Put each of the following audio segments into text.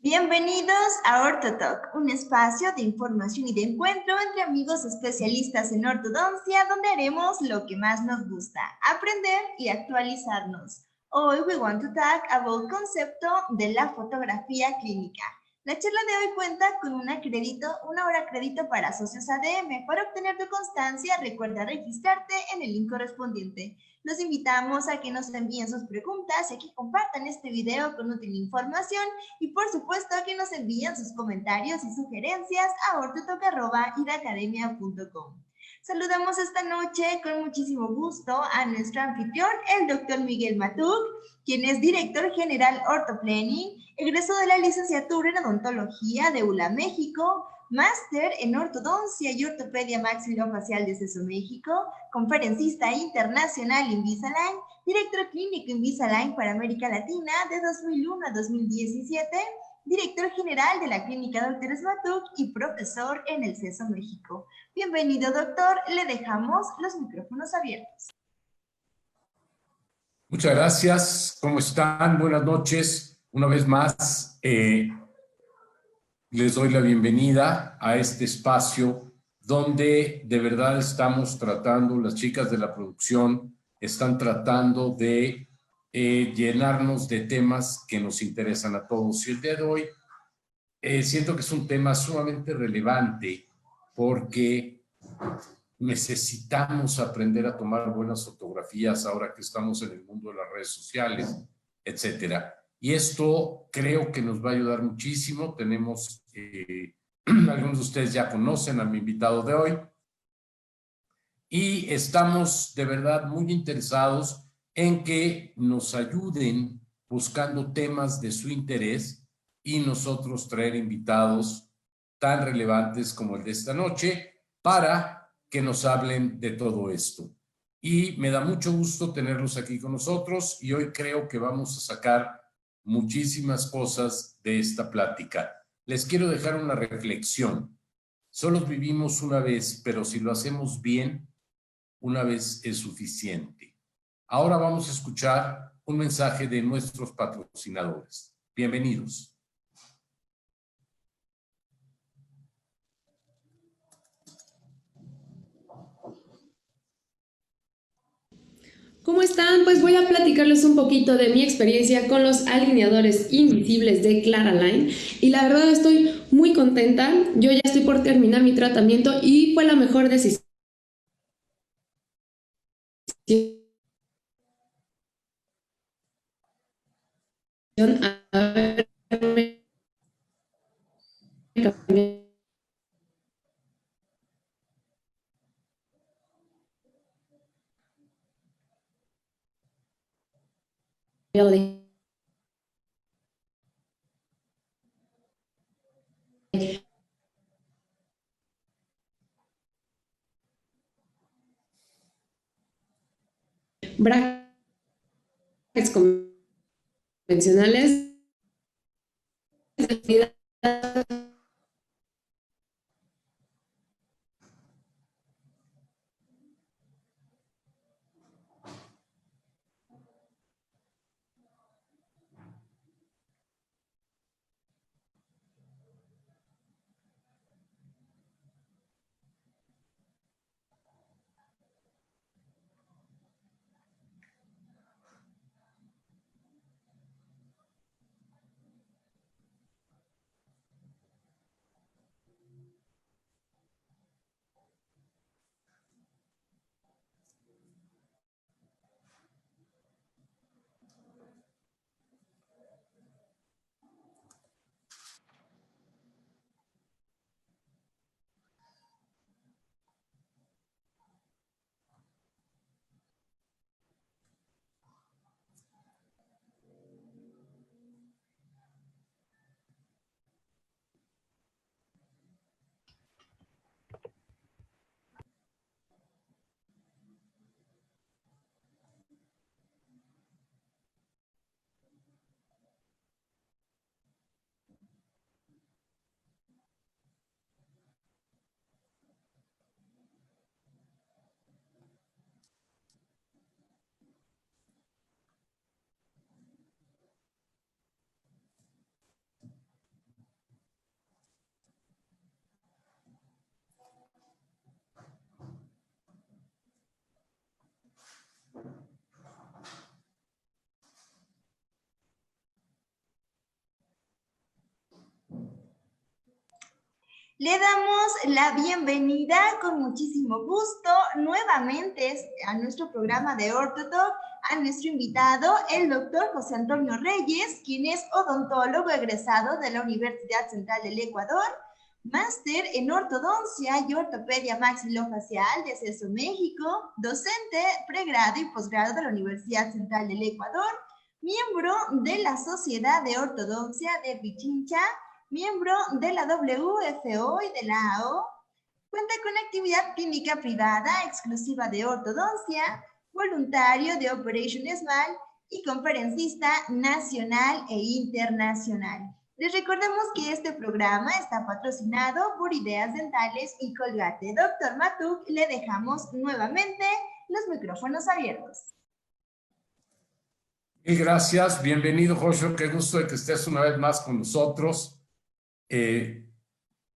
Bienvenidos a OrtoTalk, un espacio de información y de encuentro entre amigos especialistas en ortodoncia, donde haremos lo que más nos gusta, aprender y actualizarnos. Hoy we want to talk about el concepto de la fotografía clínica. La charla de hoy cuenta con una hora crédito para socios ADM. Para obtener tu constancia, recuerda registrarte en el link correspondiente. Los invitamos a que nos envíen sus preguntas y a que compartan este video con útil información y por supuesto a que nos envíen sus comentarios y sugerencias a ortotalk@iracademia.com. Saludamos esta noche con muchísimo gusto a nuestro anfitrión, el doctor Miguel Matuc, quien es director general Ortoplanning, egresó de la licenciatura en odontología de ULA México, máster en ortodoncia y ortopedia maxilofacial de CESO México, conferencista internacional Invisalign, director clínico Invisalign para América Latina de 2001 a 2017, director general de la clínica Doctores Matuc y profesor en el CESO México. Bienvenido, doctor. Le dejamos los micrófonos abiertos. Muchas gracias. ¿Cómo están? Buenas noches. Una vez más, les doy la bienvenida a este espacio donde de verdad estamos tratando, las chicas de la producción están tratando de llenarnos de temas que nos interesan a todos. Y el día de hoy siento que es un tema sumamente relevante porque necesitamos aprender a tomar buenas fotografías ahora que estamos en el mundo de las redes sociales, etcétera. Y esto creo que nos va a ayudar muchísimo. Tenemos, algunos de ustedes ya conocen a mi invitado de hoy y estamos de verdad muy interesados en que nos ayuden buscando temas de su interés y nosotros traer invitados tan relevantes como el de esta noche para que nos hablen de todo esto. Y me da mucho gusto tenerlos aquí con nosotros y hoy creo que vamos a sacar muchísimas cosas de esta plática. Les quiero dejar una reflexión. Solo vivimos una vez, pero si lo hacemos bien, una vez es suficiente. Ahora vamos a escuchar un mensaje de nuestros patrocinadores. Bienvenidos. ¿Cómo están? Pues voy a platicarles un poquito de mi experiencia con los alineadores invisibles de Claraline y la verdad estoy muy contenta. Yo ya estoy por terminar mi tratamiento y fue la mejor decisión haberme cambiado de brackets convencionales Le damos la bienvenida con muchísimo gusto nuevamente a nuestro programa de OrtoTalk a nuestro invitado, el doctor José Antonio Reyes, quien es odontólogo egresado de la Universidad Central del Ecuador, máster en ortodoncia y ortopedia maxilofacial de CESO México, docente pregrado y posgrado de la Universidad Central del Ecuador, miembro de la Sociedad de Ortodoncia de Pichincha, miembro de la WFO y de la AO, cuenta con actividad clínica privada exclusiva de ortodoncia, voluntario de Operation Smile y conferencista nacional e internacional. Les recordamos que este programa está patrocinado por Ideas Dentales y Colgate. Doctor Matuk, le dejamos nuevamente los micrófonos abiertos. Mil gracias, bienvenido, Joshua, qué gusto de que estés una vez más con nosotros.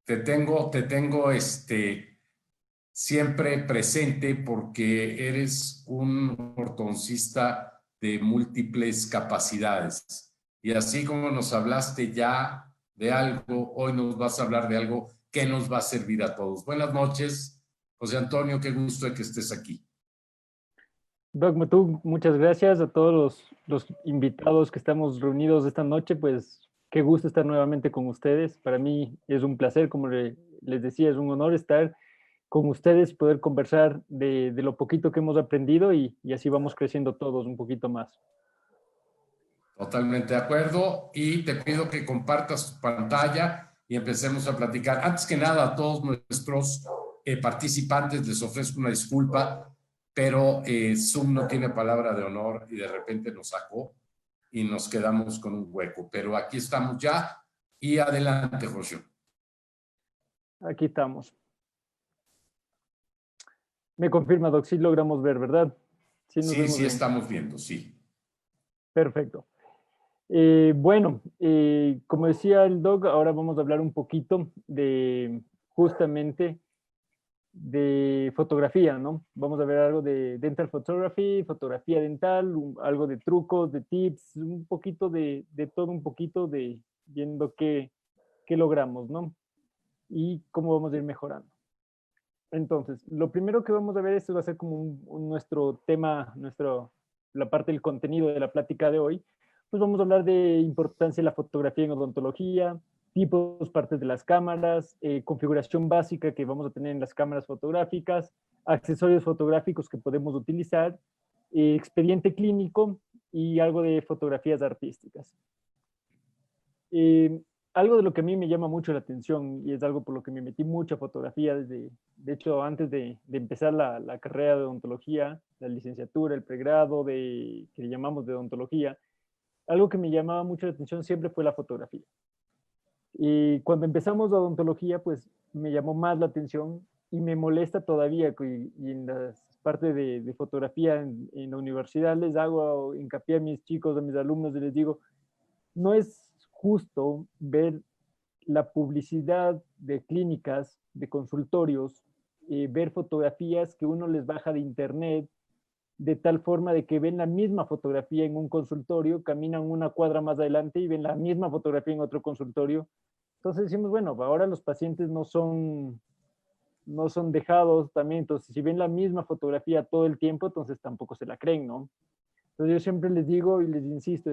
Te tengo siempre presente porque eres un ortodoncista de múltiples capacidades. Y así como nos hablaste ya de algo, hoy nos vas a hablar de algo que nos va a servir a todos. Buenas noches, José Antonio, qué gusto de que estés aquí. Doc Matuk, muchas gracias a todos los invitados que estamos reunidos esta noche, pues qué gusto estar nuevamente con ustedes. Para mí es un placer, como les decía, es un honor estar con ustedes y poder conversar de lo poquito que hemos aprendido y así vamos creciendo todos un poquito más. Totalmente de acuerdo y te pido que compartas tu pantalla y empecemos a platicar. Antes que nada, a todos nuestros participantes les ofrezco una disculpa, pero Zoom no tiene palabra de honor y de repente nos sacó y nos quedamos con un hueco. Pero aquí estamos ya y adelante, José. Aquí estamos. Me confirma, Doc, sí logramos ver, ¿verdad? Sí, estamos viendo, sí. Perfecto. Bueno, como decía el Doc, ahora vamos a hablar un poquito de justamente de fotografía, ¿no? Vamos a ver algo de dental photography, fotografía dental, algo de trucos, de tips, un poquito de todo, un poquito de viendo qué logramos, ¿no? Y cómo vamos a ir mejorando. Entonces, lo primero que vamos a ver, esto va a ser como nuestro tema, la parte del contenido de la plática de hoy, pues vamos a hablar de importancia de la fotografía en odontología, tipos, partes de las cámaras, configuración básica que vamos a tener en las cámaras fotográficas, accesorios fotográficos que podemos utilizar, expediente clínico y algo de fotografías artísticas. Algo de lo que a mí me llama mucho la atención y es algo por lo que me metí mucha fotografía de hecho, antes de empezar la carrera de odontología, la licenciatura, el pregrado que le llamamos de odontología, algo que me llamaba mucho la atención siempre fue la fotografía. Y cuando empezamos la odontología, pues me llamó más la atención y me molesta todavía. Y en las partes de fotografía en la universidad les hago hincapié a mis chicos, a mis alumnos, y les digo, no es justo ver la publicidad de clínicas, de consultorios, ver fotografías que uno les baja de internet, de tal forma de que ven la misma fotografía en un consultorio, caminan una cuadra más adelante y ven la misma fotografía en otro consultorio. Entonces decimos, bueno, ahora los pacientes no son dejados también, entonces si ven la misma fotografía todo el tiempo, entonces tampoco se la creen, ¿no? Entonces yo siempre les digo y les insisto,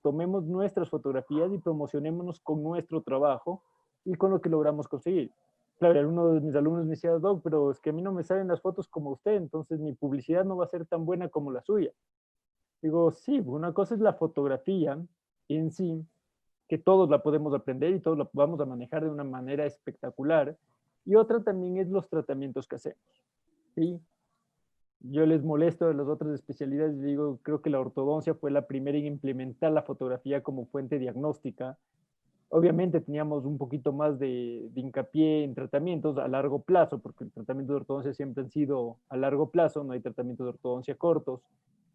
tomemos nuestras fotografías y promocionémonos con nuestro trabajo y con lo que logramos conseguir. Claro, uno de mis alumnos me decía, Doc, pero es que a mí no me salen las fotos como usted, entonces mi publicidad no va a ser tan buena como la suya. Digo, sí, una cosa es la fotografía en sí, que todos la podemos aprender y todos la vamos a manejar de una manera espectacular, y otra también es los tratamientos que hacemos, ¿sí? Yo les molesto de las otras especialidades y digo, creo que la ortodoncia fue la primera en implementar la fotografía como fuente diagnóstica. Obviamente teníamos un poquito más de hincapié en tratamientos a largo plazo, porque el tratamiento de ortodoncia siempre han sido a largo plazo, no hay tratamientos de ortodoncia cortos.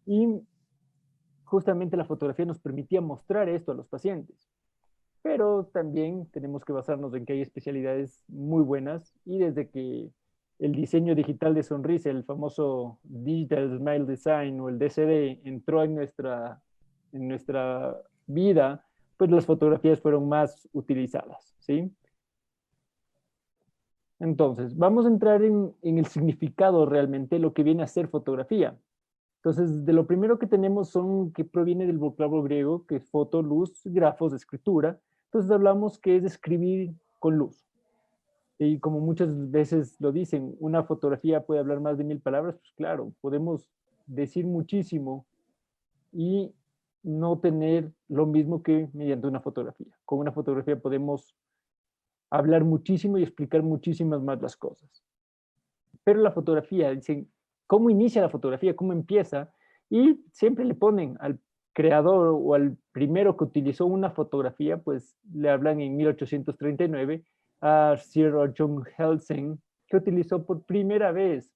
Y justamente la fotografía nos permitía mostrar esto a los pacientes. Pero también tenemos que basarnos en que hay especialidades muy buenas y desde que el diseño digital de sonrisa, el famoso Digital Smile Design o el DCD entró en nuestra vida, pues las fotografías fueron más utilizadas, ¿sí? Entonces, vamos a entrar en el significado realmente, lo que viene a ser fotografía. Entonces, de lo primero que tenemos que proviene del vocablo griego, que es foto, luz, grafos, escritura. Entonces hablamos que es escribir con luz. Y como muchas veces lo dicen, una fotografía puede hablar más de 1000 palabras, pues claro, podemos decir muchísimo y no tener lo mismo que mediante una fotografía. Con una fotografía podemos hablar muchísimo y explicar muchísimas más las cosas. Pero la fotografía, dicen, ¿cómo inicia la fotografía? ¿Cómo empieza? Y siempre le ponen al creador o al primero que utilizó una fotografía, pues le hablan en 1839 a Sir John Helsing, que utilizó por primera vez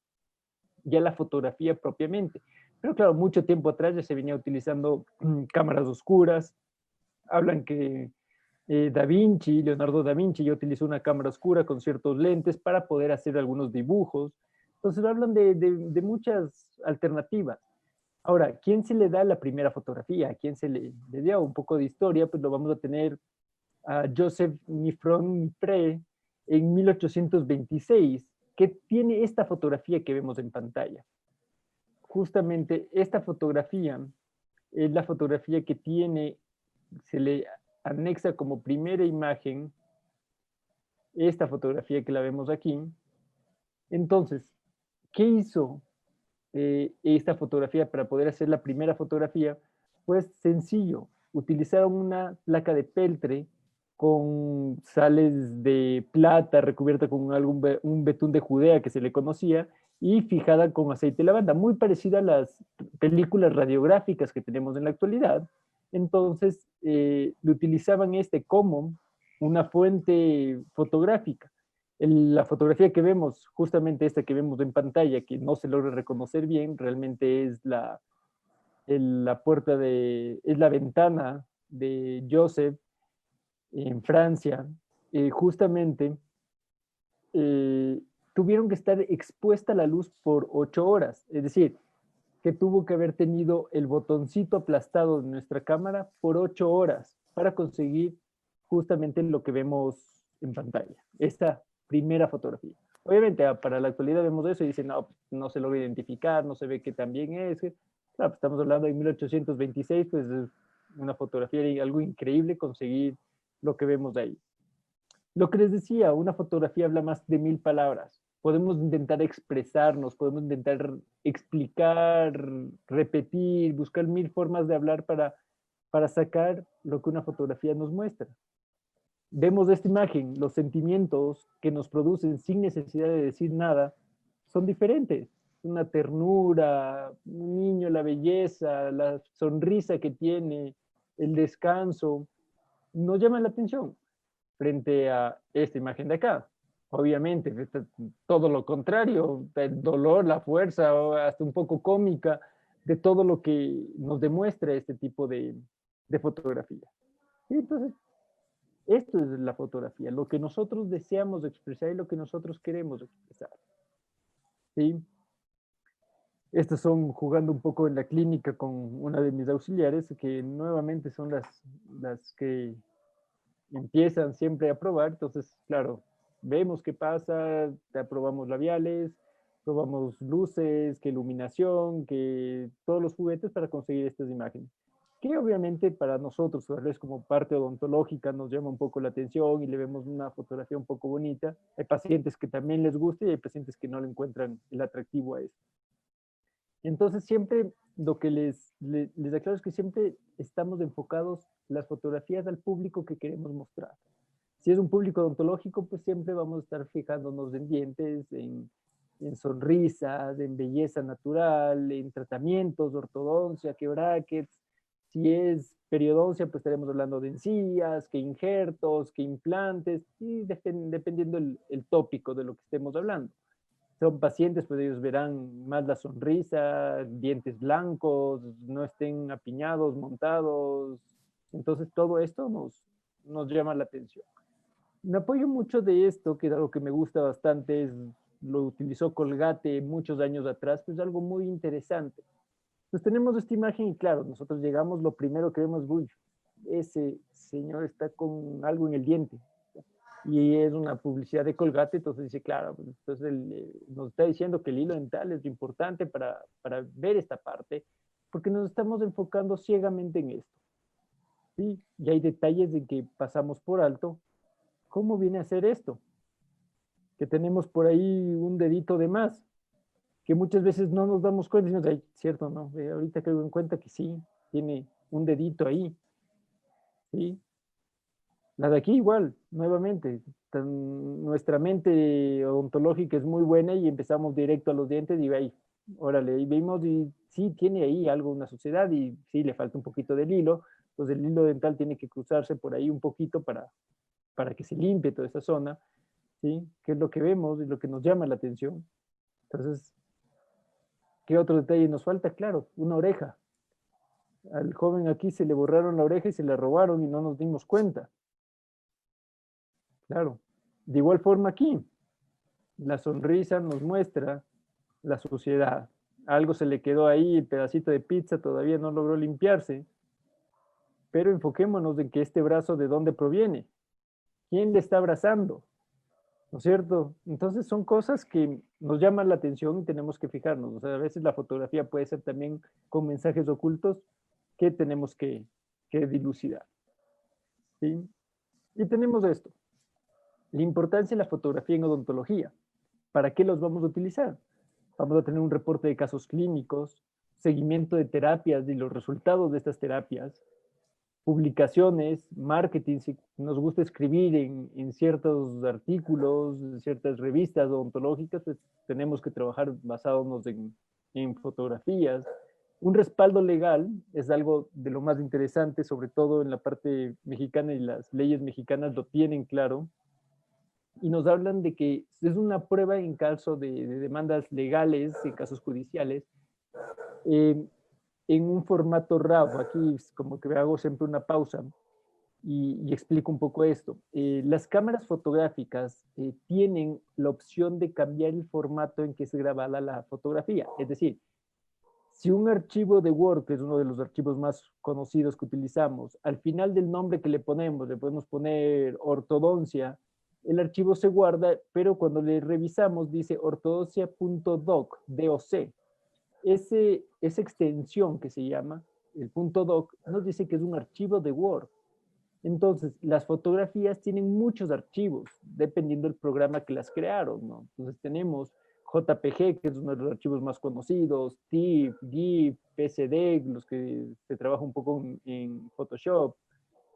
ya la fotografía propiamente. Pero claro, mucho tiempo atrás ya se venía utilizando cámaras oscuras. Hablan que Leonardo da Vinci, ya utilizó una cámara oscura con ciertos lentes para poder hacer algunos dibujos. Entonces hablan de muchas alternativas. Ahora, ¿quién se le da la primera fotografía? ¿A quién se le dio un poco de historia? Pues lo vamos a tener a Joseph Nifron-Nipré en 1826, que tiene esta fotografía que vemos en pantalla. Justamente esta fotografía es la fotografía que se le anexa como primera imagen esta fotografía que la vemos aquí. Entonces, ¿qué hizo esta fotografía para poder hacer la primera fotografía? Pues sencillo, utilizaron una placa de peltre con sales de plata recubierta con un betún de Judea que se le conocía y fijada con aceite de lavanda, muy parecida a las películas radiográficas que tenemos en la actualidad. Entonces, lo utilizaban como una fuente fotográfica. La fotografía que vemos, justamente esta que vemos en pantalla, que no se logra reconocer bien, realmente es la es la ventana de Joseph en Francia. Justamente tuvieron que estar expuesta a la luz por 8 horas, es decir, que tuvo que haber tenido el botoncito aplastado de nuestra cámara por 8 horas para conseguir justamente lo que vemos en pantalla, esta primera fotografía. Obviamente, para la actualidad vemos eso y dicen, no, no se logra identificar, no se ve que también es. Claro, pues estamos hablando de 1826, pues es una fotografía y algo increíble conseguir lo que vemos ahí. Lo que les decía, una fotografía habla más de 1000 palabras. Podemos intentar expresarnos, podemos intentar explicar, repetir, buscar 1000 formas de hablar para sacar lo que una fotografía nos muestra. Vemos esta imagen, los sentimientos que nos producen sin necesidad de decir nada son diferentes. Una ternura, un niño, la belleza, la sonrisa que tiene, el descanso, nos llaman la atención frente a esta imagen de acá. Obviamente, todo lo contrario, el dolor, la fuerza, o hasta un poco cómica de todo lo que nos demuestra este tipo de fotografía. Y entonces, esto es la fotografía, lo que nosotros deseamos expresar y lo que nosotros queremos expresar. ¿Sí? Estos son jugando un poco en la clínica con una de mis auxiliares, que nuevamente son las que empiezan siempre a probar. Entonces, claro, vemos qué pasa, probamos labiales, probamos luces, que iluminación, que todos los juguetes para conseguir estas imágenes. Que obviamente para nosotros, tal vez como parte odontológica, nos llama un poco la atención y le vemos una fotografía un poco bonita. Hay pacientes que también les gusta y hay pacientes que no le encuentran el atractivo a eso. Entonces, siempre lo que les aclaro es que siempre estamos enfocados las fotografías al público que queremos mostrar. Si es un público odontológico, pues siempre vamos a estar fijándonos en dientes, en sonrisas, en belleza natural, en tratamientos, ortodoncia, que brackets. Si es periodoncia, pues estaremos hablando de encías, que injertos, que implantes, y dependiendo el tópico de lo que estemos hablando. Son pacientes, pues ellos verán más la sonrisa, dientes blancos, no estén apiñados, montados. Entonces todo esto nos llama la atención. Me apoyo mucho de esto, que es algo que me gusta bastante, lo utilizó Colgate muchos años atrás, pues es algo muy interesante. Pues tenemos esta imagen y claro, nosotros llegamos, lo primero que vemos, uy, ese señor está con algo en el diente. y es una publicidad de Colgate, entonces dice, claro, pues, entonces nos está diciendo que el hilo dental es lo importante para ver esta parte, porque nos estamos enfocando ciegamente en esto, ¿sí? Y hay detalles de que pasamos por alto. ¿Cómo viene a ser esto? Que tenemos por ahí un dedito de más, que muchas veces no nos damos cuenta, y decimos, ay, cierto, no, ahorita caigo en cuenta que sí, tiene un dedito ahí, ¿sí? La de aquí igual, nuevamente, nuestra mente odontológica es muy buena y empezamos directo a los dientes y ahí, órale, y vimos y sí tiene ahí algo, una suciedad y sí le falta un poquito del hilo, entonces el hilo dental tiene que cruzarse por ahí un poquito para que se limpie toda esa zona, ¿sí? Que es lo que vemos y lo que nos llama la atención. Entonces, ¿qué otro detalle nos falta? Claro, una oreja. Al joven aquí se le borraron la oreja y se la robaron y no nos dimos cuenta. Claro. De igual forma aquí, la sonrisa nos muestra la suciedad. Algo se le quedó ahí, el pedacito de pizza todavía no logró limpiarse, pero enfoquémonos en que este brazo de dónde proviene. ¿Quién le está abrazando? ¿No es cierto? Entonces son cosas que nos llaman la atención y tenemos que fijarnos. O sea, a veces la fotografía puede ser también con mensajes ocultos que tenemos que dilucidar. ¿Sí? Y tenemos esto. La importancia de la fotografía en odontología. ¿Para qué los vamos a utilizar? Vamos a tener un reporte de casos clínicos, seguimiento de terapias y los resultados de estas terapias, publicaciones, marketing, si nos gusta escribir en ciertos artículos, en ciertas revistas odontológicas, pues tenemos que trabajar basándonos en fotografías. Un respaldo legal es algo de lo más interesante, sobre todo en la parte mexicana, y las leyes mexicanas lo tienen claro, y nos hablan de que es una prueba en caso de demandas legales, en casos judiciales, eh, en un formato RAW. Aquí como que hago siempre una pausa y explico un poco esto. Las cámaras fotográficas tienen la opción de cambiar el formato en que es grabada la fotografía. Es decir, si un archivo de Word, que es uno de los archivos más conocidos que utilizamos, al final del nombre que le podemos poner ortodoncia, el archivo se guarda, pero cuando le revisamos dice ortodoncia.doc, DOC. Esa extensión que se llama, el .doc, nos dice que es un archivo de Word. Entonces, las fotografías tienen muchos archivos, dependiendo del programa que las crearon, ¿no? Entonces tenemos JPG, que es uno de los archivos más conocidos, TIFF, GIF, PSD, los que se trabaja un poco en Photoshop.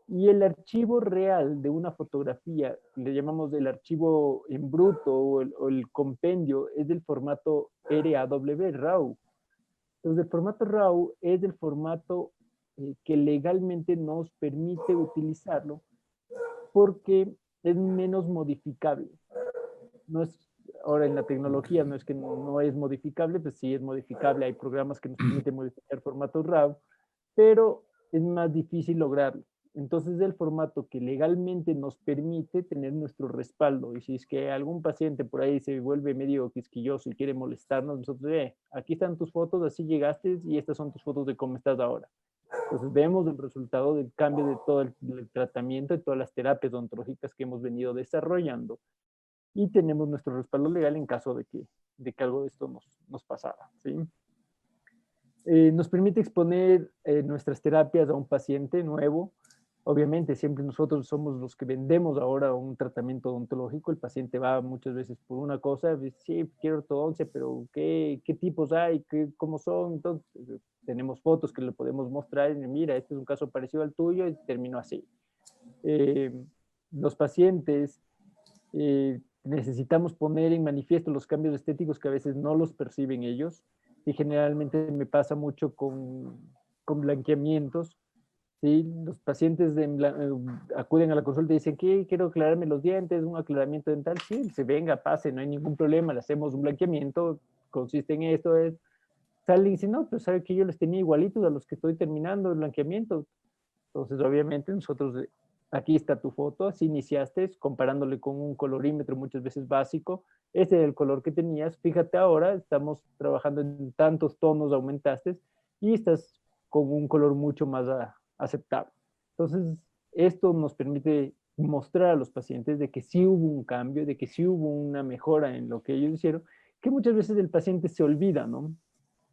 Y el archivo real de una fotografía, le llamamos el archivo en bruto o el compendio, es del formato RAW. Entonces, el formato RAW es el formato que legalmente nos permite utilizarlo porque es menos modificable. No es, ahora en la tecnología no es que no es modificable, pues sí es modificable, hay programas que nos permiten modificar formatos RAW, pero es más difícil lograrlo. Entonces, es el formato que legalmente nos permite tener nuestro respaldo. Y si es que algún paciente por ahí se vuelve medio quisquilloso y quiere molestarnos, nosotros, aquí están tus fotos, así llegaste y estas son tus fotos de cómo estás ahora. Entonces, vemos el resultado del cambio de todo el tratamiento, de todas las terapias odontológicas que hemos venido desarrollando. Y tenemos nuestro respaldo legal en caso de que algo de esto nos pasara, ¿sí? Nos permite exponer nuestras terapias a un paciente nuevo. Obviamente, siempre nosotros somos los que vendemos ahora un tratamiento odontológico. El paciente va muchas veces por una cosa, dice, sí, quiero ortodoncia, pero ¿qué tipos hay? ¿Cómo son? Entonces, tenemos fotos que le podemos mostrar y mira, este es un caso parecido al tuyo y terminó así. Los pacientes necesitamos poner en manifiesto los cambios estéticos que a veces no los perciben ellos, y generalmente me pasa mucho con blanqueamientos. ¿Sí? Los pacientes acuden a la consulta y dicen que quiero aclararme los dientes, un aclaramiento dental. Sí, se venga, pase, no hay ningún problema, le hacemos un blanqueamiento, consiste en esto, sale y dice, no, pues sabe que yo les tenía igualitos a los que estoy terminando el blanqueamiento. Entonces, obviamente, nosotros, aquí está tu foto, así iniciaste, comparándole con un colorímetro muchas veces básico, ese es el color que tenías, fíjate ahora, estamos trabajando en tantos tonos, aumentaste, y estás con un color mucho más aceptable. Entonces, esto nos permite mostrar a los pacientes de que sí hubo un cambio, de que sí hubo una mejora en lo que ellos hicieron, que muchas veces el paciente se olvida, ¿no?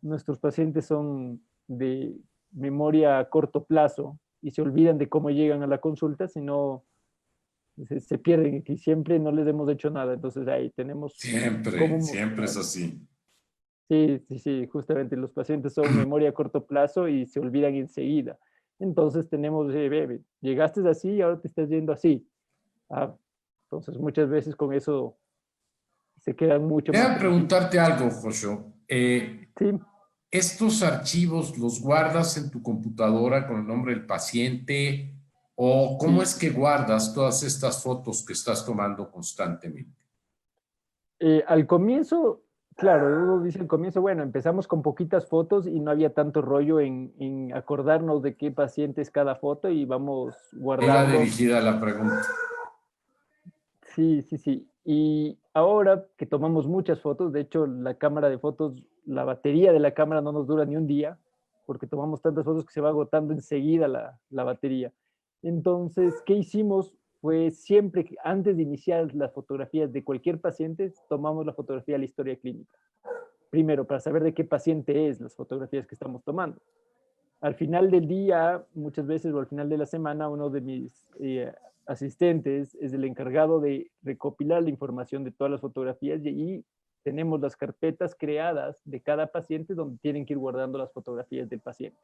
Nuestros pacientes son de memoria a corto plazo y se olvidan de cómo llegan a la consulta, sino se pierden y siempre no les hemos hecho nada. Entonces ahí tenemos cómo Siempre, siempre es mostrar. así. Sí, sí, sí, justamente los pacientes son memoria a corto plazo y se olvidan enseguida. Entonces tenemos, ve, llegaste así y ahora te estás yendo así. Ah, entonces muchas veces con eso se quedan mucho más Déjame tranquilos. preguntarte algo, Joshua. Sí, ¿Estos archivos los guardas en tu computadora con el nombre del paciente o cómo sí. es que guardas todas estas fotos que estás tomando constantemente? Al comienzo, claro, uno dice al comienzo, bueno, empezamos con poquitas fotos y no había tanto rollo en acordarnos de qué paciente es cada foto y vamos Era guardando. dirigida la pregunta. Sí, sí, sí. Y ahora que tomamos muchas fotos, de hecho, la cámara de fotos, la batería de la cámara no nos dura ni un día, porque tomamos tantas fotos que se va agotando enseguida la batería. Entonces, ¿qué hicimos? Pues siempre, antes de iniciar las fotografías de cualquier paciente, tomamos la fotografía de la historia clínica. Primero, para saber de qué paciente es las fotografías que estamos tomando. Al final del día, muchas veces, o al final de la semana, uno de mis asistentes es el encargado de recopilar la información de todas las fotografías y tenemos las carpetas creadas de cada paciente donde tienen que ir guardando las fotografías del paciente,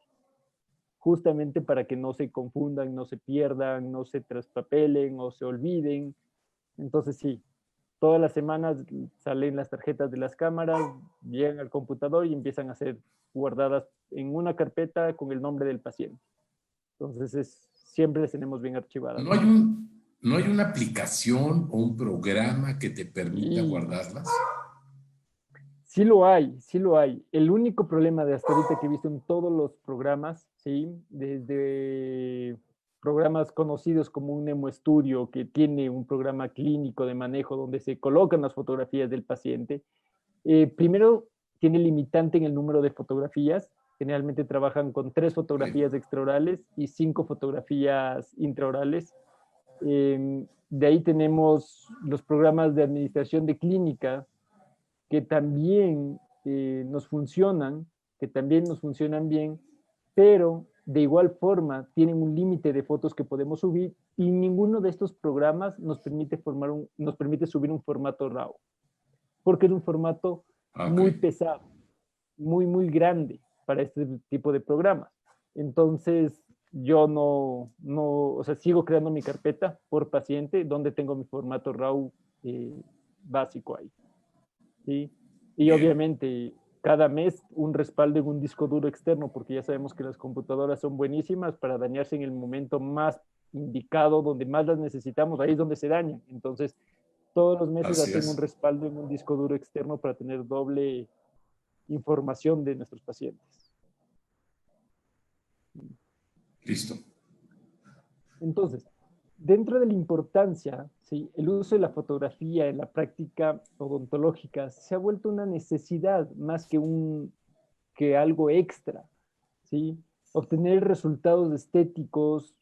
justamente para que no se confundan, no se pierdan, no se traspapelen o se olviden. Entonces sí, todas las semanas salen las tarjetas de las cámaras, llegan al computador y empiezan a ser guardadas en una carpeta con el nombre del paciente. Entonces siempre las tenemos bien archivadas. ¿No hay no hay una aplicación o un programa que te permita Y guardarlas? sí lo hay, sí lo hay. El único problema de hasta ahorita que he visto en todos los programas, ¿sí? Desde programas conocidos como un Nemo Studio, que tiene un programa clínico de manejo donde se colocan las fotografías del paciente. Primero, tiene limitante en el número de fotografías. Generalmente trabajan con 3 fotografías extraorales y 5 fotografías intraorales. De ahí tenemos los programas de administración de clínica, que también nos funcionan, que también nos funcionan bien, pero de igual forma tienen un límite de fotos que podemos subir y ninguno de estos programas nos permite subir un formato RAW, porque es un formato Ok. muy pesado, muy, muy grande para este tipo de programas. Entonces, yo o sea, sigo creando mi carpeta por paciente donde tengo mi formato RAW básico ahí. ¿Sí? Y Bien. obviamente cada mes un respaldo en un disco duro externo, porque ya sabemos que las computadoras son buenísimas para dañarse en el momento más indicado, donde más las necesitamos, ahí es donde se dañan. Entonces, todos los meses Así hacen un es. respaldo en un disco duro externo para tener doble información de nuestros pacientes. Listo. Entonces, dentro de la importancia, ¿sí? El uso de la fotografía en la práctica odontológica se ha vuelto una necesidad más que algo extra, ¿sí? Obtener resultados estéticos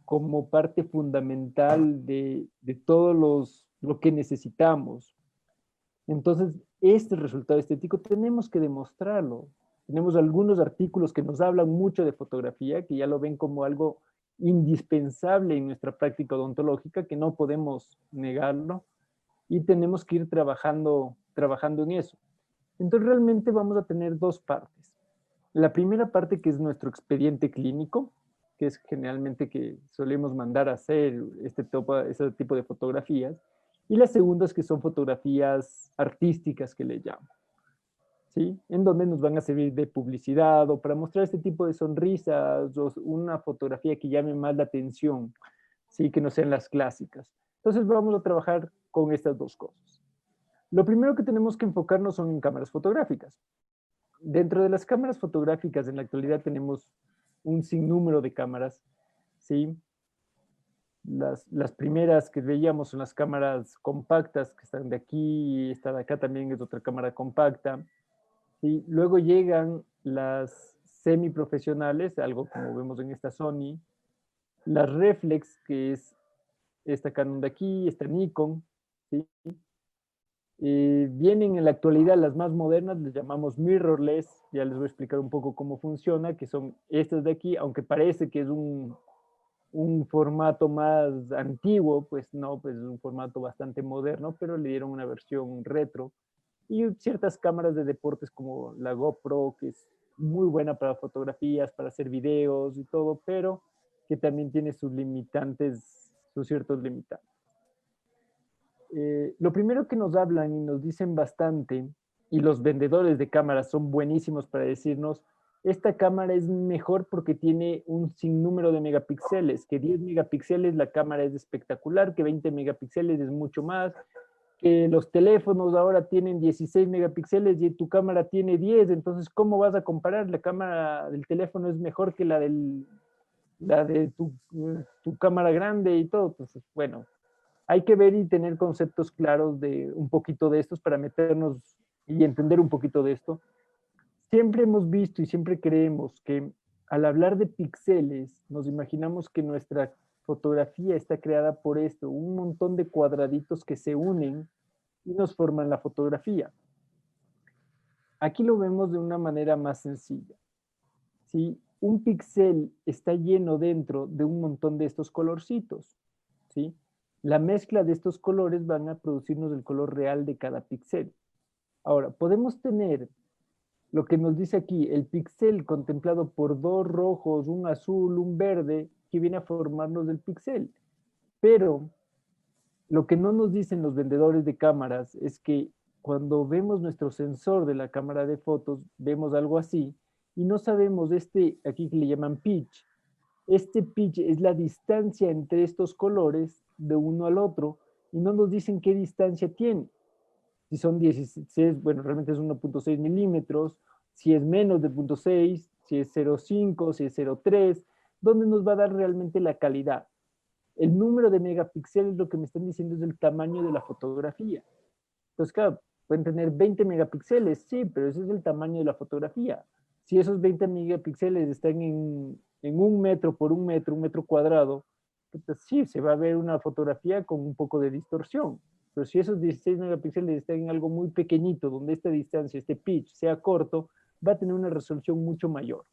como parte fundamental de todo lo que necesitamos. Entonces, este resultado estético tenemos que demostrarlo. Tenemos algunos artículos que nos hablan mucho de fotografía, que ya lo ven como algo indispensable en nuestra práctica odontológica, que no podemos negarlo, y tenemos que ir trabajando en eso. Entonces, realmente vamos a tener 2 partes. La primera parte, que es nuestro expediente clínico, que es generalmente que solemos mandar a hacer este tipo de fotografías, y la segunda es que son fotografías artísticas que le llamo, ¿sí? En donde nos van a servir de publicidad o para mostrar este tipo de sonrisas o una fotografía que llame más la atención, ¿sí? Que no sean las clásicas. Entonces vamos a trabajar con estas 2 cosas. Lo primero que tenemos que enfocarnos son en cámaras fotográficas. Dentro de las cámaras fotográficas en la actualidad tenemos un sinnúmero de cámaras, ¿sí? Las primeras que veíamos son las cámaras compactas, que están de aquí, y esta de acá también es otra cámara compacta, ¿sí? Luego llegan las semiprofesionales, algo como vemos en esta Sony, las reflex, que es esta Canon de aquí, esta Nikon, ¿sí? Vienen en la actualidad las más modernas, les llamamos mirrorless, ya les voy a explicar un poco cómo funciona, que son estas de aquí, aunque parece que es un formato más antiguo, pues no, pues es un formato bastante moderno, pero le dieron una versión retro. Y ciertas cámaras de deportes como la GoPro, que es muy buena para fotografías, para hacer videos y todo, pero que también tiene sus limitantes, sus ciertos limitantes. Lo primero que nos hablan y nos dicen bastante, y los vendedores de cámaras son buenísimos para decirnos, esta cámara es mejor porque tiene un sinnúmero de megapíxeles, que 10 megapíxeles la cámara es espectacular, que 20 megapíxeles es mucho más, que los teléfonos ahora tienen 16 megapíxeles y tu cámara tiene 10, entonces ¿cómo vas a comparar? La cámara del teléfono es mejor que la de tu cámara grande y todo. Entonces, bueno, hay que ver y tener conceptos claros de un poquito de estos para meternos y entender un poquito de esto. Siempre hemos visto y siempre creemos que al hablar de píxeles, nos imaginamos que nuestra fotografía está creada por esto, un montón de cuadraditos que se unen y nos forman la fotografía. Aquí lo vemos de una manera más sencilla. ¿Sí? Un píxel está lleno dentro de un montón de estos colorcitos. ¿Sí? La mezcla de estos colores van a producirnos el color real de cada píxel. Ahora, podemos tener lo que nos dice aquí, el píxel contemplado por dos rojos, un azul, un verde, que viene a formarnos el píxel. Pero lo que no nos dicen los vendedores de cámaras es que cuando vemos nuestro sensor de la cámara de fotos, vemos algo así, y no sabemos aquí que le llaman pitch. Este pitch es la distancia entre estos colores de uno al otro, y no nos dicen qué distancia tiene. Si son 16, bueno, realmente es 1.6 milímetros, si es menos de 0.6, si es 0.5, si es 0.3, ¿dónde nos va a dar realmente la calidad? El número de megapíxeles, lo que me están diciendo es el tamaño de la fotografía. Entonces, claro, pueden tener 20 megapíxeles, sí, pero ese es el tamaño de la fotografía. Si esos 20 megapíxeles están en 1 metro por un metro cuadrado, pues sí, se va a ver una fotografía con un poco de distorsión. Pero si esos 16 megapíxeles están en algo muy pequeñito, donde esta distancia, este pitch, sea corto, va a tener una resolución mucho mayor.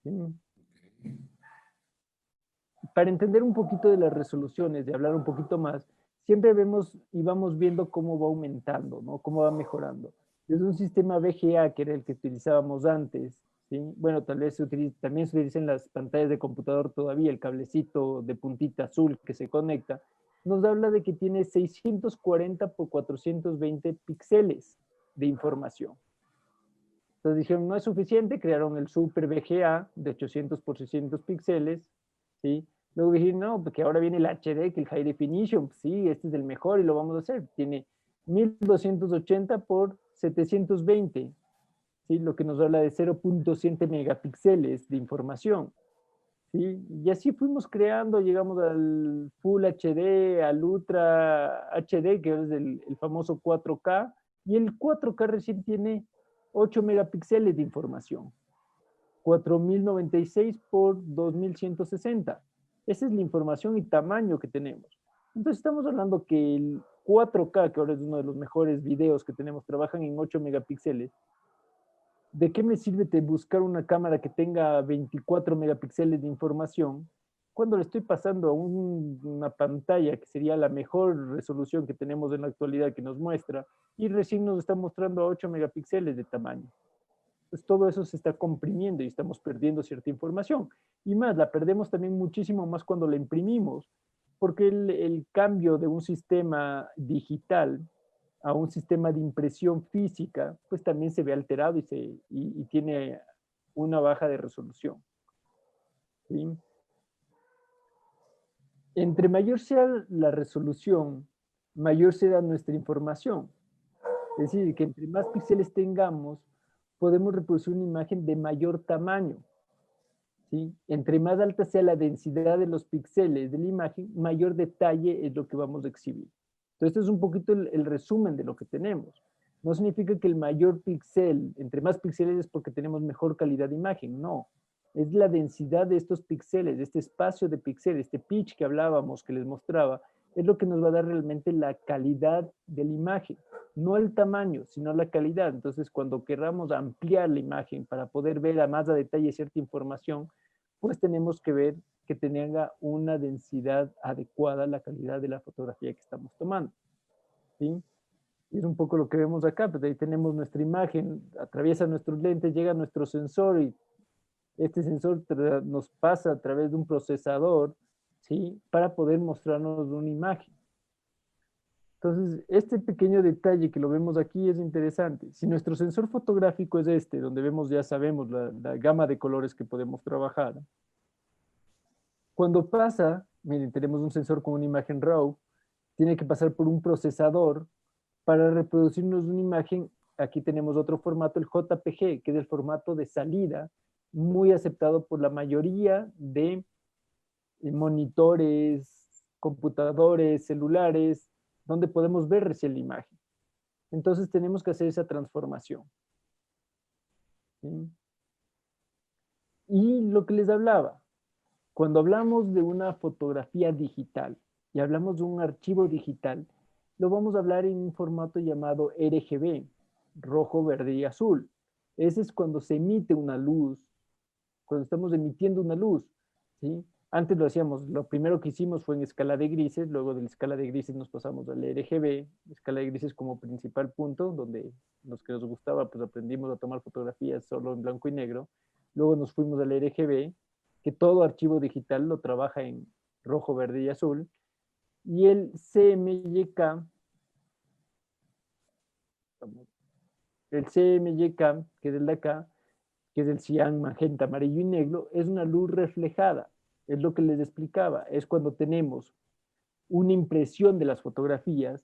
¿Sí? Para entender un poquito de las resoluciones, de hablar un poquito más, siempre vemos y vamos viendo cómo va aumentando, ¿no? Cómo va mejorando. Desde un sistema VGA, que era el que utilizábamos antes, ¿sí? Bueno, tal vez también se utiliza en las pantallas de computador todavía, el cablecito de puntita azul que se conecta, nos habla de que tiene 640 por 420 píxeles de información. Entonces dijeron, no es suficiente, crearon el Super VGA de 800 por 600 píxeles, ¿sí? Luego dijeron, no, porque ahora viene el HD, que el High Definition, sí, este es el mejor y lo vamos a hacer. Tiene 1280 por 720, ¿sí? Lo que nos habla de 0.7 megapíxeles de información. ¿Sí? Y así fuimos creando, llegamos al Full HD, al Ultra HD, que es el famoso 4K, y el 4K recién tiene 8 megapíxeles de información. 4096 por 2160. Esa es la información y tamaño que tenemos. Entonces estamos hablando que el 4K, que ahora es uno de los mejores videos que tenemos, trabajan en 8 megapíxeles. ¿De qué me sirve buscar una cámara que tenga 24 megapíxeles de información cuando le estoy pasando a una pantalla que sería la mejor resolución que tenemos en la actualidad que nos muestra y recién nos está mostrando a 8 megapíxeles de tamaño? Pues todo eso se está comprimiendo y estamos perdiendo cierta información. Y más, la perdemos también muchísimo más cuando la imprimimos, porque el cambio de un sistema digital a un sistema de impresión física, pues también se ve alterado y tiene una baja de resolución. ¿Sí? Entre mayor sea la resolución, mayor será nuestra información. Es decir, que entre más píxeles tengamos, podemos reproducir una imagen de mayor tamaño. ¿Sí? Entre más alta sea la densidad de los píxeles de la imagen, mayor detalle es lo que vamos a exhibir. Entonces, este es un poquito el resumen de lo que tenemos. No significa que el mayor píxel, entre más píxeles es porque tenemos mejor calidad de imagen, no. es la densidad de estos píxeles, de este espacio de píxeles, este pitch que hablábamos, que les mostraba, es lo que nos va a dar realmente la calidad de la imagen. No el tamaño, sino la calidad. Entonces, cuando queramos ampliar la imagen para poder ver a más a detalle cierta información, pues tenemos que ver que tenga una densidad adecuada a la calidad de la fotografía que estamos tomando. ¿Sí? Y es un poco lo que vemos acá, pues ahí tenemos nuestra imagen, atraviesa nuestros lentes, llega a nuestro sensor y este sensor nos pasa a través de un procesador, ¿sí? Para poder mostrarnos una imagen. Entonces, este pequeño detalle que lo vemos aquí es interesante. Si nuestro sensor fotográfico es este, donde vemos, ya sabemos, la gama de colores que podemos trabajar, cuando pasa, miren, tenemos un sensor con una imagen RAW, tiene que pasar por un procesador para reproducirnos una imagen. Aquí tenemos otro formato, el JPG, que es el formato de salida, muy aceptado por la mayoría de monitores, computadores, celulares, donde podemos ver recién la imagen. Entonces tenemos que hacer esa transformación. ¿Sí? Y lo que les hablaba, cuando hablamos de una fotografía digital y hablamos de un archivo digital, lo vamos a hablar en un formato llamado RGB, rojo, verde y azul. Ese es cuando se emite una luz, cuando estamos emitiendo una luz, ¿sí? Antes lo hacíamos, lo primero que hicimos fue en escala de grises, luego de la escala de grises nos pasamos al RGB, escala de grises como principal punto, donde los que nos gustaba, pues aprendimos a tomar fotografías solo en blanco y negro, luego nos fuimos al RGB, que todo archivo digital lo trabaja en rojo, verde y azul, y el CMYK, que es el de acá, que es el cian, magenta, amarillo y negro, es una luz reflejada. Es lo que les explicaba. Es cuando tenemos una impresión de las fotografías,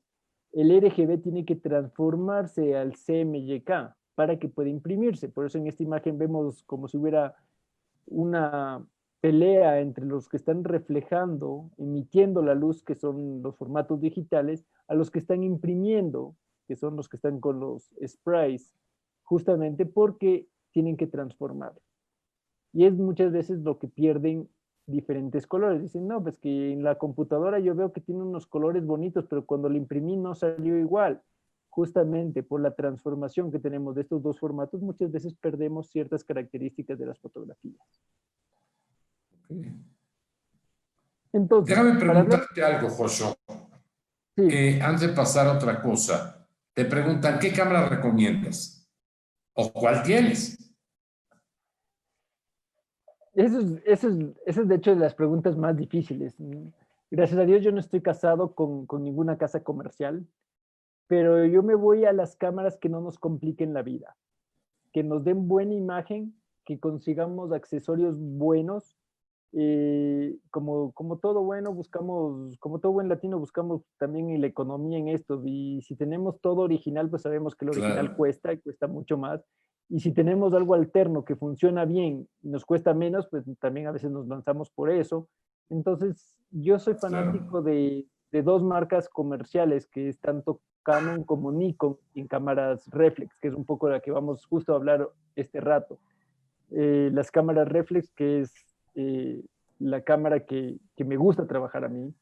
el RGB tiene que transformarse al CMYK para que pueda imprimirse. Por eso en esta imagen vemos como si hubiera una pelea entre los que están reflejando, emitiendo la luz, que son los formatos digitales, a los que están imprimiendo, que son los que están con los sprays, justamente porque tienen que transformar. Y es muchas veces lo que pierden diferentes colores. Dicen, no, pues que en la computadora yo veo que tiene unos colores bonitos, pero cuando lo imprimí no salió igual. Justamente por la transformación que tenemos de estos dos formatos, muchas veces perdemos ciertas características de las fotografías. Entonces, Déjame para hablar... preguntarte algo, Joshua. Sí. Antes de pasar a otra cosa, te preguntan, ¿qué cámara recomiendas? ¿O cuál tienes? Eso es de hecho de las preguntas más difíciles. Gracias a Dios yo no estoy casado con ninguna casa comercial, pero yo me voy a las cámaras que no nos compliquen la vida, que nos den buena imagen, que consigamos accesorios buenos. Como todo bueno, buscamos, como todo buen latino, buscamos también la economía en esto. Y si tenemos todo original, pues sabemos que lo original Claro. cuesta y cuesta mucho más. Y si tenemos algo alterno que funciona bien y nos cuesta menos, pues también a veces nos lanzamos por eso. Entonces, yo soy fanático Claro. de dos marcas comerciales, que es tanto Canon como Nikon en cámaras reflex, que es un poco la que vamos justo a hablar este rato. Las cámaras reflex, que es la cámara que me gusta trabajar a mí.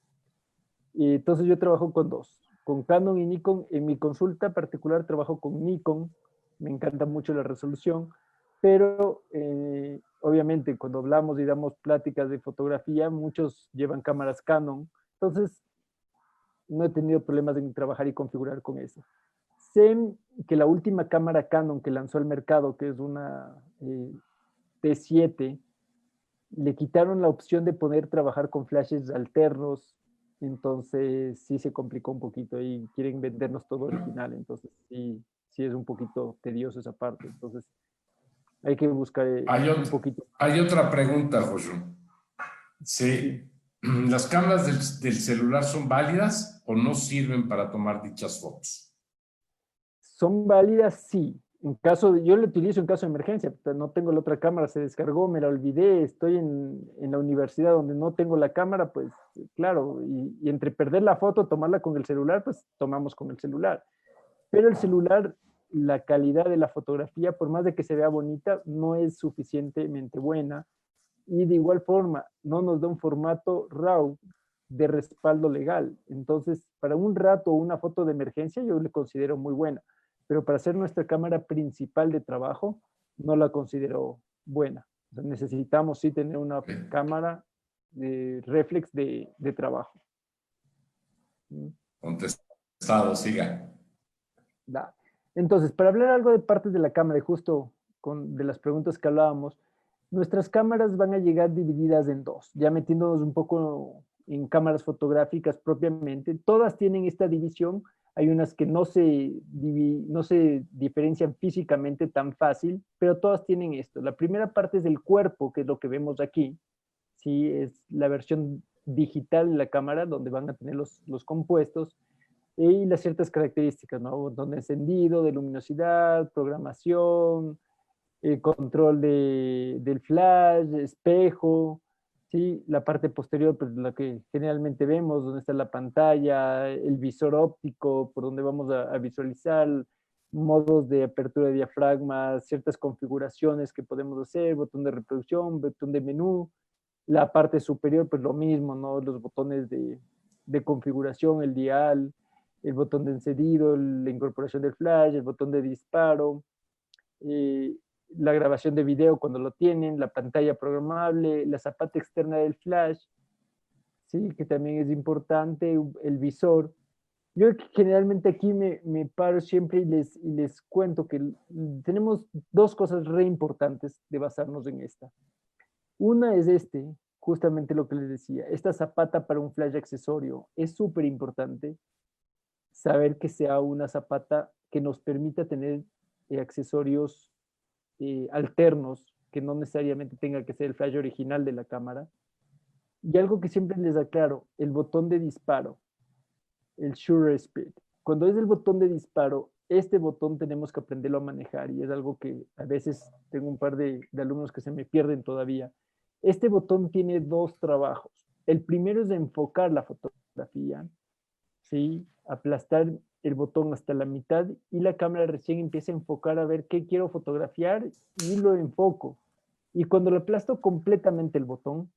Y entonces yo trabajo con dos, con Canon y Nikon. En mi consulta particular trabajo con Nikon, me encanta mucho la resolución, pero obviamente cuando hablamos y damos pláticas de fotografía, muchos llevan cámaras Canon, entonces no he tenido problemas en trabajar y configurar con eso. Sé que la última cámara Canon que lanzó al mercado, que es una T7, le quitaron la opción de poder trabajar con flashes alternos, entonces sí se complicó un poquito y quieren vendernos todo original, entonces sí es un poquito tedioso esa parte, entonces hay que buscar un poquito. Hay otra pregunta, Joshua. Sí. ¿Las cámaras del celular son válidas o no sirven para tomar dichas fotos? ¿Son válidas? Sí. Yo lo utilizo en caso de emergencia, no tengo la otra cámara, se descargó, me la olvidé, estoy en la universidad donde no tengo la cámara, pues claro, y entre perder la foto, tomarla con el celular, pues tomamos con el celular. Pero el celular, la calidad de la fotografía, por más de que se vea bonita, no es suficientemente buena Y de igual forma, no nos da un formato RAW de respaldo legal. Entonces, para un rato o una foto de emergencia, yo le considero muy buena. Pero para hacer nuestra cámara principal de trabajo, no la considero buena. O sea, necesitamos sí tener una cámara de reflex de trabajo. Contestado, siga. Da. Entonces, para hablar algo de partes de la cámara, y justo de las preguntas que hablábamos, nuestras cámaras van a llegar divididas en dos, ya metiéndonos un poco en cámaras fotográficas propiamente. Todas tienen esta división. Hay unas que no se diferencian físicamente tan fácil, pero todas tienen esto. La primera parte es el cuerpo, que es lo que vemos aquí. Sí, es la versión digital de la cámara, donde van a tener los compuestos y las ciertas características, ¿no? Botón de encendido, de luminosidad, programación, control del flash, espejo, ¿sí? La parte posterior, pues la que generalmente vemos, donde está la pantalla, el visor óptico, por donde vamos a visualizar modos de apertura de diafragma, ciertas configuraciones que podemos hacer, botón de reproducción, botón de menú. La parte superior, pues lo mismo, ¿no? Los botones de configuración, el dial, el botón de encendido, la incorporación del flash, el botón de disparo, la grabación de video cuando lo tienen, la pantalla programable, la zapata externa del flash, ¿sí? Que también es importante, el visor. Yo generalmente aquí me paro siempre y les cuento que tenemos dos cosas re importantes de basarnos en esta. Una es justamente lo que les decía, esta zapata para un flash accesorio. Es súper importante saber que sea una zapata que nos permita tener accesorios alternos, que no necesariamente tenga que ser el flash original de la cámara. Y algo que siempre les aclaro, el botón de disparo, el shutter speed. Cuando es el botón de disparo, este botón tenemos que aprenderlo a manejar y es algo que a veces tengo un par de alumnos que se me pierden todavía. Este botón tiene dos trabajos. El primero es de enfocar la fotografía, ¿sí? Aplastar el botón hasta la mitad y la cámara recién empieza a enfocar a ver qué quiero fotografiar y lo enfoco. Y cuando lo aplasto completamente el botón,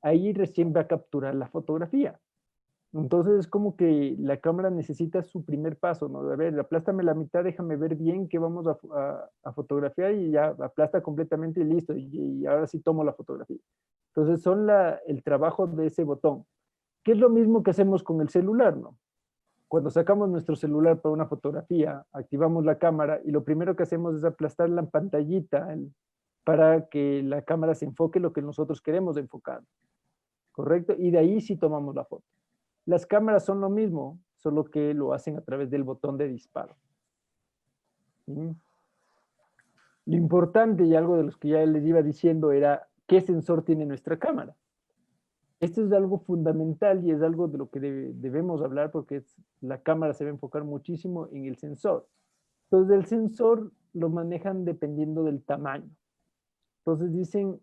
ahí recién va a capturar la fotografía. Entonces es como que la cámara necesita su primer paso, ¿no? A ver, aplástame la mitad, déjame ver bien qué vamos a fotografiar y ya aplasta completamente y listo. Y ahora sí tomo la fotografía. Entonces son el trabajo de ese botón, que es lo mismo que hacemos con el celular, ¿no? Cuando sacamos nuestro celular para una fotografía, activamos la cámara y lo primero que hacemos es aplastar la pantallita para que la cámara se enfoque lo que nosotros queremos enfocar, ¿correcto? Y de ahí sí tomamos la foto. Las cámaras son lo mismo, solo que lo hacen a través del botón de disparo. ¿Sí? Lo importante y algo de los que ya les iba diciendo era qué sensor tiene nuestra cámara. Esto es algo fundamental y es algo de lo que debemos hablar porque la cámara se va a enfocar muchísimo en el sensor. Entonces el sensor lo manejan dependiendo del tamaño. Entonces dicen,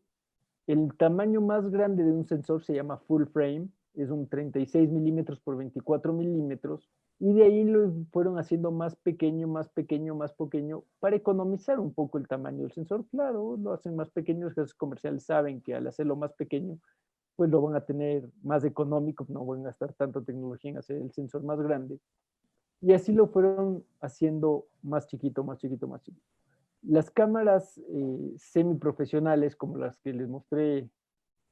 el tamaño más grande de un sensor se llama full frame, es un 36 milímetros por 24 milímetros, y de ahí lo fueron haciendo más pequeño, más pequeño, más pequeño, para economizar un poco el tamaño del sensor. Claro, lo hacen más pequeño, los casas comerciales saben que al hacerlo más pequeño, pues lo van a tener más económico, no van a gastar tanta tecnología en hacer el sensor más grande. Y así lo fueron haciendo más chiquito, más chiquito, más chiquito. Las cámaras semiprofesionales, como las que les mostré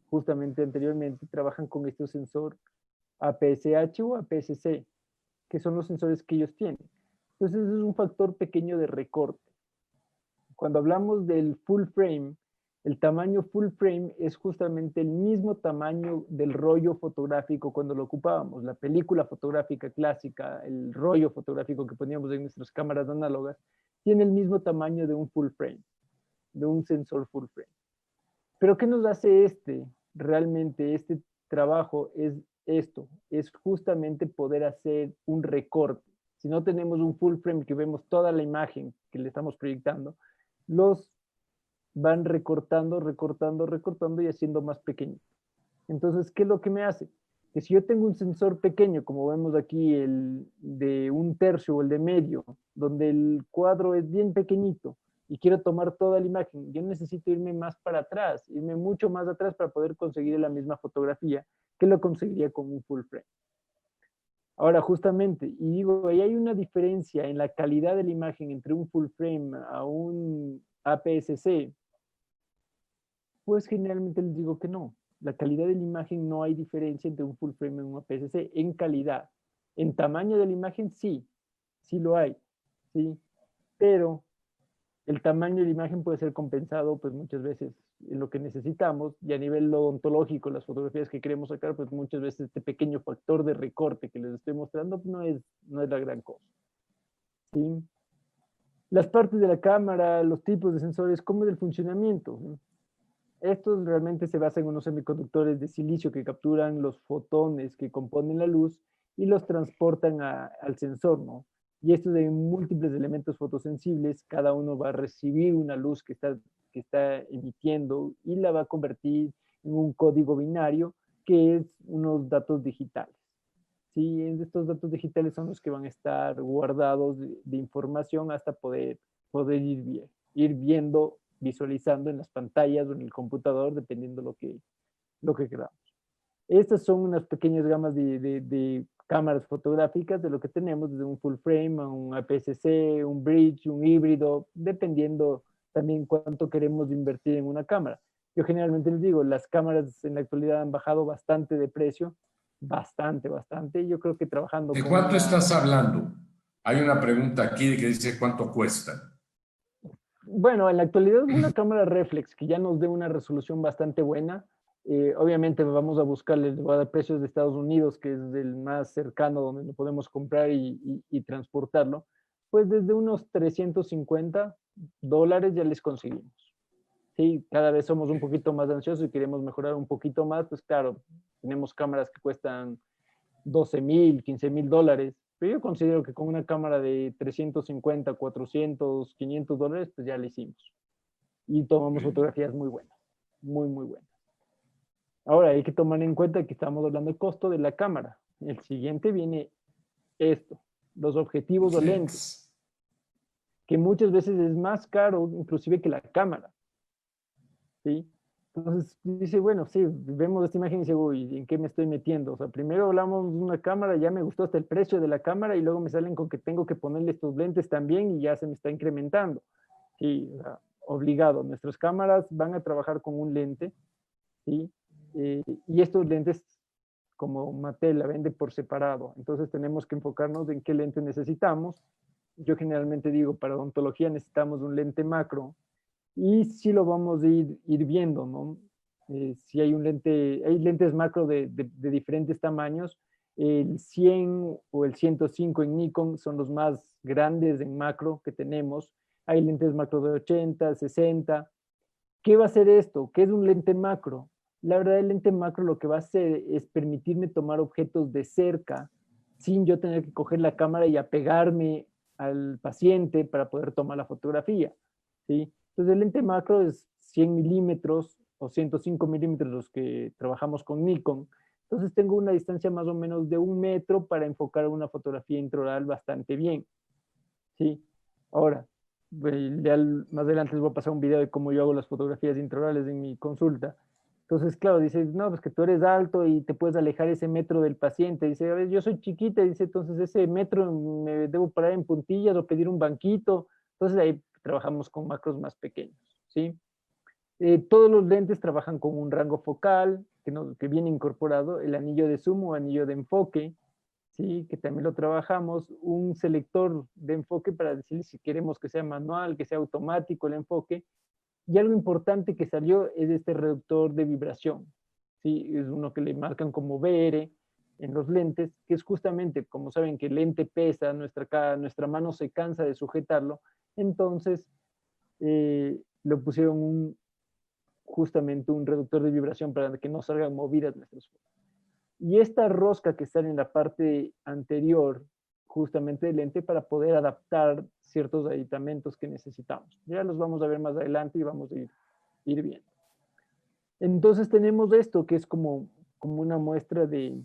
justamente anteriormente, trabajan con este sensor APS-C o APS-C, que son los sensores que ellos tienen. Entonces es un factor pequeño de recorte. Cuando hablamos del full frame, el tamaño full frame es justamente el mismo tamaño del rollo fotográfico cuando lo ocupábamos. La película fotográfica clásica, el rollo fotográfico que poníamos en nuestras cámaras análogas, tiene el mismo tamaño de un full frame, de un sensor full frame. Pero ¿qué nos hace realmente este trabajo? Es esto, es justamente poder hacer un recorte. Si no tenemos un full frame que vemos toda la imagen que le estamos proyectando, los van recortando, recortando, recortando y haciendo más pequeño. Entonces, ¿qué es lo que me hace? Que si yo tengo un sensor pequeño, como vemos aquí, el de 1/3 o el de medio, donde el cuadro es bien pequeñito, y quiero tomar toda la imagen, yo necesito irme más para atrás, irme mucho más atrás para poder conseguir la misma fotografía que lo conseguiría con un full frame. Ahora, justamente, y digo, ahí hay una diferencia en la calidad de la imagen entre un full frame a un APS-C, pues generalmente les digo que no. La calidad de la imagen no hay diferencia entre un full frame y un APS-C en calidad. En tamaño de la imagen, sí, sí lo hay, ¿sí? Pero el tamaño de la imagen puede ser compensado, pues muchas veces en lo que necesitamos, y a nivel odontológico, las fotografías que queremos sacar, pues muchas veces este pequeño factor de recorte que les estoy mostrando pues, no es la gran cosa, ¿sí? Las partes de la cámara, los tipos de sensores, cómo es el funcionamiento, ¿no? Estos realmente se basan en unos semiconductores de silicio que capturan los fotones que componen la luz y los transportan al sensor, ¿no? Y estos de múltiples elementos fotosensibles, cada uno va a recibir una luz que está emitiendo y la va a convertir en un código binario que es unos datos digitales. ¿Sí? Estos datos digitales son los que van a estar guardados de información hasta poder ir viendo, visualizando en las pantallas o en el computador, dependiendo lo que queramos. Estas son unas pequeñas gamas de cámaras fotográficas de lo que tenemos, desde un full frame a un APS-C, un bridge, un híbrido, dependiendo también cuánto queremos invertir en una cámara. Yo generalmente les digo, las cámaras en la actualidad han bajado bastante de precio, bastante, bastante. Yo creo que trabajando ¿De con cuánto una... estás hablando? Hay una pregunta aquí que dice cuánto cuesta. Bueno, en la actualidad una cámara reflex que ya nos dé una resolución bastante buena. Obviamente vamos a buscarle, les voy a dar precios de Estados Unidos, que es el más cercano donde lo podemos comprar y transportarlo. Pues desde unos $350 ya les conseguimos. Sí, cada vez somos un poquito más ansiosos y queremos mejorar un poquito más, pues claro, tenemos cámaras que cuestan 12,000, $15,000, pero yo considero que con una cámara de 350, 400, $500, pues ya la hicimos. Y tomamos fotografías muy buenas, muy, muy buenas. Ahora hay que tomar en cuenta que estamos hablando del costo de la cámara. El siguiente viene esto, los objetivos o lentes, que muchas veces es más caro inclusive que la cámara. ¿Sí? Entonces dice, bueno, sí, vemos esta imagen y dice, uy, ¿en qué me estoy metiendo? O sea, primero hablamos de una cámara, ya me gustó hasta el precio de la cámara y luego me salen con que tengo que ponerle estos lentes también y ya se me está incrementando. Sí, o sea, obligado. Nuestras cámaras van a trabajar con un lente, ¿sí? Y estos lentes, como Mattel la vende por separado, entonces tenemos que enfocarnos en qué lente necesitamos. Yo generalmente digo, para odontología necesitamos un lente macro, y sí lo vamos a ir viendo, ¿no? Si hay hay lentes macro de diferentes tamaños. El 100 o el 105 en Nikon son los más grandes en macro que tenemos. Hay lentes macro de 80, 60. ¿Qué va a hacer esto? ¿Qué es un lente macro? La verdad, el lente macro lo que va a hacer es permitirme tomar objetos de cerca sin yo tener que coger la cámara y apegarme al paciente para poder tomar la fotografía, ¿sí? Entonces el lente macro es 100 milímetros o 105 milímetros los que trabajamos con Nikon. Entonces tengo una distancia más o menos de 1 metro para enfocar una fotografía intraoral bastante bien, ¿sí? Ahora, ya más adelante les voy a pasar un video de cómo yo hago las fotografías intraorales en mi consulta. Entonces, claro, dices, no, pues que tú eres alto y te puedes alejar ese metro del paciente. Dice, a ver, yo soy chiquita, dice, entonces ese metro me debo parar en puntillas o pedir un banquito. Entonces ahí trabajamos con macros más pequeños, ¿sí? Todos los lentes trabajan con un rango focal que viene incorporado, el anillo de zoom o anillo de enfoque, ¿sí? Que también lo trabajamos, un selector de enfoque para decir si queremos que sea manual, que sea automático el enfoque. Y algo importante que salió es este reductor de vibración, ¿sí? Es uno que le marcan como VR en los lentes, que es justamente, como saben que el lente pesa, nuestra mano se cansa de sujetarlo, entonces le pusieron justamente un reductor de vibración para que no salgan movidas nuestras fotos. Y esta rosca que está en la parte anterior justamente del lente para poder adaptar ciertos aditamentos que necesitamos. Ya los vamos a ver más adelante y vamos a ir viendo. Entonces tenemos esto que es como una muestra de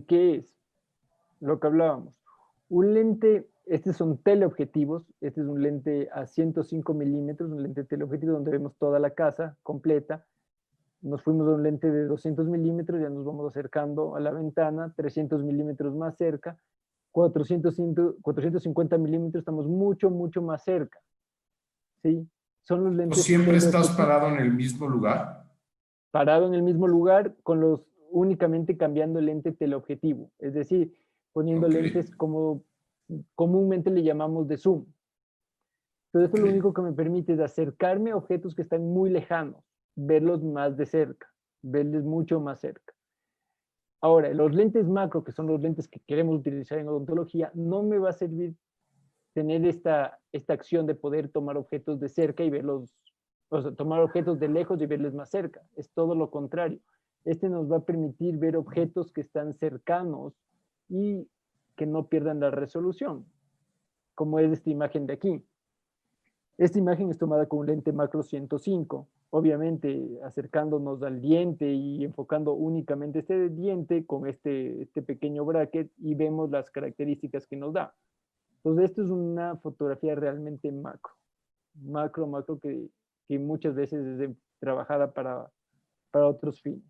qué es lo que hablábamos. Un lente Estos son teleobjetivos. Este es un lente a 105 milímetros, un lente teleobjetivo donde vemos toda la casa completa. Nos fuimos a un lente de 200 milímetros, ya nos vamos acercando a la ventana, 300 milímetros más cerca, 450 milímetros, estamos mucho, mucho más cerca. ¿Sí? Son los lentes ¿Siempre estás teleobjetivos. parado en el mismo lugar? Parado en el mismo lugar, únicamente cambiando el lente teleobjetivo, es decir, poniendo lentes como comúnmente le llamamos de zoom. Entonces esto lo único que me permite es acercarme a objetos que están muy lejanos, verlos más de cerca, verles mucho más cerca. Ahora, los lentes macro, que son los lentes que queremos utilizar en odontología, no me va a servir tener esta acción de poder tomar objetos de cerca y verlos, o sea, tomar objetos de lejos y verles más cerca. Es todo lo contrario. Este nos va a permitir ver objetos que están cercanos y que no pierdan la resolución, como es esta imagen de aquí. Esta imagen es tomada con un lente macro 105, obviamente acercándonos al diente y enfocando únicamente este diente con este pequeño bracket y vemos las características que nos da. Entonces esto es una fotografía realmente macro que muchas veces es trabajada para otros fines.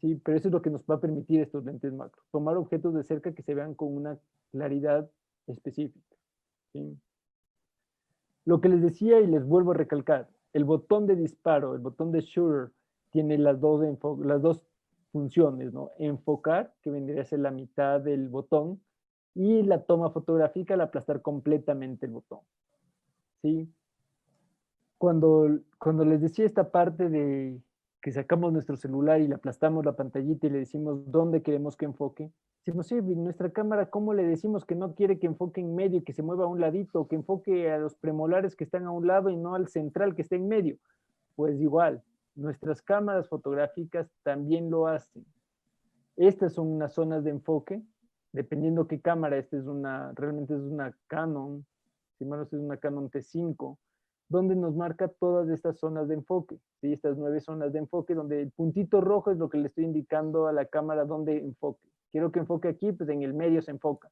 ¿Sí? Pero eso es lo que nos va a permitir estos lentes macro, tomar objetos de cerca que se vean con una claridad específica. ¿Sí? Lo que les decía y les vuelvo a recalcar, el botón de disparo, el botón de shutter, tiene las dos funciones, ¿no? Enfocar, que vendría a ser la mitad del botón, y la toma fotográfica al aplastar completamente el botón. ¿Sí? Cuando les decía esta parte de que sacamos nuestro celular y le aplastamos la pantallita y le decimos dónde queremos que enfoque, decimos, sí, nuestra cámara, ¿cómo le decimos que no quiere que enfoque en medio y que se mueva a un ladito, o que enfoque a los premolares que están a un lado y no al central que está en medio? Pues igual, nuestras cámaras fotográficas también lo hacen. Estas son unas zonas de enfoque, dependiendo qué cámara, realmente es una Canon, si mal no es una Canon T5, donde nos marca todas estas zonas de enfoque, ¿sí? Estas 9 zonas de enfoque, donde el puntito rojo es lo que le estoy indicando a la cámara donde enfoque. Quiero que enfoque aquí, pues en el medio se enfoca.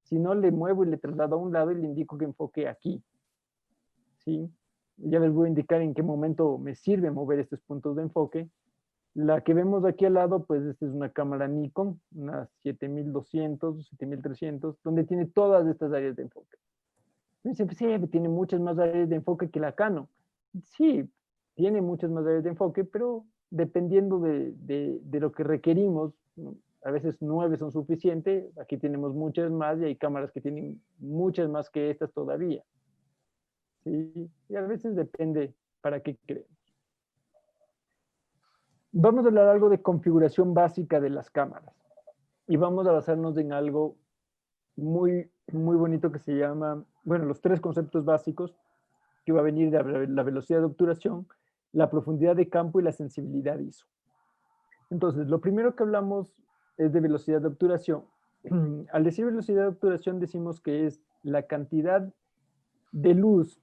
Si no, le muevo y le traslado a un lado y le indico que enfoque aquí. ¿Sí? Ya les voy a indicar en qué momento me sirve mover estos puntos de enfoque. La que vemos aquí al lado, pues esta es una cámara Nikon, una 7200, 7300, donde tiene todas estas áreas de enfoque. Me dicen, pues sí, tiene muchas más áreas de enfoque que la Canon. Sí, tiene muchas más áreas de enfoque, pero dependiendo de lo que requerimos, ¿no? A veces 9 son suficientes, aquí tenemos muchas más y hay cámaras que tienen muchas más que estas todavía. ¿Sí? Y a veces depende para qué queremos. Vamos a hablar algo de configuración básica de las cámaras y vamos a basarnos en algo muy, muy bonito que se llama, bueno, los 3 conceptos básicos que va a venir de la velocidad de obturación, la profundidad de campo y la sensibilidad ISO. Entonces, lo primero que hablamos es de velocidad de obturación. Al decir velocidad de obturación decimos que es la cantidad de luz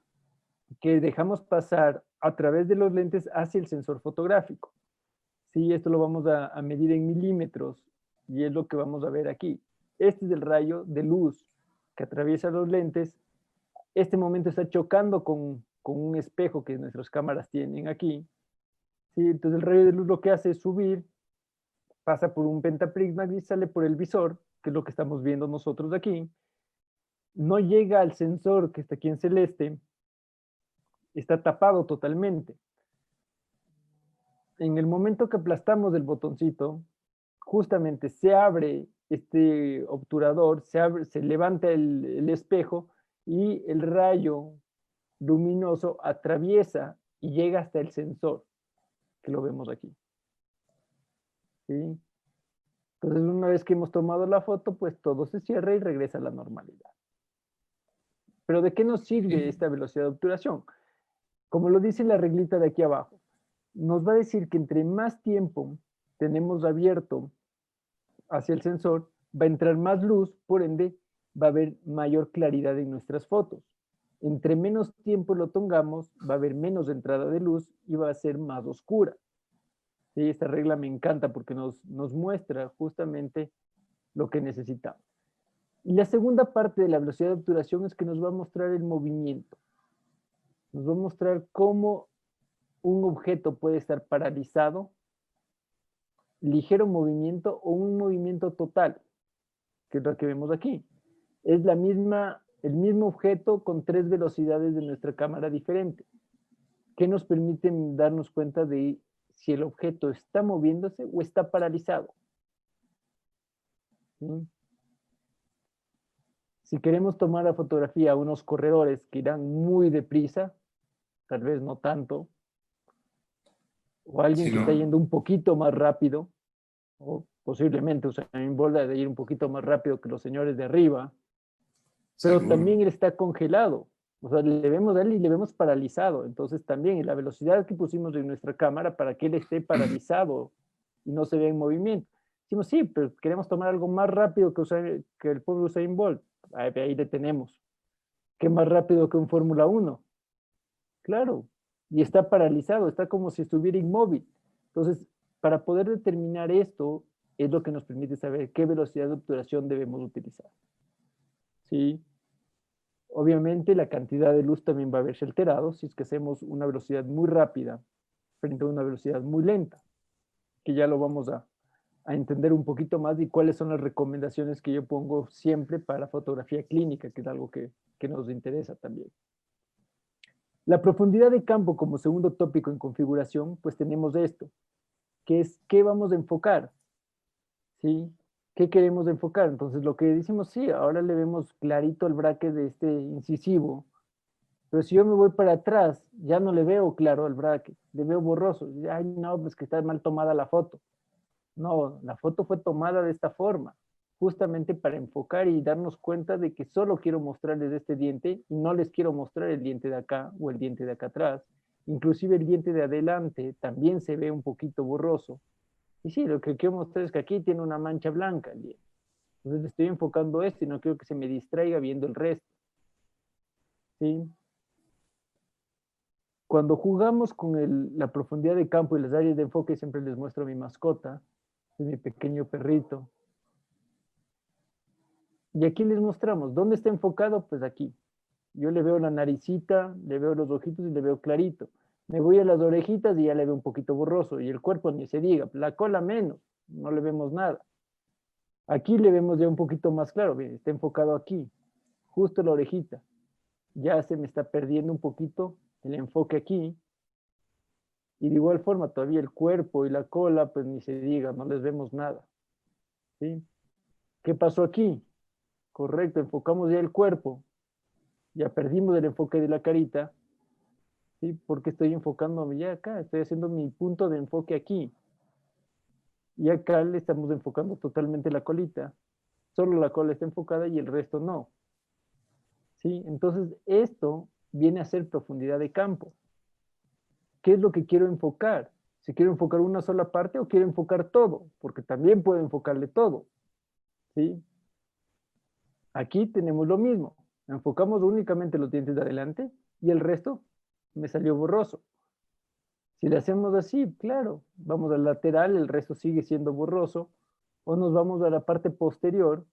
que dejamos pasar a través de los lentes hacia el sensor fotográfico. Sí, esto lo vamos a medir en milímetros y es lo que vamos a ver aquí. Este es el rayo de luz que atraviesa los lentes. Este momento está chocando con un espejo que nuestras cámaras tienen aquí. ¿Sí? Entonces el rayo de luz lo que hace es subir, pasa por un pentaprisma y sale por el visor, que es lo que estamos viendo nosotros aquí. No llega al sensor que está aquí en celeste, está tapado totalmente. En el momento que aplastamos el botoncito, justamente se abre este obturador, se levanta el espejo y el rayo luminoso atraviesa y llega hasta el sensor, que lo vemos aquí. ¿Sí? Entonces, una vez que hemos tomado la foto, pues todo se cierra y regresa a la normalidad. Pero ¿de qué nos sirve esta velocidad de obturación? Como lo dice la reglita de aquí abajo, nos va a decir que entre más tiempo tenemos abierto hacia el sensor, va a entrar más luz, por ende va a haber mayor claridad en nuestras fotos. Entre menos tiempo lo tengamos, va a haber menos entrada de luz y va a ser más oscura. ¿Sí? Esta regla me encanta porque nos muestra justamente lo que necesitamos. Y la segunda parte de la velocidad de obturación es que nos va a mostrar el movimiento. Nos va a mostrar cómo un objeto puede estar paralizado, ligero movimiento o un movimiento total, que es lo que vemos aquí. Es el mismo objeto con 3 velocidades de nuestra cámara diferente, que nos permiten darnos cuenta de si el objeto está moviéndose o está paralizado. ¿Sí? Si queremos tomar la fotografía a unos corredores que irán muy deprisa, tal vez no tanto, o alguien Sí, que está ¿no? yendo un poquito más rápido, o posiblemente Usain Bolt de ir un poquito más rápido que los señores de arriba, pero Seguro. también él está congelado. O sea, le vemos a él y le vemos paralizado. Entonces también la velocidad que pusimos en nuestra cámara para que él esté paralizado y no se vea en movimiento. Decimos, sí, pero queremos tomar algo más rápido que el pobre Usain Bolt. Ahí le tenemos. ¿Qué más rápido que un Fórmula 1? Claro. Y está paralizado, está como si estuviera inmóvil. Entonces, para poder determinar esto, es lo que nos permite saber qué velocidad de obturación debemos utilizar. ¿Sí? Obviamente la cantidad de luz también va a verse alterado si es que hacemos una velocidad muy rápida frente a una velocidad muy lenta, que ya lo vamos a entender un poquito más y cuáles son las recomendaciones que yo pongo siempre para fotografía clínica, que es algo que nos interesa también. La profundidad de campo como segundo tópico en configuración, pues tenemos esto, que es qué vamos a enfocar, ¿sí? ¿Qué queremos enfocar? Entonces lo que decimos, sí, ahora le vemos clarito el braque de este incisivo, pero si yo me voy para atrás, ya no le veo claro el braque, le veo borroso. Ay, no, pues que está mal tomada la foto. No, la foto fue tomada de esta forma, justamente para enfocar y darnos cuenta de que solo quiero mostrarles este diente y no les quiero mostrar el diente de acá o el diente de acá atrás. Inclusive el diente de adelante también se ve un poquito borroso. Y sí, lo que quiero mostrar es que aquí tiene una mancha blanca el diente. Entonces estoy enfocando esto y no quiero que se me distraiga viendo el resto. ¿Sí? Cuando jugamos con la profundidad de campo y las áreas de enfoque, siempre les muestro a mi mascota, es mi pequeño perrito. Y aquí les mostramos, ¿dónde está enfocado? Pues aquí. Yo le veo la naricita, le veo los ojitos y le veo clarito. Me voy a las orejitas y ya le veo un poquito borroso. Y el cuerpo ni se diga, la cola menos, no le vemos nada. Aquí le vemos ya un poquito más claro, bien, está enfocado aquí, justo la orejita. Ya se me está perdiendo un poquito el enfoque aquí. Y de igual forma, todavía el cuerpo y la cola, pues ni se diga, no les vemos nada. ¿Sí? ¿Qué pasó aquí? Correcto, enfocamos ya el cuerpo, ya perdimos el enfoque de la carita, ¿sí? Porque estoy enfocándome ya acá, estoy haciendo mi punto de enfoque aquí. Y acá le estamos enfocando totalmente la colita, solo la cola está enfocada y el resto no. ¿Sí? Entonces, esto viene a ser profundidad de campo. ¿Qué es lo que quiero enfocar? Si quiero enfocar una sola parte o quiero enfocar todo, porque también puedo enfocarle todo. ¿Sí? Aquí tenemos lo mismo. Enfocamos únicamente los dientes de adelante y el resto me salió borroso. Si le hacemos así, claro, vamos al lateral, el resto sigue siendo borroso, o nos vamos a la parte posterior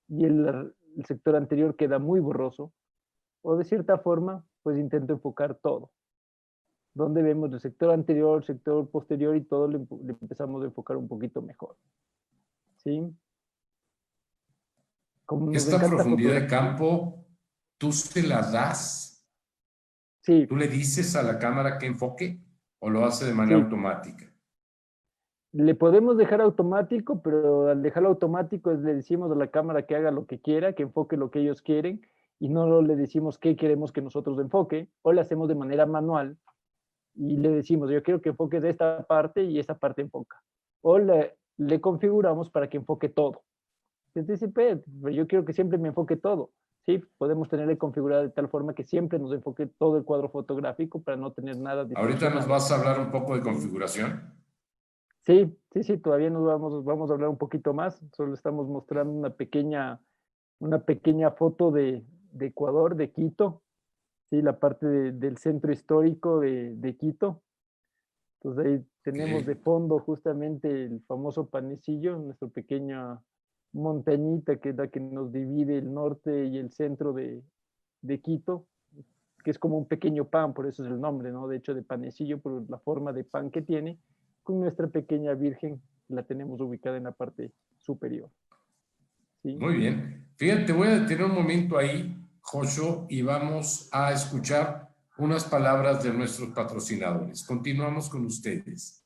y el sector anterior queda muy borroso, o de cierta forma, pues intento enfocar todo. Donde vemos el sector anterior, el sector posterior y todo le empezamos a enfocar un poquito mejor. ¿Sí? Como nos Esta encanta profundidad de fotografía. campo, tú se la das, Sí, tú le dices a la cámara que enfoque o lo hace de manera sí. automática. Le podemos dejar automático, pero al dejarlo automático le decimos a la cámara que haga lo que quiera, que enfoque lo que ellos quieren, y no le decimos qué queremos que nosotros enfoque, o le hacemos de manera manual y le decimos, yo quiero que enfoque de esta parte y esta parte enfoca. O le configuramos para que enfoque todo. Entonces, yo quiero que siempre me enfoque todo. Sí, podemos tenerle configurado de tal forma que siempre nos enfoque todo el cuadro fotográfico para no tener nada Ahorita nos distorsionado. vas a hablar un poco de configuración. Sí, sí, sí, todavía nos vamos a hablar un poquito más. Solo estamos mostrando una pequeña foto de Ecuador, de Quito. Sí, la parte del centro histórico de Quito. Entonces ahí tenemos de Okay. fondo justamente el famoso panecillo, montañita que es la que nos divide el norte y el centro de Quito, que es como un pequeño pan, por eso es el nombre, ¿no? De hecho, de panecillo, por la forma de pan que tiene, con nuestra pequeña Virgen, la tenemos ubicada en la parte superior. ¿Sí? Muy bien. Fíjate, voy a detener un momento ahí, Joshua, y vamos a escuchar unas palabras de nuestros patrocinadores. Continuamos con ustedes.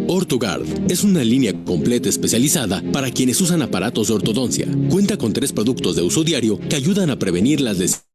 OrtoGuard es una línea completa especializada para quienes usan aparatos de ortodoncia. Cuenta con 3 productos de uso diario que ayudan a prevenir las lesiones.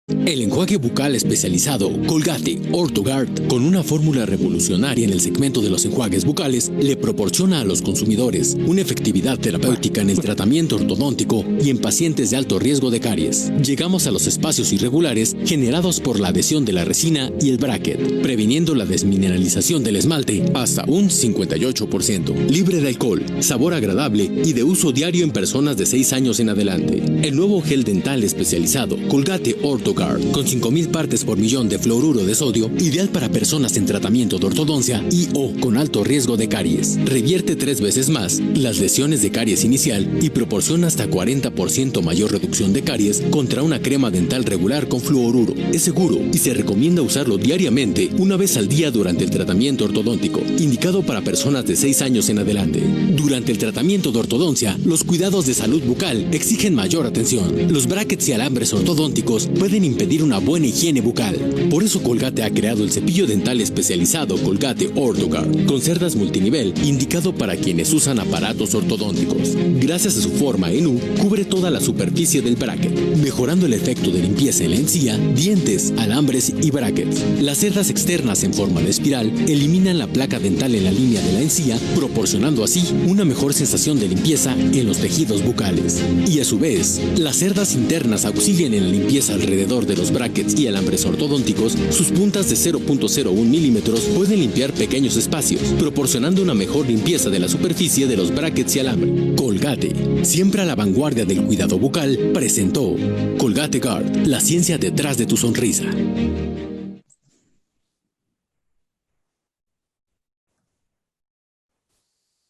El enjuague bucal especializado Colgate OrtoGuard, con una fórmula revolucionaria en el segmento de los enjuagues bucales, le proporciona a los consumidores una efectividad terapéutica en el tratamiento ortodóntico y en pacientes de alto riesgo de caries. Llegamos a los espacios irregulares generados por la adhesión de la resina y el bracket, previniendo la desmineralización del esmalte hasta un 58%. Libre de alcohol, sabor agradable y de uso diario en personas de 6 años en adelante. El nuevo gel dental especializado Colgate OrtoGuard, con 5.000 partes por millón de fluoruro de sodio, ideal para personas en tratamiento de ortodoncia y o con alto riesgo de caries. Revierte 3 veces más las lesiones de caries inicial y proporciona hasta 40% mayor reducción de caries contra una crema dental regular con fluoruro. Es seguro y se recomienda usarlo diariamente, una vez al día durante el tratamiento ortodóntico, indicado para personas de 6 años en adelante. Durante el tratamiento de ortodoncia, los cuidados de salud bucal exigen mayor atención. Los brackets y alambres ortodónticos pueden impedir una buena higiene bucal. Por eso Colgate ha creado el cepillo dental especializado Colgate OrtoGuard, con cerdas multinivel, indicado para quienes usan aparatos ortodónticos. Gracias a su forma en U, cubre toda la superficie del bracket, mejorando el efecto de limpieza en la encía, dientes, alambres y brackets. Las cerdas externas en forma de espiral eliminan la placa dental en la línea de la encía, proporcionando así una mejor sensación de limpieza en los tejidos bucales. Y a su vez, las cerdas internas auxilian en la limpieza alrededor de los brackets y alambres ortodónticos. Sus puntas de 0.01 milímetros pueden limpiar pequeños espacios, proporcionando una mejor limpieza de la superficie de los brackets y alambre. Colgate, siempre a la vanguardia del cuidado bucal, presentó Colgate Guard, la ciencia detrás de tu sonrisa.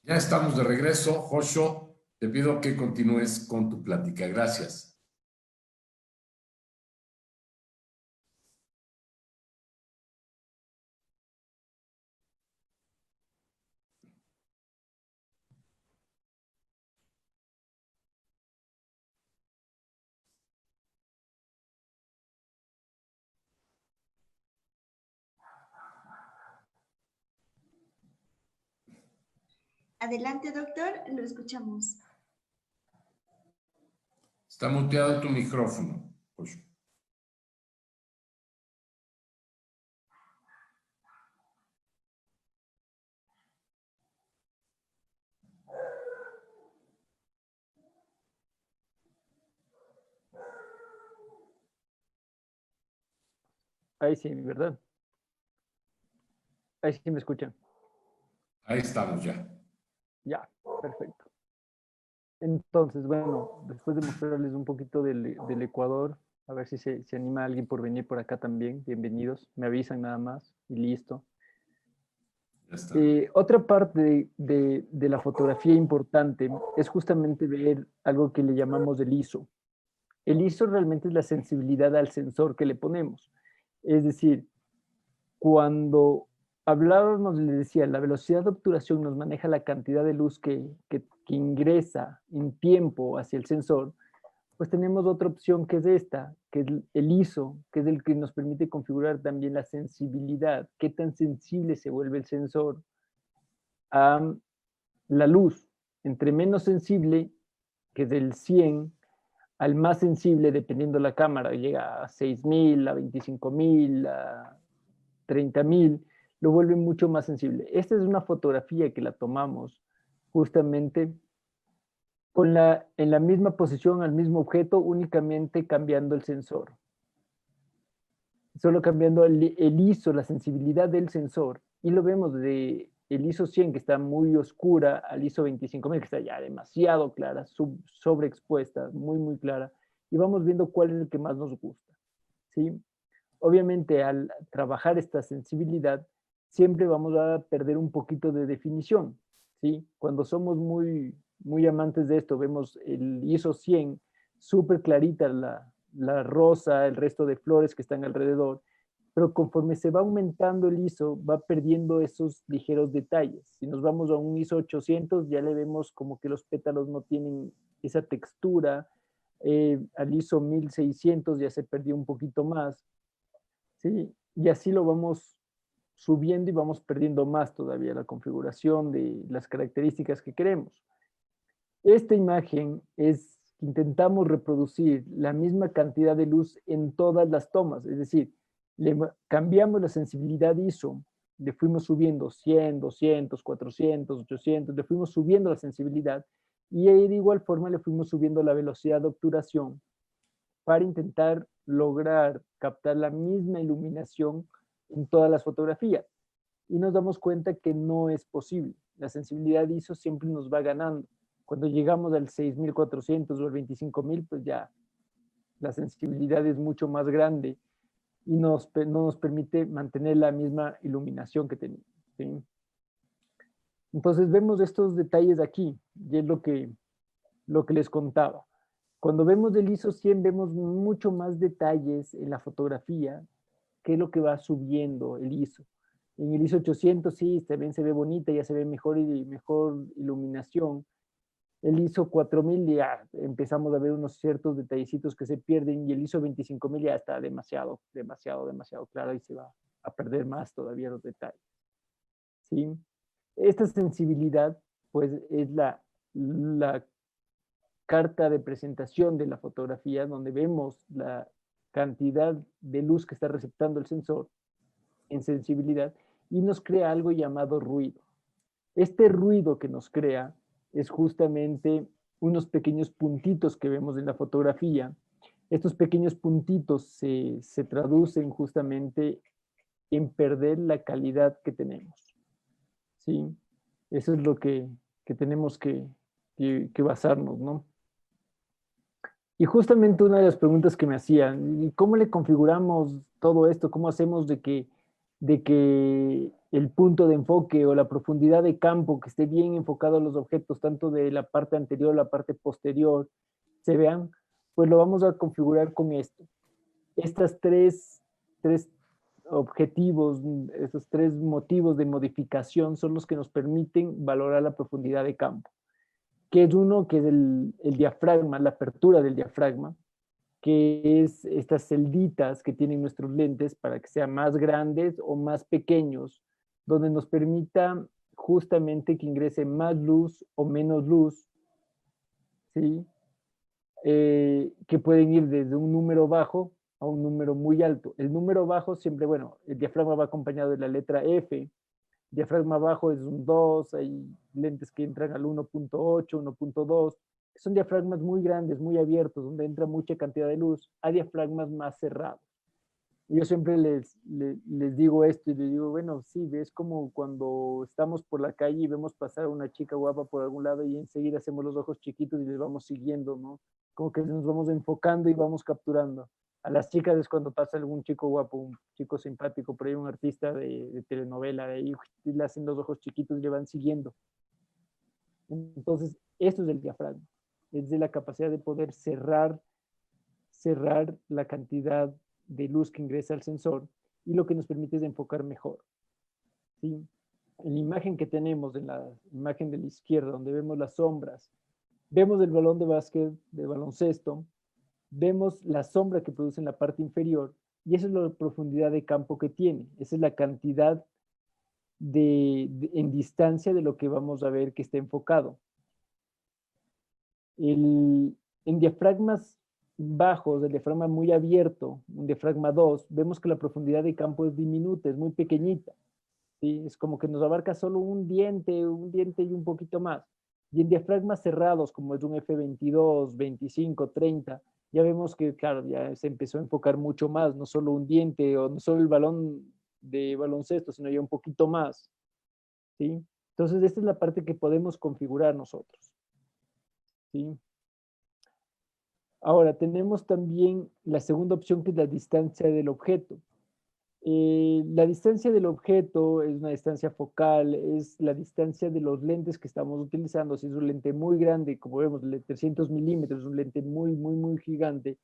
Ya estamos de regreso. Joshua, te pido que continúes con tu plática. Gracias. Adelante, doctor, lo escuchamos. Está muteado tu micrófono, Joshua. Ahí sí, ¿verdad? Ahí sí me escuchan. Ahí estamos ya. Ya, perfecto. Entonces, bueno, después de mostrarles un poquito del Ecuador, a ver si se anima alguien por venir por acá también. Bienvenidos. Me avisan nada más y listo. Ya está. Otra parte de la fotografía importante es justamente ver algo que le llamamos el ISO. El ISO realmente es la sensibilidad al sensor que le ponemos. Es decir, cuando hablábamos, les decía, la velocidad de obturación nos maneja la cantidad de luz que ingresa en tiempo hacia el sensor, pues tenemos otra opción que es esta, que es el ISO, que es el que nos permite configurar también la sensibilidad, qué tan sensible se vuelve el sensor a la luz. Entre menos sensible, que es del 100, al más sensible, dependiendo de la cámara, llega a 6.000, a 25.000, a 30.000, lo vuelve mucho más sensible. Esta es una fotografía que la tomamos justamente en la misma posición, al mismo objeto, únicamente cambiando el sensor. Solo cambiando el ISO, la sensibilidad del sensor. Y lo vemos de el ISO 100, que está muy oscura, al ISO 25.000, que está ya demasiado clara, sobreexpuesta, muy, muy clara. Y vamos viendo cuál es el que más nos gusta, ¿sí? obviamente al trabajar esta sensibilidad, siempre vamos a perder un poquito de definición, ¿sí? Cuando somos muy amantes de esto, vemos el ISO 100, súper clarita la rosa, el resto de flores que están alrededor, pero conforme se va aumentando el ISO, va perdiendo esos ligeros detalles. Si nos vamos a un ISO 800, ya le vemos como que los pétalos no tienen esa textura. Al ISO 1600 ya se perdió un poquito más, ¿sí? Y así lo vamos subiendo y vamos perdiendo más todavía la configuración de las características que queremos. Esta imagen es, intentamos reproducir la misma cantidad de luz en todas las tomas, es decir, le cambiamos la sensibilidad ISO, le fuimos subiendo 100, 200, 400, 800, le fuimos subiendo la sensibilidad y de igual forma le fuimos subiendo la velocidad de obturación para intentar lograr captar la misma iluminación en todas las fotografías. Y nos damos cuenta que no es posible. La sensibilidad ISO siempre nos va ganando. Cuando llegamos al 6400 o al 25000, pues ya la sensibilidad es mucho más grande y no nos permite mantener la misma iluminación que teníamos, ¿sí? Entonces vemos estos detalles aquí, y es lo que les contaba. Cuando vemos el ISO 100 vemos mucho más detalles en la fotografía, que es lo que va subiendo el ISO. En el ISO 800 sí, también se ve bonita, ya se ve mejor iluminación. El ISO 4000 ya empezamos a ver unos ciertos detallecitos que se pierden y el ISO 25000 ya está demasiado claro y se va a perder más todavía los detalles, ¿sí? Esta sensibilidad pues es la carta de presentación de la fotografía donde vemos la cantidad de luz que está receptando el sensor en sensibilidad y nos crea algo llamado ruido. Este ruido que nos crea es justamente unos pequeños puntitos que vemos en la fotografía. Estos pequeños puntitos se traducen justamente en perder la calidad que tenemos, ¿sí? Eso es lo que tenemos que basarnos, ¿no? Y justamente una de las preguntas que me hacían, ¿cómo le configuramos todo esto? ¿Cómo hacemos de que el punto de enfoque o la profundidad de campo que esté bien enfocado a los objetos, tanto de la parte anterior a la parte posterior, se vean? Pues lo vamos a configurar con esto. Estas tres objetivos, esos tres motivos de modificación son los que nos permiten valorar la profundidad de campo. Que es uno, que es el diafragma, la apertura del diafragma, que es estas celditas que tienen nuestros lentes para que sean más grandes o más pequeños, donde nos permita justamente que ingrese más luz o menos luz, ¿sí? Que pueden ir desde un número bajo a un número muy alto. El número bajo siempre, bueno, el diafragma va acompañado de la letra F, diafragma bajo es un 2, hay lentes que entran al 1.8, 1.2, son diafragmas muy grandes, muy abiertos, donde entra mucha cantidad de luz, hay diafragmas más cerrados. Y yo siempre les digo esto y les digo, bueno, sí, ves como cuando estamos por la calle y vemos pasar a una chica guapa por algún lado y enseguida hacemos los ojos chiquitos y les vamos siguiendo, ¿no? Como que nos vamos enfocando y vamos capturando. A las chicas es cuando pasa algún chico guapo, un chico simpático, por ahí un artista de telenovela, de ahí y le hacen los ojos chiquitos y le van siguiendo. Entonces, esto es el diafragma. Es de la capacidad de poder cerrar la cantidad de luz que ingresa al sensor y lo que nos permite es enfocar mejor, ¿sí? En la imagen que tenemos, en la imagen de la izquierda, donde vemos las sombras, vemos el balón de básquet, de baloncesto, vemos la sombra que produce en la parte inferior y esa es la profundidad de campo que tiene. Esa es la cantidad en distancia de lo que vamos a ver que está enfocado. En diafragmas bajos, el diafragma muy abierto, un diafragma 2, vemos que la profundidad de campo es diminuta, es muy pequeñita, ¿sí? Es como que nos abarca solo un diente y un poquito más. Y en diafragmas cerrados, como es un F22, 25, 30, ya vemos que, claro, ya se empezó a enfocar mucho más, no solo un diente o no solo el balón de baloncesto, sino ya un poquito más, ¿sí? Entonces, esta es la parte que podemos configurar nosotros, ¿sí? Ahora, tenemos también la segunda opción, que es la distancia del objeto. La distancia del objeto es una distancia focal, es la distancia de los lentes que estamos utilizando. Si es un lente muy grande, como vemos, el de 300 milímetros, un lente muy gigante,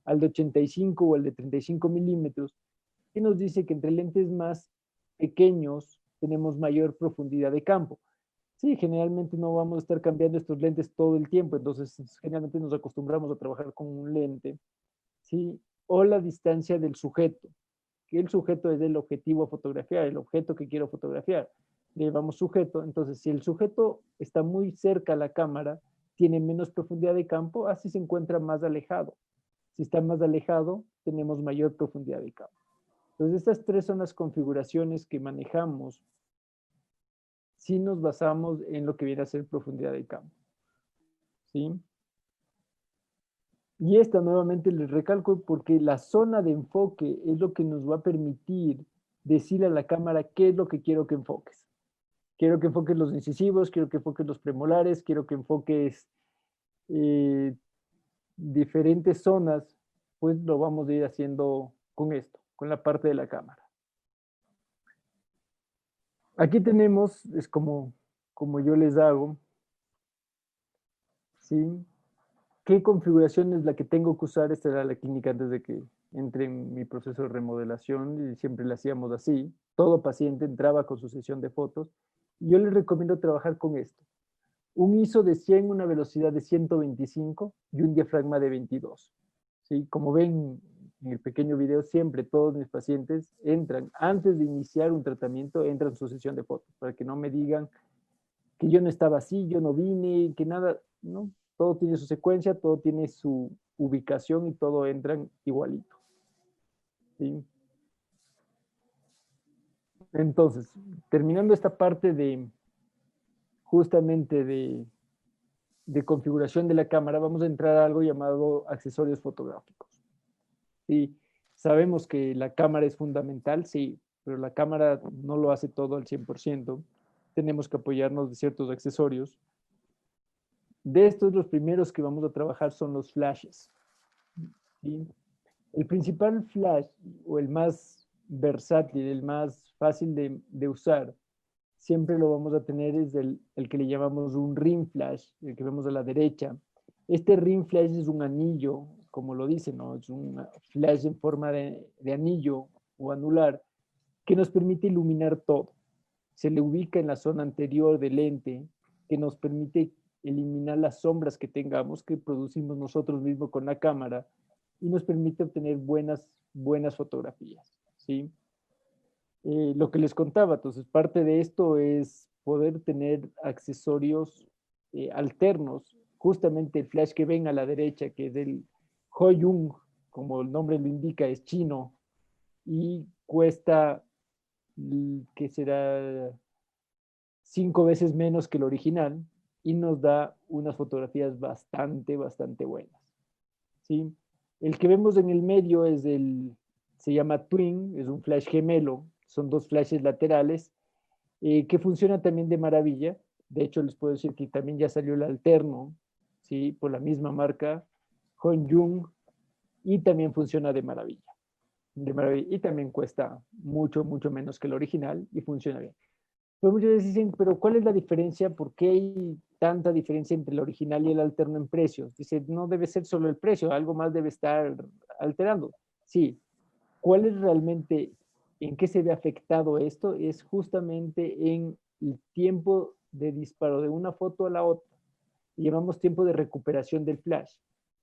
al de 85 o al de 35 milímetros, que nos dice que entre lentes más pequeños tenemos mayor profundidad de campo. Sí, generalmente no vamos a estar cambiando estos lentes todo el tiempo, entonces generalmente nos acostumbramos a trabajar con un lente, ¿sí? O la distancia del sujeto, que el sujeto es el objetivo a fotografiar, el objeto que quiero fotografiar. Le llamamos sujeto, entonces si el sujeto está muy cerca a la cámara, tiene menos profundidad de campo, así se encuentra más alejado. Si está más alejado, tenemos mayor profundidad de campo. Entonces estas tres son las configuraciones que manejamos si nos basamos en lo que viene a ser profundidad de campo. ¿Sí? Y esta nuevamente les recalco porque la zona de enfoque es lo que nos va a permitir decirle a la cámara qué es lo que quiero que enfoques. Quiero que enfoques los incisivos, quiero que enfoques los premolares, quiero que enfoques diferentes zonas, pues lo vamos a ir haciendo con esto, con la parte de la cámara. Aquí tenemos, es como yo les hago, ¿sí? ¿Qué configuración es la que tengo que usar? Esta era la clínica antes de que entre en mi proceso de remodelación y siempre la hacíamos así. Todo paciente entraba con su sesión de fotos y yo les recomiendo trabajar con esto. Un ISO de 100, una velocidad de 125 y un diafragma de 22. ¿Sí? Como ven en el pequeño video, siempre todos mis pacientes entran, antes de iniciar un tratamiento, entran en su sesión de fotos, para que no me digan que yo no estaba así, yo no vine, que nada, ¿no? Todo tiene su secuencia, todo tiene su ubicación y todo entran igualito. ¿Sí? Entonces, terminando esta parte de justamente de configuración de la cámara, vamos a entrar a algo llamado accesorios fotográficos. Sí, sabemos que la cámara es fundamental, sí, pero la cámara no lo hace todo al 100%. Tenemos que apoyarnos de ciertos accesorios. De estos, los primeros que vamos a trabajar son los flashes. ¿Sí? El principal flash, o el más versátil, el más fácil de usar, siempre lo vamos a tener es el que le llamamos un ring flash, el que vemos a la derecha. Este ring flash es un anillo, como lo dice, ¿no? Es un flash en forma de anillo o anular que nos permite iluminar todo. Se le ubica en la zona anterior del lente, que nos permite eliminar las sombras que tengamos, que producimos nosotros mismos con la cámara, y nos permite obtener buenas fotografías, ¿sí? Lo que les contaba, entonces parte de esto es poder tener accesorios alternos, justamente el flash que ven a la derecha, que es el Hoyung, como el nombre lo indica, es chino, y cuesta, que será 5 veces menos que el original, y nos da unas fotografías bastante buenas, ¿sí? El que vemos en el medio es se llama Twin, es un flash gemelo, son dos flashes laterales, que funciona también de maravilla. De hecho, les puedo decir que también ya salió el alterno, ¿sí? Por la misma marca, Honjung, y también funciona de maravilla. Y también cuesta mucho menos que el original y funciona bien. Pues muchos dicen, pero ¿cuál es la diferencia? ¿Por qué hay tanta diferencia entre el original y el alterno en precios? Dice, no debe ser solo el precio, algo más debe estar alterando. Sí, ¿cuál es realmente, en qué se ve afectado esto? Es justamente en el tiempo de disparo de una foto a la otra. Y llamamos tiempo de recuperación del flash.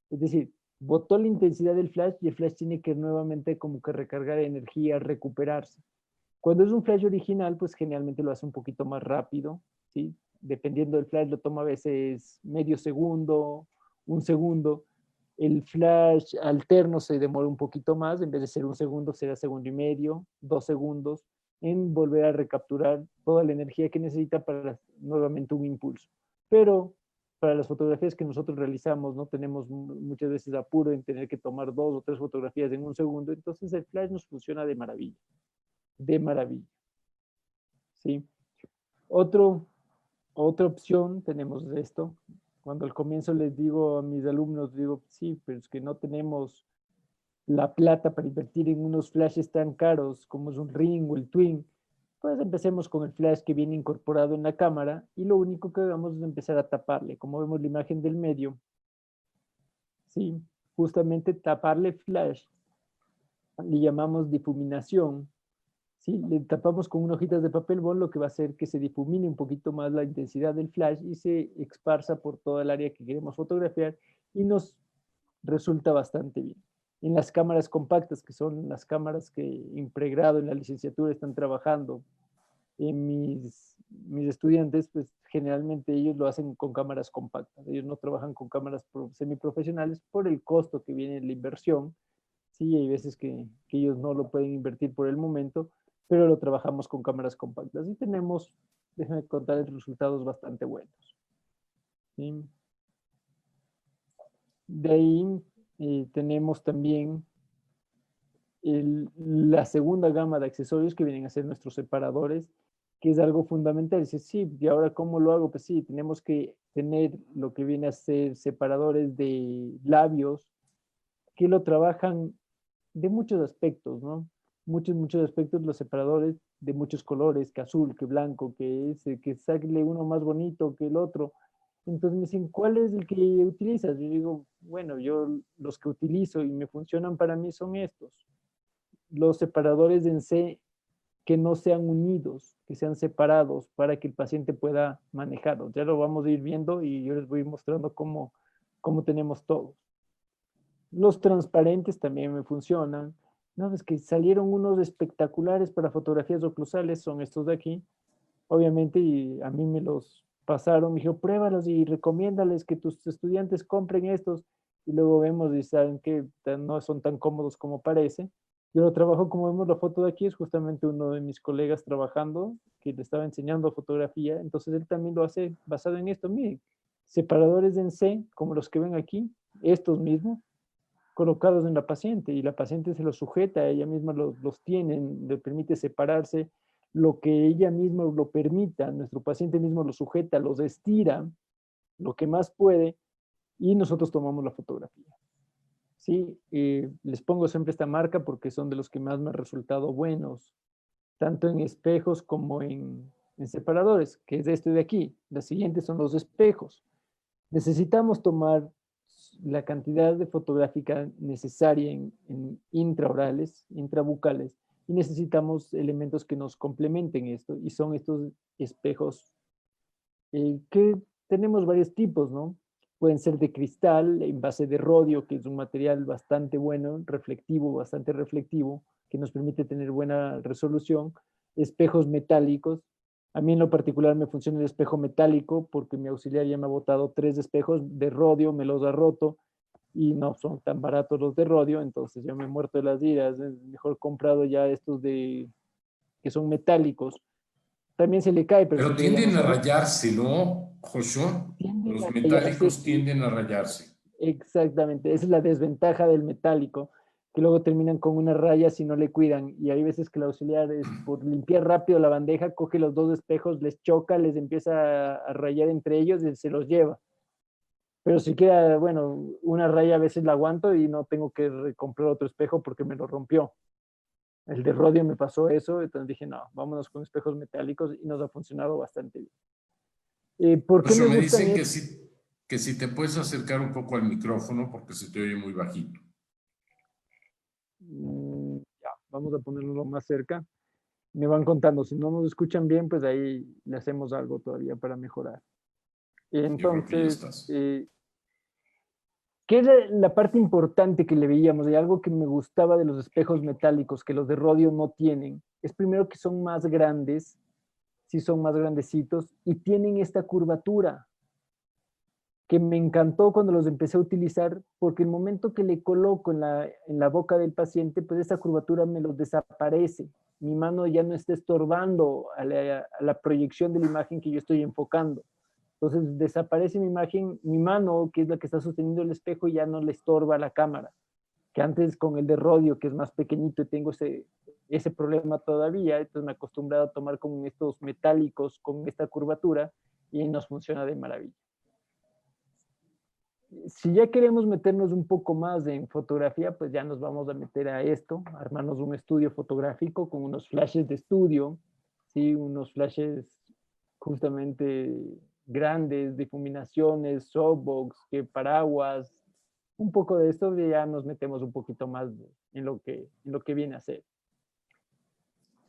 Es decir, botó la intensidad del flash y el flash tiene que nuevamente como que recargar energía, recuperarse. Cuando es un flash original, pues generalmente lo hace un poquito más rápido, ¿sí? Dependiendo del flash, lo toma a veces medio segundo, 1 segundo. El flash alterno se demora un poquito más, en vez de ser 1 segundo, será 1,5 segundos, 2 segundos, en volver a recapturar toda la energía que necesita para nuevamente un impulso. Pero para las fotografías que nosotros realizamos, no tenemos muchas veces apuro en tener que tomar 2 o 3 fotografías en 1 segundo, entonces el flash nos funciona de maravilla. De maravilla. ¿Sí? Otra opción tenemos esto. Cuando al comienzo les digo a mis alumnos, digo, sí, pero es que no tenemos la plata para invertir en unos flashes tan caros como es un Ring o el Twin, pues empecemos con el flash que viene incorporado en la cámara y lo único que hagamos es empezar a taparle. Como vemos la imagen del medio, ¿sí? Justamente taparle flash, le llamamos difuminación, ¿sí? Le tapamos con unas hojitas de papel bond, lo que va a hacer que se difumine un poquito más la intensidad del flash y se esparza por toda el área que queremos fotografiar y nos resulta bastante bien. En las cámaras compactas, que son las cámaras que en pregrado en la licenciatura están trabajando, en mis estudiantes, pues generalmente ellos lo hacen con cámaras compactas. Ellos no trabajan con cámaras semiprofesionales por el costo que viene en la inversión. Sí, hay veces que ellos no lo pueden invertir por el momento, pero lo trabajamos con cámaras compactas y tenemos, déjenme contarles, resultados bastante buenos. ¿Sí? De ahí tenemos también la segunda gama de accesorios que vienen a ser nuestros separadores, que es algo fundamental. Dice, sí, ¿y ahora cómo lo hago? Pues sí, tenemos que tener lo que viene a ser separadores de labios, que lo trabajan de muchos aspectos, ¿no? Muchos aspectos, los separadores de muchos colores, que azul, que blanco, que ese, que saque uno más bonito que el otro. Entonces me dicen, ¿cuál es el que utilizas? Yo digo, bueno, yo los que utilizo y me funcionan para mí son estos. Los separadores en C que no sean unidos, que sean separados para que el paciente pueda manejarlos. Ya lo vamos a ir viendo y yo les voy mostrando cómo tenemos todos. Los transparentes también me funcionan. No, es que salieron unos espectaculares para fotografías oclusales, son estos de aquí. Obviamente, y a mí me los pasaron, me dijo, pruébalos y recomiéndales que tus estudiantes compren estos. Y luego vemos y saben que no son tan cómodos como parece. Yo lo trabajo, como vemos la foto de aquí, es justamente uno de mis colegas trabajando, que le estaba enseñando fotografía. Entonces él también lo hace basado en esto. Miren, separadores en C, como los que ven aquí, estos mismos, colocados en la paciente y la paciente se los sujeta, ella misma los tiene, le permite separarse, lo que ella misma lo permita, nuestro paciente mismo los sujeta, los estira, lo que más puede, y nosotros tomamos la fotografía. ¿Sí? Les pongo siempre esta marca porque son de los que más me han resultado buenos, tanto en espejos como en separadores, que es esto de aquí. Las siguientes son los espejos. Necesitamos tomar la cantidad de fotográfica necesaria en intraorales, intrabucales, y necesitamos elementos que nos complementen esto, y son estos espejos que tenemos varios tipos, ¿no? Pueden ser de cristal, en base de rodio, que es un material bastante bueno, reflectivo, bastante reflectivo, que nos permite tener buena resolución. Espejos metálicos. A mí en lo particular me funciona el espejo metálico porque mi auxiliar ya me ha botado 3 espejos de rodio, me los ha roto y no son tan baratos los de rodio, entonces yo me he muerto de las iras. Es mejor comprado ya estos que son metálicos. También se le cae, pero Pero se queda ya no tienden se a rompe. rayarse, ¿no, Joshua? Tienden Los a rayarse. metálicos tienden a rayarse. Exactamente, esa es la desventaja del metálico, que luego terminan con una raya si no le cuidan. Y hay veces que el auxiliar es por limpiar rápido la bandeja, coge los 2 espejos, les choca, les empieza a rayar entre ellos y se los lleva. Pero si queda, bueno, una raya a veces la aguanto y no tengo que comprar otro espejo porque me lo rompió. El de rodio me pasó eso, entonces dije, no, vámonos con espejos metálicos y nos ha funcionado bastante bien. ¿Por qué Joshua, me me gustan dicen estos? que si te puedes acercar un poco al micrófono porque se te oye muy bajito. Ya, vamos a ponerlo más cerca. Me van contando, si no nos escuchan bien, pues ahí le hacemos algo todavía para mejorar. Yo creo que ya Entonces, estás. ¿qué es la parte importante que le veíamos? Y algo que me gustaba de los espejos metálicos, que los de rodio no tienen, es primero que son más grandes, sí son más grandecitos, y tienen esta curvatura, que me encantó cuando los empecé a utilizar, porque el momento que le coloco en la boca del paciente, pues esa curvatura me los desaparece. Mi mano ya no está estorbando a la proyección de la imagen que yo estoy enfocando. Entonces desaparece mi imagen, mi mano, que es la que está sosteniendo el espejo, ya no le estorba a la cámara. Que antes con el de rodio, que es más pequeñito, y tengo ese problema todavía, entonces me he acostumbrado a tomar con estos metálicos, con esta curvatura, y nos funciona de maravilla. Si ya queremos meternos un poco más en fotografía, pues ya nos vamos a meter a esto, armarnos un estudio fotográfico con unos flashes de estudio, ¿sí? Unos flashes justamente grandes, difuminaciones, softbox, que paraguas, un poco de esto, ya nos metemos un poquito más en lo que viene a ser.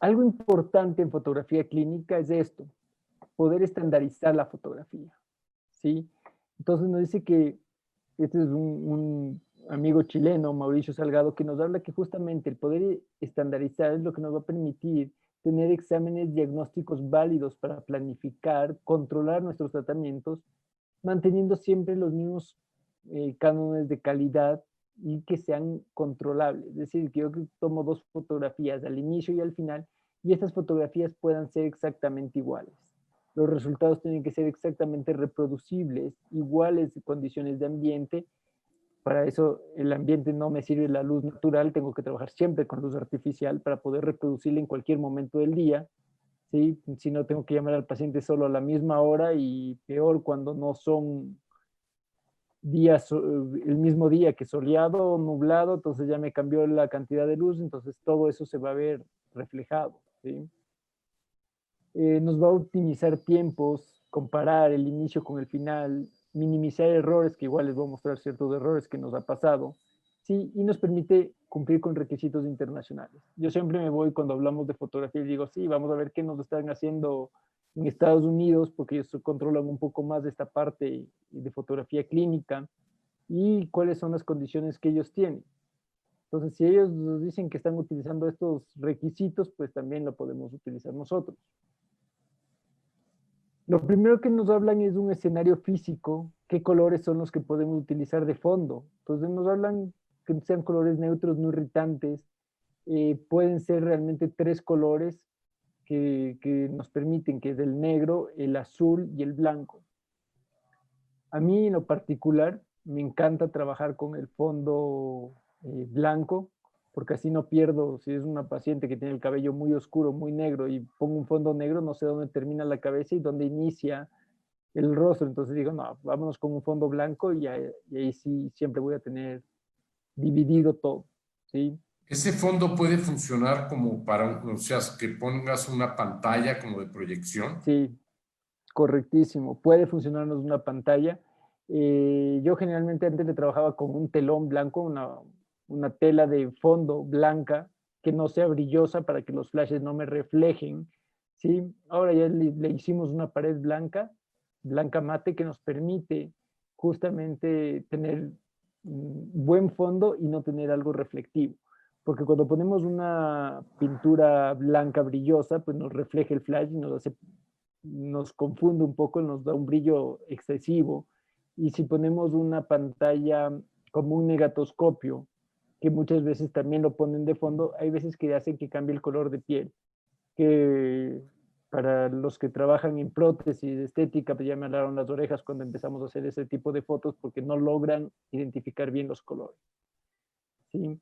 Algo importante en fotografía clínica es esto, poder estandarizar la fotografía, ¿sí? Entonces nos dice que este es un amigo chileno, Mauricio Salgado, que nos habla que justamente el poder estandarizar es lo que nos va a permitir tener exámenes diagnósticos válidos para planificar, controlar nuestros tratamientos, manteniendo siempre los mismos cánones de calidad y que sean controlables. Es decir, que yo tomo 2 fotografías al inicio y al final, y estas fotografías puedan ser exactamente iguales. Los resultados tienen que ser exactamente reproducibles, iguales condiciones de ambiente. Para eso el ambiente no me sirve la luz natural, tengo que trabajar siempre con luz artificial para poder reproducirla en cualquier momento del día, ¿sí? Si no, tengo que llamar al paciente solo a la misma hora, y peor cuando no son días, el mismo día, que soleado o nublado, entonces ya me cambió la cantidad de luz, entonces todo eso se va a ver reflejado, ¿sí? Nos va a optimizar tiempos, comparar el inicio con el final, minimizar errores, que igual les voy a mostrar ciertos errores que nos ha pasado, ¿sí? Y nos permite cumplir con requisitos internacionales. Yo siempre me voy cuando hablamos de fotografía y digo, sí, vamos a ver qué nos están haciendo en Estados Unidos, porque ellos controlan un poco más de esta parte de fotografía clínica y cuáles son las condiciones que ellos tienen. Entonces, si ellos nos dicen que están utilizando estos requisitos, pues también lo podemos utilizar nosotros. Lo primero que nos hablan es un escenario físico, qué colores son los que podemos utilizar de fondo. Entonces nos hablan que sean colores neutros, no irritantes. Pueden ser realmente 3 colores que nos permiten, que es el negro, el azul y el blanco. A mí en lo particular me encanta trabajar con el fondo blanco, porque así no pierdo. Si es una paciente que tiene el cabello muy oscuro, muy negro, y pongo un fondo negro, no sé dónde termina la cabeza y dónde inicia el rostro. Entonces digo, no, vámonos con un fondo blanco, y ahí sí siempre voy a tener dividido todo, ¿sí? Ese fondo puede funcionar como para, o sea, que pongas una pantalla como de proyección. Sí, correctísimo. Puede funcionarnos una pantalla. Yo generalmente antes le trabajaba con un telón blanco, una tela de fondo blanca que no sea brillosa para que los flashes no me reflejen, ¿sí? Ahora ya le hicimos una pared blanca, blanca mate, que nos permite justamente tener buen fondo y no tener algo reflectivo. Porque cuando ponemos una pintura blanca brillosa, pues nos refleja el flash y nos confunde un poco, nos da un brillo excesivo. Y si ponemos una pantalla como un negatoscopio, que muchas veces también lo ponen de fondo, hay veces que hacen que cambie el color de piel, que para los que trabajan en prótesis estética, pues ya me hablaron las orejas cuando empezamos a hacer ese tipo de fotos, porque no logran identificar bien los colores, ¿sí?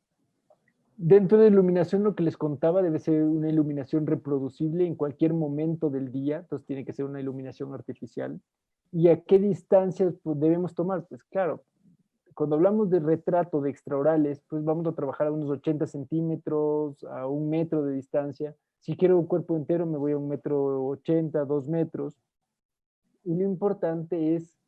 Dentro de iluminación, lo que les contaba, debe ser una iluminación reproducible en cualquier momento del día, entonces tiene que ser una iluminación artificial. ¿Y a qué distancias debemos tomar? Pues claro, cuando hablamos de retrato de extraorales, pues vamos a trabajar a unos 80 centímetros, a 1 metro de distancia. Si quiero un cuerpo entero, me voy a 1,80 m, 2 metros. Y lo importante es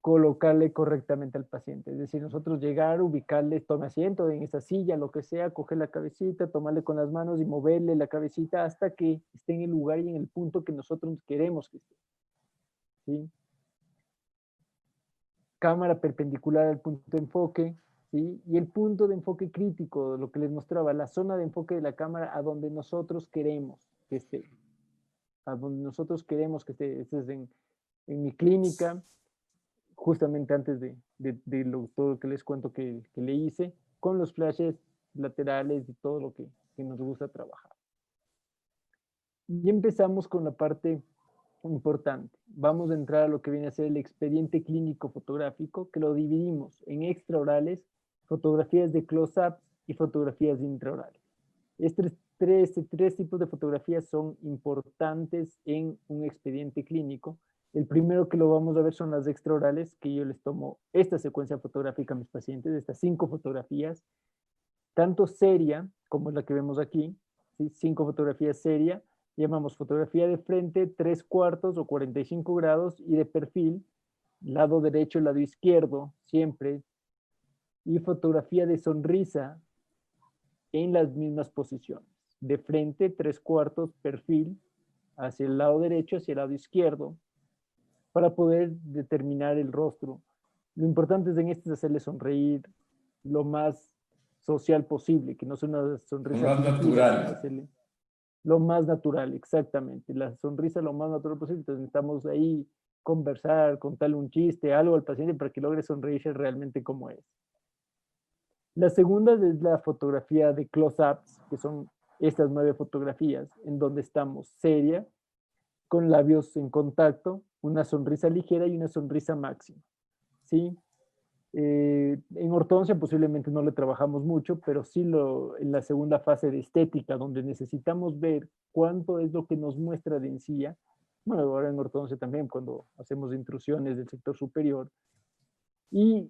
colocarle correctamente al paciente. Es decir, nosotros llegar, ubicarle, tome asiento en esa silla, lo que sea, coger la cabecita, tomarle con las manos y moverle la cabecita hasta que esté en el lugar y en el punto que nosotros queremos que esté, ¿sí? Cámara perpendicular al punto de enfoque, ¿sí? Y el punto de enfoque crítico, lo que les mostraba, la zona de enfoque de la cámara a donde nosotros queremos que esté. A donde nosotros queremos que esté. Este es en mi clínica, justamente antes de todo lo que les cuento que le hice, con los flashes laterales y todo lo que nos gusta trabajar. Y empezamos con la parte importante. Vamos a entrar a lo que viene a ser el expediente clínico fotográfico, que lo dividimos en extraorales, fotografías de close-ups y fotografías de intraorales. tres tipos de fotografías son importantes en un expediente clínico. El primero que lo vamos a ver son las extraorales, que yo les tomo esta secuencia fotográfica a mis pacientes, estas 5 fotografías, tanto seria como es la que vemos aquí, ¿sí? 5 fotografías seria, llamamos fotografía de frente, 3/4 o 45 grados, y de perfil, lado derecho, lado izquierdo, siempre, y fotografía de sonrisa en las mismas posiciones. De frente, 3/4, perfil, hacia el lado derecho, hacia el lado izquierdo, para poder determinar el rostro. Lo importante en esto es hacerle sonreír lo más social posible, que no sea una sonrisa lo más natural. hacerle lo más natural, exactamente. La sonrisa lo más natural posible. Entonces necesitamos ahí conversar, contarle un chiste, algo al paciente para que logre sonreírse realmente como es. La segunda es la fotografía de close-ups, que son estas 9 fotografías, en donde estamos seria, con labios en contacto, una sonrisa ligera y una sonrisa máxima, ¿sí? En ortodoncia posiblemente no le trabajamos mucho, pero sí en la segunda fase de estética, donde necesitamos ver cuánto es lo que nos muestra de encía. Bueno, ahora en ortodoncia también, cuando hacemos intrusiones del sector superior, y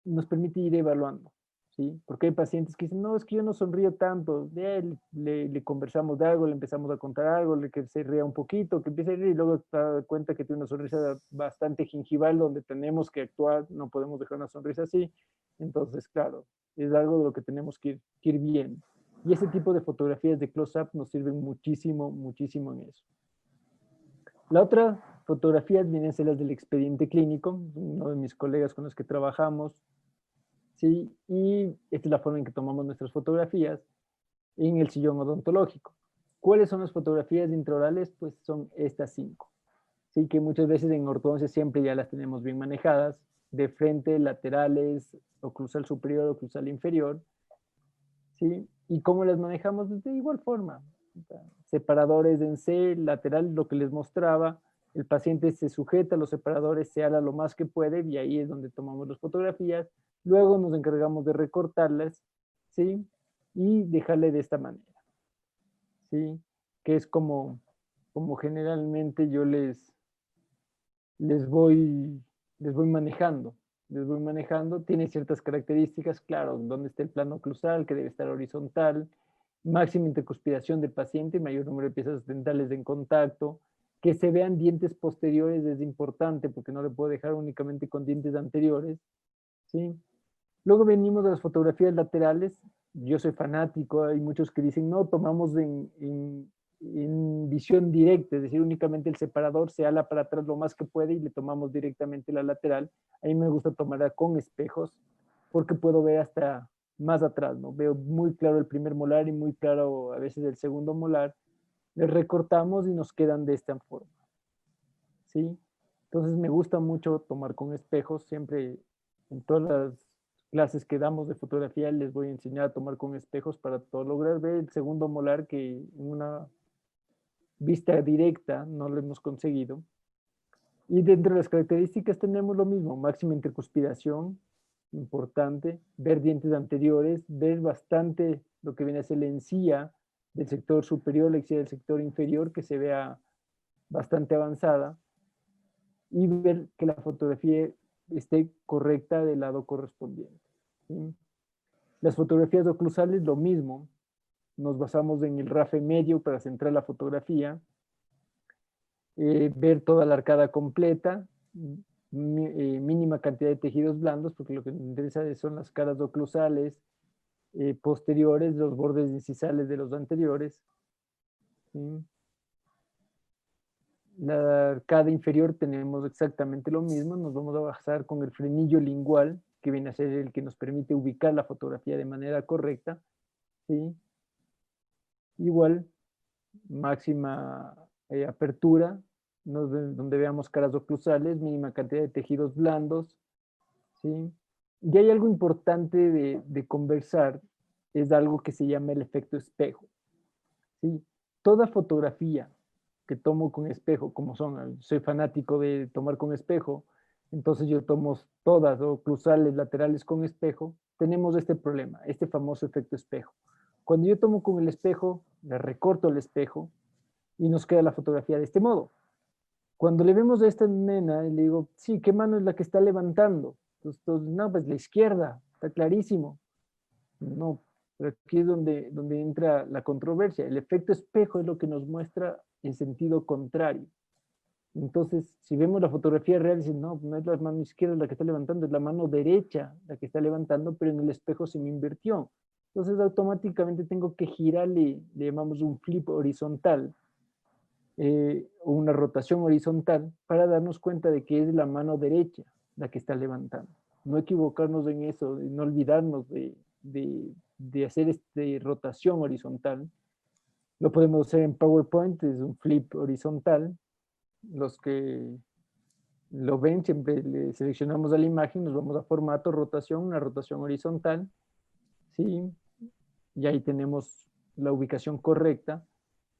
nos permite ir evaluando, ¿sí? Porque hay pacientes que dicen, no, es que yo no sonrío tanto. Le conversamos de algo, le empezamos a contar algo, que se ría un poquito, que empiece a reír, y luego se da cuenta que tiene una sonrisa bastante gingival, donde tenemos que actuar, no podemos dejar una sonrisa así. Entonces, claro, es algo de lo que tenemos que ir viendo. Y ese tipo de fotografías de close-up nos sirven muchísimo, muchísimo en eso. La otra fotografía vienen a ser las del expediente clínico, uno de mis colegas con los que trabajamos, ¿sí? Y esta es la forma en que tomamos nuestras fotografías en el sillón odontológico. ¿Cuáles son las fotografías intraorales? Pues son estas 5. Sí, que muchas veces en ortodoncia siempre ya las tenemos bien manejadas, de frente, laterales, oclusal superior, oclusal inferior, ¿sí? ¿Y cómo las manejamos? Pues de igual forma. Separadores en C, lateral, lo que les mostraba, el paciente se sujeta a los separadores, se ala lo más que puede, y ahí es donde tomamos las fotografías. Luego nos encargamos de recortarlas, ¿sí? Y dejarle de esta manera, ¿sí? Que es como generalmente yo les voy manejando. Tiene ciertas características, claro, donde está el plano oclusal, que debe estar horizontal, máxima intercuspiración del paciente, mayor número de piezas dentales en contacto, que se vean dientes posteriores es importante, porque no le puedo dejar únicamente con dientes anteriores, ¿sí? Luego venimos a las fotografías laterales. Yo soy fanático, hay muchos que dicen, no, tomamos en visión directa, es decir, únicamente el separador se ala para atrás lo más que puede y le tomamos directamente la lateral. A mí me gusta tomarla con espejos, porque puedo ver hasta más atrás, ¿no? Veo muy claro el primer molar y muy claro a veces el segundo molar. Le recortamos y nos quedan de esta forma, ¿sí? Entonces me gusta mucho tomar con espejos, siempre en todas las clases que damos de fotografía les voy a enseñar a tomar con espejos para lograr ver el segundo molar, que en una vista directa no lo hemos conseguido. Y dentro de las características tenemos lo mismo, máxima intercuspiración, importante, ver dientes anteriores, ver bastante lo que viene a ser la encía del sector superior, la encía del sector inferior, que se vea bastante avanzada, y ver que la fotografía esté correcta del lado correspondiente, ¿sí? Las fotografías oclusales, lo mismo, nos basamos en el RAFE medio para centrar la fotografía, ver toda la arcada completa, mínima cantidad de tejidos blandos, porque lo que nos interesa son las caras oclusales, posteriores, los bordes incisales de los anteriores, ¿sí? La arcada inferior tenemos exactamente lo mismo, nos vamos a basar con el frenillo lingual, que viene a ser el que nos permite ubicar la fotografía de manera correcta, ¿sí? Igual, máxima apertura, donde veamos caras oclusales, mínima cantidad de tejidos blandos, ¿sí? Y hay algo importante de conversar, es algo que se llama el efecto espejo, ¿sí? Toda fotografía que tomo con espejo, como soy fanático de tomar con espejo, entonces yo tomo todas, oclusales, laterales con espejo, tenemos este problema, este famoso efecto espejo. Cuando yo tomo con el espejo, le recorto el espejo y nos queda la fotografía de este modo. Cuando le vemos a esta nena, le digo, sí, ¿qué mano es la que está levantando? Entonces, no, pues la izquierda, está clarísimo. No, pero aquí es donde entra la controversia. El efecto espejo es lo que nos muestra en sentido contrario. Entonces, si vemos la fotografía real, dicen, no, no es la mano izquierda la que está levantando, es la mano derecha la que está levantando, pero en el espejo se me invirtió. Entonces, automáticamente tengo que girarle, le llamamos un flip horizontal, o una rotación horizontal, para darnos cuenta de que es la mano derecha la que está levantando. No equivocarnos en eso, no olvidarnos de hacer esta rotación horizontal. Lo podemos hacer en PowerPoint, es un flip horizontal. Los que lo ven, siempre le seleccionamos a la imagen, nos vamos a formato, rotación, una rotación horizontal, ¿sí? Y ahí tenemos la ubicación correcta.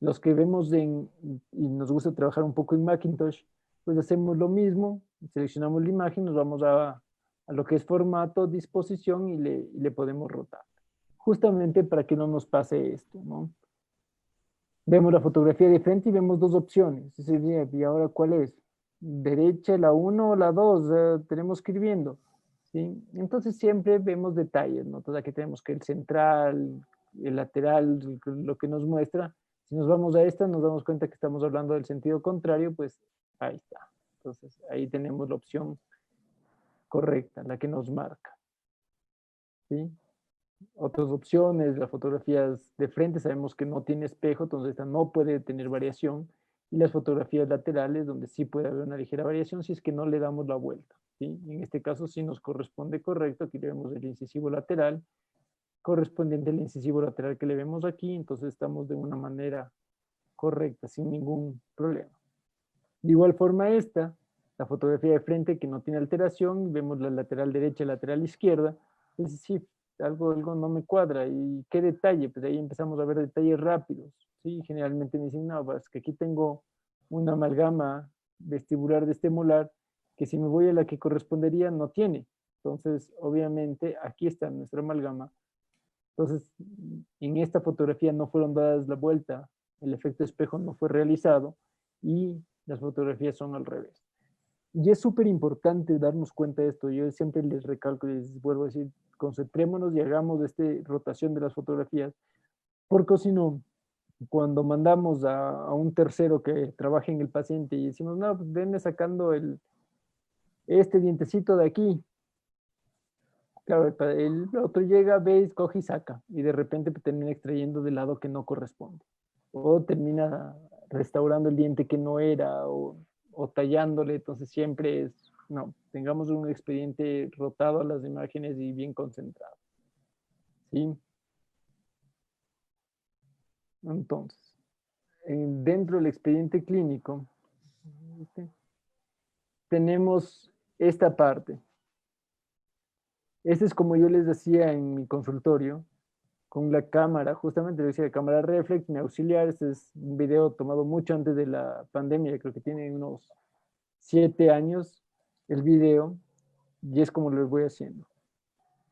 Los que vemos y nos gusta trabajar un poco en Macintosh, pues hacemos lo mismo, seleccionamos la imagen, nos vamos a lo que es formato, disposición y le podemos rotar. Justamente para que no nos pase esto, ¿no? Vemos la fotografía de frente y vemos dos opciones. ¿Y ahora cuál es? ¿Derecha, la 1 o la 2? Tenemos que ir viendo, ¿sí? Entonces siempre vemos detalles, ¿no? Entonces aquí tenemos que el central, el lateral, lo que nos muestra. Si nos vamos a esta, nos damos cuenta que estamos hablando del sentido contrario, pues ahí está. Entonces ahí tenemos la opción correcta, la que nos marca, ¿sí? Otras opciones, las fotografías de frente sabemos que no tiene espejo, entonces esta no puede tener variación, y las fotografías laterales donde sí puede haber una ligera variación si es que no le damos la vuelta, ¿sí? En este caso sí nos corresponde correcto, aquí le vemos el incisivo lateral, correspondiente al incisivo lateral que le vemos aquí, entonces estamos de una manera correcta, sin ningún problema. De igual forma esta, la fotografía de frente que no tiene alteración, vemos la lateral derecha y lateral izquierda, es decir, algo no me cuadra. ¿Y qué detalle? Pues ahí empezamos a ver detalles rápidos, ¿sí? Generalmente me dicen, no, pues que aquí tengo una amalgama vestibular de este molar que si me voy a la que correspondería no tiene. Entonces, obviamente, aquí está nuestra amalgama. Entonces, en esta fotografía no fueron dadas la vuelta, el efecto espejo no fue realizado y las fotografías son al revés. Y es súper importante darnos cuenta de esto. Yo siempre les recalco y les vuelvo a decir, concentrémonos y hagamos esta rotación de las fotografías, porque si no, cuando mandamos a un tercero que trabaje en el paciente y decimos, no, pues denme sacando este dientecito de aquí. Claro, el otro llega, ve, coge y saca, y de repente termina extrayendo del lado que no corresponde. O termina restaurando el diente que no era, o tallándole, entonces siempre es, no, tengamos un expediente rotado a las imágenes y bien concentrado. ¿Sí? Entonces, dentro del expediente clínico, tenemos esta parte. Este es como yo les decía en mi consultorio, con la cámara, justamente decía la cámara reflex, mi auxiliar. Este es un video tomado mucho antes de la pandemia, creo que tiene unos 7 años el video, y es como lo voy haciendo.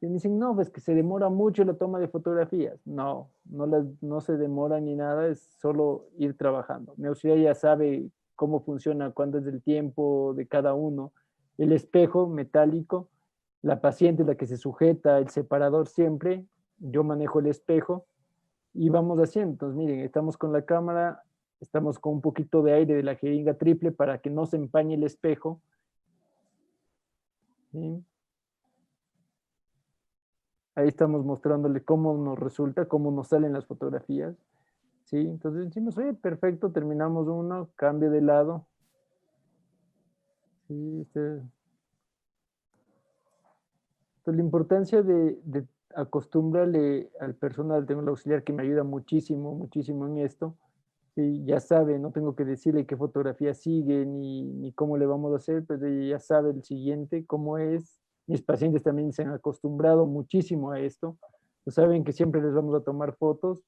Y me dicen, no, pues que se demora mucho la toma de fotografías. No, no se demora ni nada, es solo ir trabajando. Mi auxiliar ya sabe cómo funciona, cuándo es el tiempo de cada uno. El espejo metálico, la paciente es la que se sujeta, el separador siempre, yo manejo el espejo y vamos haciendo. Entonces, miren, estamos con la cámara, estamos con un poquito de aire de la jeringa triple para que no se empañe el espejo. ¿Sí? Ahí estamos mostrándole cómo nos resulta, cómo nos salen las fotografías. ¿Sí? Entonces decimos, oye, perfecto, terminamos uno, cambio de lado. ¿Sí? Entonces, la importancia de acostumbrarle al personal, tengo el auxiliar que me ayuda muchísimo, muchísimo en esto. Sí, ya sabe, no tengo que decirle qué fotografía sigue ni cómo le vamos a hacer, pues ella ya sabe el siguiente, cómo es. Mis pacientes también se han acostumbrado muchísimo a esto. Pues saben que siempre les vamos a tomar fotos,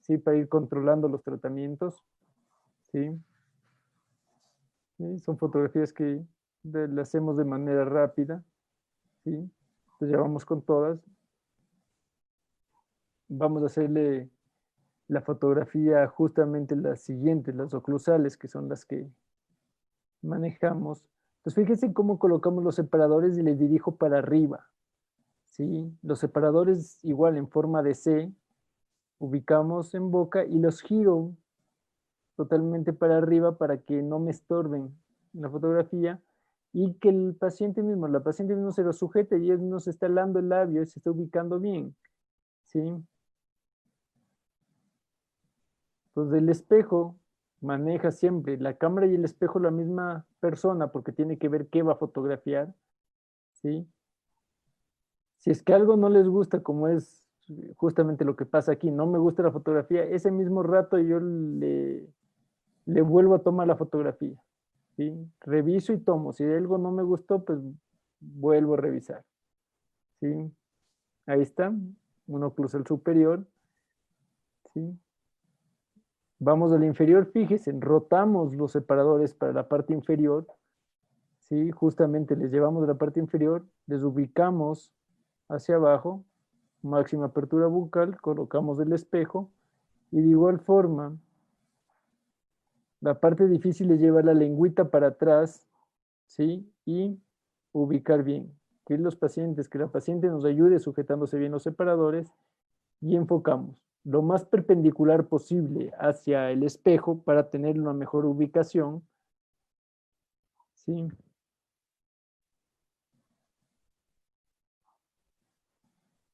¿sí? Para ir controlando los tratamientos, ¿sí? ¿Sí? Son fotografías que las hacemos de manera rápida, ¿sí? Entonces ya vamos con todas. Vamos a hacerle la fotografía, justamente las siguientes, las oclusales, que son las que manejamos. Entonces, fíjense cómo colocamos los separadores y les dirijo para arriba, ¿sí? Los separadores igual en forma de C, ubicamos en boca y los giro totalmente para arriba para que no me estorben en la fotografía y que el paciente mismo, la paciente mismo se lo sujete y él no se está helando el labio y se está ubicando bien, ¿sí? Entonces el espejo maneja siempre, la cámara y el espejo la misma persona porque tiene que ver qué va a fotografiar, ¿sí? Si es que algo no les gusta, como es justamente lo que pasa aquí, no me gusta la fotografía, ese mismo rato yo le vuelvo a tomar la fotografía, ¿sí? Reviso y tomo. Si algo no me gustó, pues vuelvo a revisar, ¿sí? Ahí está, un oclusal superior, ¿sí? Vamos al inferior, fíjense, rotamos los separadores para la parte inferior, ¿sí? Justamente les llevamos de la parte inferior, les ubicamos hacia abajo, máxima apertura bucal, colocamos el espejo y de igual forma, la parte difícil es llevar la lengüita para atrás, ¿sí? Y ubicar bien. Que los pacientes, que la paciente nos ayude sujetándose bien los separadores y enfocamos lo más perpendicular posible hacia el espejo para tener una mejor ubicación, ¿sí?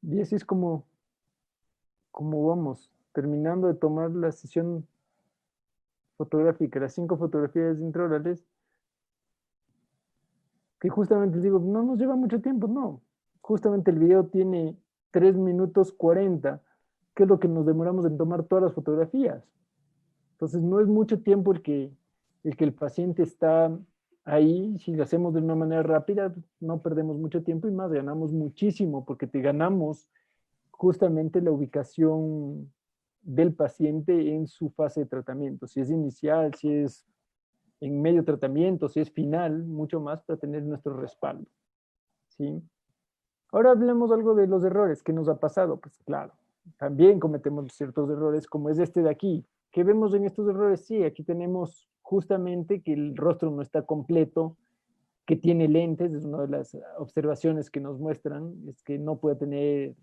Y así es como vamos, terminando de tomar la sesión fotográfica, las 5 fotografías intraorales, que justamente les digo, no nos lleva mucho tiempo, no. Justamente el video tiene 3 minutos 40, que es lo que nos demoramos en tomar todas las fotografías. Entonces no es mucho tiempo el que el paciente está ahí. Si lo hacemos de una manera rápida, no perdemos mucho tiempo y más, ganamos muchísimo, porque te ganamos justamente la ubicación del paciente en su fase de tratamiento. Si es inicial, si es en medio tratamiento, si es final, mucho más para tener nuestro respaldo, ¿sí? Ahora hablemos algo de los errores que nos ha pasado. Pues claro, también cometemos ciertos errores, como es este de aquí. ¿Qué vemos en estos errores? Sí, aquí tenemos justamente que el rostro no está completo, que tiene lentes, es una de las observaciones que nos muestran, es que no puede tener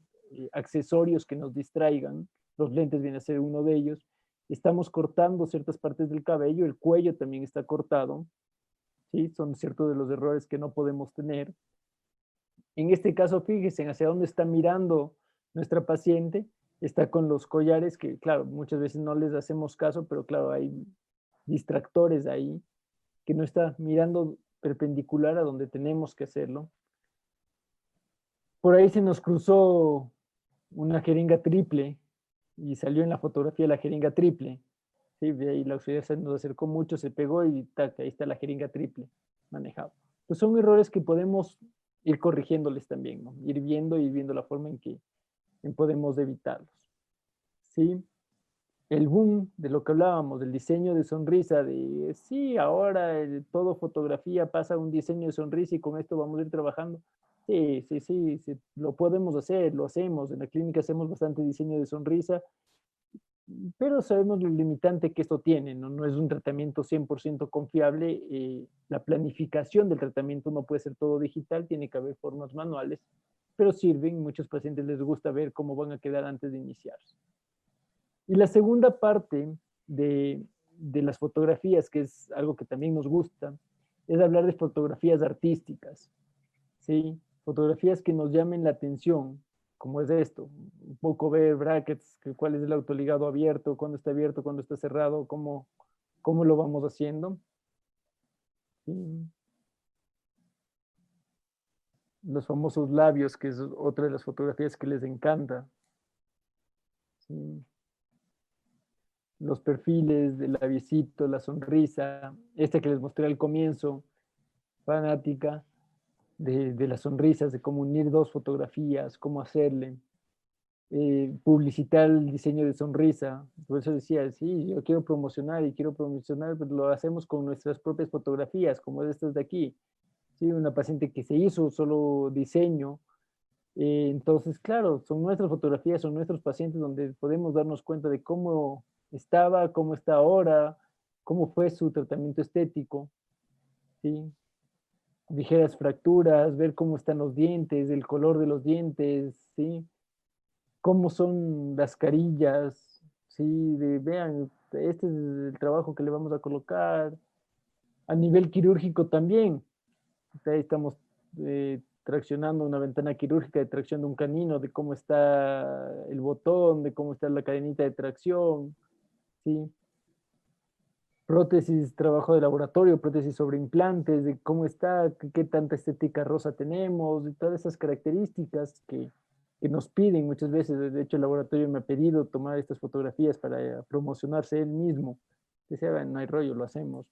accesorios que nos distraigan, los lentes vienen a ser uno de ellos. Estamos cortando ciertas partes del cabello, el cuello también está cortado, ¿sí? Son ciertos de los errores que no podemos tener. En este caso, fíjense hacia dónde está mirando nuestra paciente, está con los collares que, claro, muchas veces no les hacemos caso, pero claro, hay distractores ahí, que no está mirando perpendicular a donde tenemos que hacerlo. Por ahí se nos cruzó una jeringa triple y salió en la fotografía la jeringa triple. Sí, de ahí la auxiliar se nos acercó mucho, se pegó y tac, ahí está la jeringa triple manejado. Pues son errores que podemos ir corrigiéndoles también, ¿no? Ir viendo la forma en que podemos evitarlos. ¿Sí? El boom de lo que hablábamos, del diseño de sonrisa, de sí, ahora todo fotografía pasa a un diseño de sonrisa y con esto vamos a ir trabajando. Sí, lo podemos hacer, lo hacemos. En la clínica hacemos bastante diseño de sonrisa, pero sabemos lo limitante que esto tiene, ¿no? No es un tratamiento 100% confiable. La planificación del tratamiento no puede ser todo digital, tiene que haber formas manuales, pero sirven. Muchos pacientes les gusta ver cómo van a quedar antes de iniciarse. Y la segunda parte de las fotografías, que es algo que también nos gusta, es hablar de fotografías artísticas, ¿sí? Fotografías que nos llamen la atención, como es esto, un poco ver brackets, cuál es el autoligado abierto, cuándo está cerrado, cómo lo vamos haciendo. ¿Sí? Los famosos labios, que es otra de las fotografías que les encanta. ¿Sí? Los perfiles, el labiecito, la sonrisa, esta que les mostré al comienzo, fanática de las sonrisas, de cómo unir 2 fotografías, cómo hacerle, publicitar el diseño de sonrisa. Por eso decía, sí, yo quiero promocionar, pero lo hacemos con nuestras propias fotografías, como estas de aquí. Sí, una paciente que se hizo solo diseño, Entonces, claro, son nuestras fotografías, son nuestros pacientes donde podemos darnos cuenta de cómo estaba, cómo está ahora, cómo fue su tratamiento estético, ¿sí? Ligeras fracturas, ver cómo están los dientes, el color de los dientes, ¿sí? Cómo son las carillas, ¿sí? Vean, este es el trabajo que le vamos a colocar. A nivel quirúrgico también. Ahí estamos traccionando una ventana quirúrgica de tracción de un canino, de cómo está el botón, de cómo está la cadenita de tracción, ¿sí? Prótesis, trabajo de laboratorio, prótesis sobre implantes, de cómo está, qué tanta estética rosa tenemos, de todas esas características que nos piden muchas veces. De hecho, el laboratorio me ha pedido tomar estas fotografías para promocionarse él mismo. Decía, no hay rollo, lo hacemos.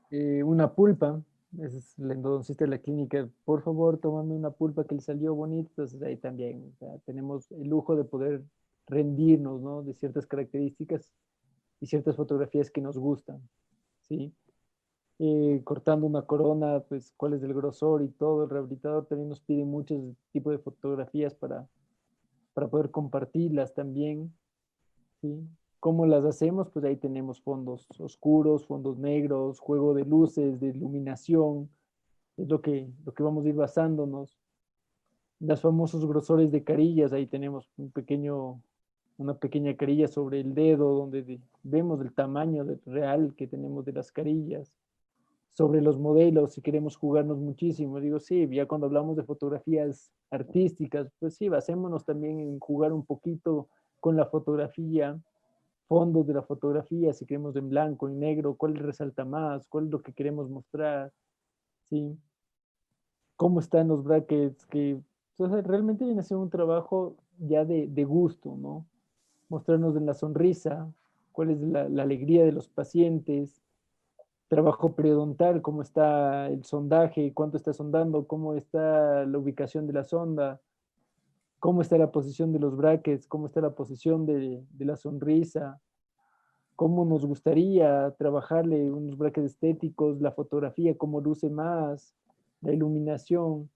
Una pulpa, es el endodoncista de la clínica, por favor, tómame una pulpa que le salió bonita. Entonces ahí también, o sea, tenemos el lujo de poder rendirnos, ¿no? De ciertas características y ciertas fotografías que nos gustan, ¿sí? Cortando una corona, pues cuál es el grosor y todo. El rehabilitador también nos pide muchos tipos de fotografías para poder compartirlas también, ¿sí? ¿Cómo las hacemos? Pues ahí tenemos fondos oscuros, fondos negros, juego de luces, de iluminación, es lo que vamos a ir basándonos. Los famosos grosores de carillas, ahí tenemos una pequeña carilla sobre el dedo donde vemos el tamaño real que tenemos de las carillas. Sobre los modelos, si queremos jugarnos muchísimo, digo, sí, ya cuando hablamos de fotografías artísticas, pues sí, basémonos también en jugar un poquito con la fotografía, fondos de la fotografía, si queremos en blanco, en negro, cuál resalta más, cuál es lo que queremos mostrar, ¿sí? Cómo están los brackets, que entonces, realmente viene a ser un trabajo ya de gusto, ¿no? Mostrarnos en la sonrisa, cuál es la alegría de los pacientes, trabajo periodontal, cómo está el sondaje, cuánto está sondando, cómo está la ubicación de la sonda, cómo está la posición de los brackets, cómo está la posición de la sonrisa, cómo nos gustaría trabajarle unos brackets estéticos, la fotografía, cómo luce más, la iluminación,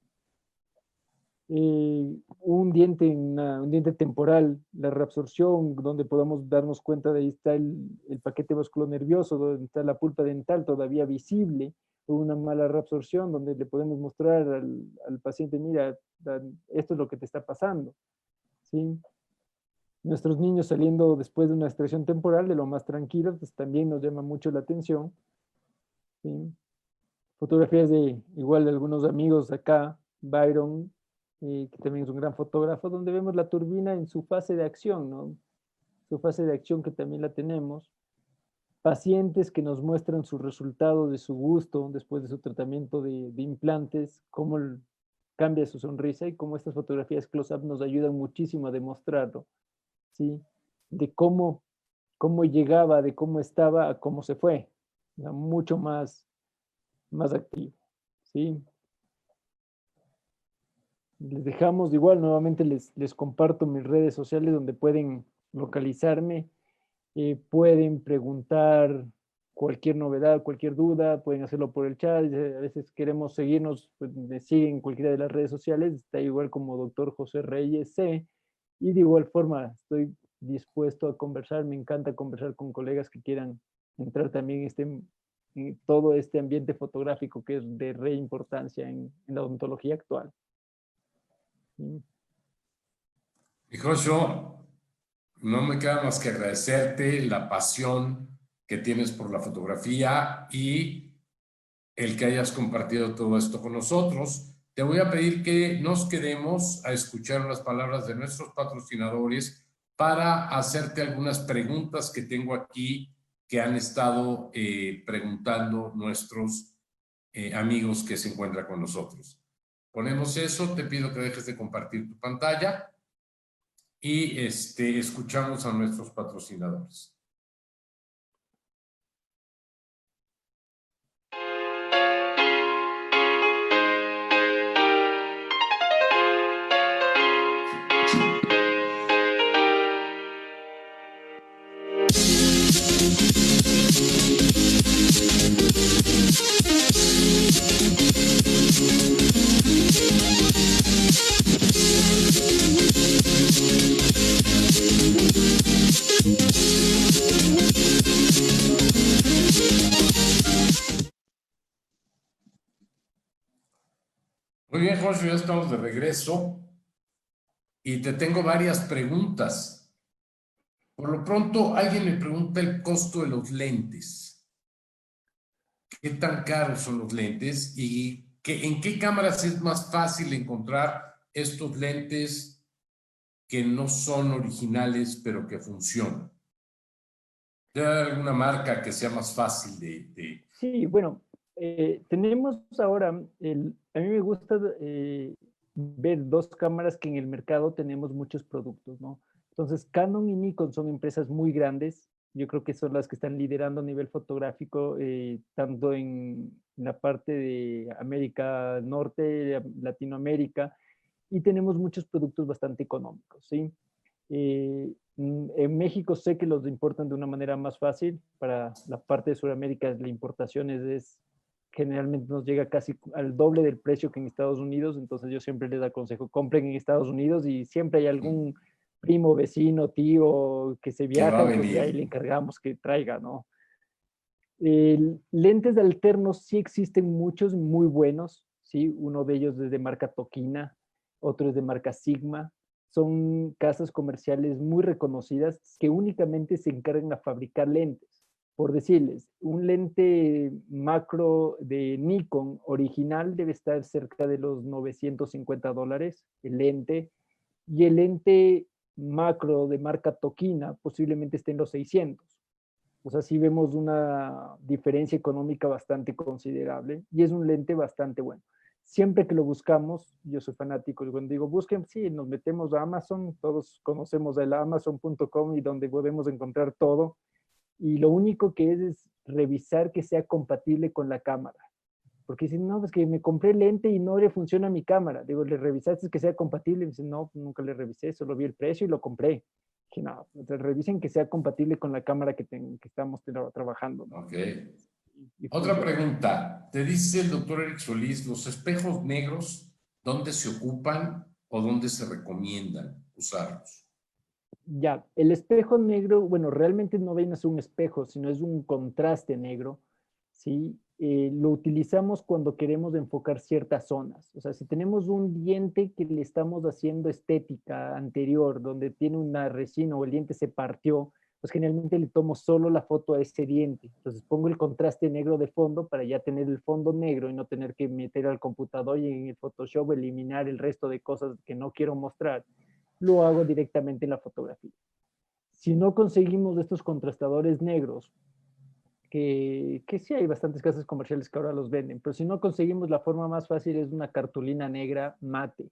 un diente temporal, la reabsorción, donde podamos darnos cuenta de ahí está el paquete vasculonervioso, donde está la pulpa dental todavía visible, o una mala reabsorción, donde le podemos mostrar al paciente, mira, esto es lo que te está pasando, ¿sí? Nuestros niños saliendo después de una extracción temporal, de lo más tranquilo, pues también nos llama mucho la atención, ¿sí? Fotografías igual de algunos amigos acá, Byron, que también es un gran fotógrafo, donde vemos la turbina en su fase de acción, ¿no? Su fase de acción que también la tenemos. Pacientes que nos muestran sus resultados de su gusto después de su tratamiento de implantes, cómo cambia su sonrisa y cómo estas fotografías close-up nos ayudan muchísimo a demostrarlo, ¿sí? De cómo llegaba, de cómo estaba a cómo se fue, ¿no? Mucho más activo, ¿sí? Les dejamos igual, nuevamente les comparto mis redes sociales donde pueden localizarme, pueden preguntar cualquier novedad, cualquier duda, pueden hacerlo por el chat. A veces queremos seguirnos, pues me siguen en cualquiera de las redes sociales, está igual como Dr. José Reyes C. Y de igual forma estoy dispuesto a conversar, me encanta conversar con colegas que quieran entrar también en todo este ambiente fotográfico que es de re importancia en la odontología actual. Y Joshua, no me queda más que agradecerte la pasión que tienes por la fotografía y el que hayas compartido todo esto con nosotros. Te voy a pedir que nos quedemos a escuchar las palabras de nuestros patrocinadores para hacerte algunas preguntas que tengo aquí que han estado preguntando nuestros amigos que se encuentran con nosotros. Ponemos eso, te pido que dejes de compartir tu pantalla y escuchamos a nuestros patrocinadores. Muy bien, Jorge, ya estamos de regreso y te tengo varias preguntas. Por lo pronto, alguien me pregunta el costo de los lentes. ¿Qué tan caros son los lentes y en qué cámaras es más fácil encontrar estos lentes que no son originales pero que funcionan? ¿Debe haber alguna marca que sea más fácil de... Sí, bueno, tenemos ahora, a mí me gusta ver dos cámaras que en el mercado tenemos muchos productos, ¿no? Entonces, Canon y Nikon son empresas muy grandes. Yo creo que son las que están liderando a nivel fotográfico, tanto en la parte de América Norte, Latinoamérica, y tenemos muchos productos bastante económicos, ¿sí? En México sé que los importan de una manera más fácil. Para la parte de Sudamérica la importación generalmente nos llega casi al doble del precio que en Estados Unidos, entonces yo siempre les aconsejo, compren en Estados Unidos y siempre hay algún primo, vecino, tío que se que va a viaja, pues ahí venir? le encargamos que traiga, ¿no? Lentes de alternos sí existen muchos muy buenos, ¿sí? Uno de ellos es de marca Tokina, otro es de marca Sigma. Son casas comerciales muy reconocidas que únicamente se encargan a fabricar lentes. Por decirles, un lente macro de Nikon original debe estar cerca de los $950, el lente, y el lente macro de marca Tokina posiblemente esté en los 600. O sea, sí vemos una diferencia económica bastante considerable y es un lente bastante bueno. Siempre que lo buscamos, yo soy fanático, y cuando digo busquen, sí, nos metemos a Amazon, todos conocemos el amazon.com y donde podemos encontrar todo. Y lo único que es revisar que sea compatible con la cámara. Porque dicen, no, pues que me compré el lente y no le funciona mi cámara. Digo, ¿le revisaste que sea compatible? Y dicen, no, nunca le revisé, solo vi el precio y lo compré. Que no, revisen que sea compatible con la cámara que estamos trabajando, ¿no? Ok. Y Otra funciona. pregunta. Te dice el doctor Eric Solís, ¿los espejos negros dónde se ocupan o dónde se recomiendan usarlos? Ya, el espejo negro, bueno, realmente no viene a ser un espejo, sino es un contraste negro, ¿sí? Lo utilizamos cuando queremos enfocar ciertas zonas. O sea, si tenemos un diente que le estamos haciendo estética anterior, donde tiene una resina o el diente se partió, pues generalmente le tomo solo la foto a ese diente. Entonces pongo el contraste negro de fondo para ya tener el fondo negro y no tener que meter al computador y en el Photoshop eliminar el resto de cosas que no quiero mostrar. Lo hago directamente en la fotografía. Si no conseguimos estos contrastadores negros, que sí hay bastantes casas comerciales que ahora los venden, pero si no conseguimos, la forma más fácil es una cartulina negra mate.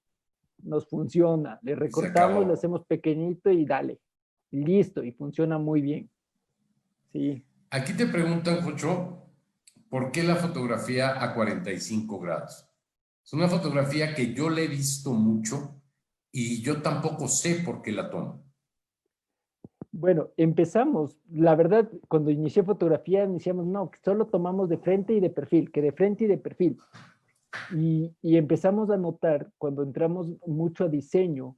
Nos funciona, le Y se recortamos, le acabó. hacemos pequeñito y dale. Listo, y funciona muy bien. Sí. Aquí te preguntan, Jocho, ¿por qué la fotografía a 45 grados? Es una fotografía que yo le he visto mucho y yo tampoco sé por qué la tomo. Bueno, empezamos, la verdad, cuando inicié fotografía, iniciamos, no, solo tomamos de frente y de perfil, que de frente y de perfil. Y empezamos a notar, cuando entramos mucho a diseño,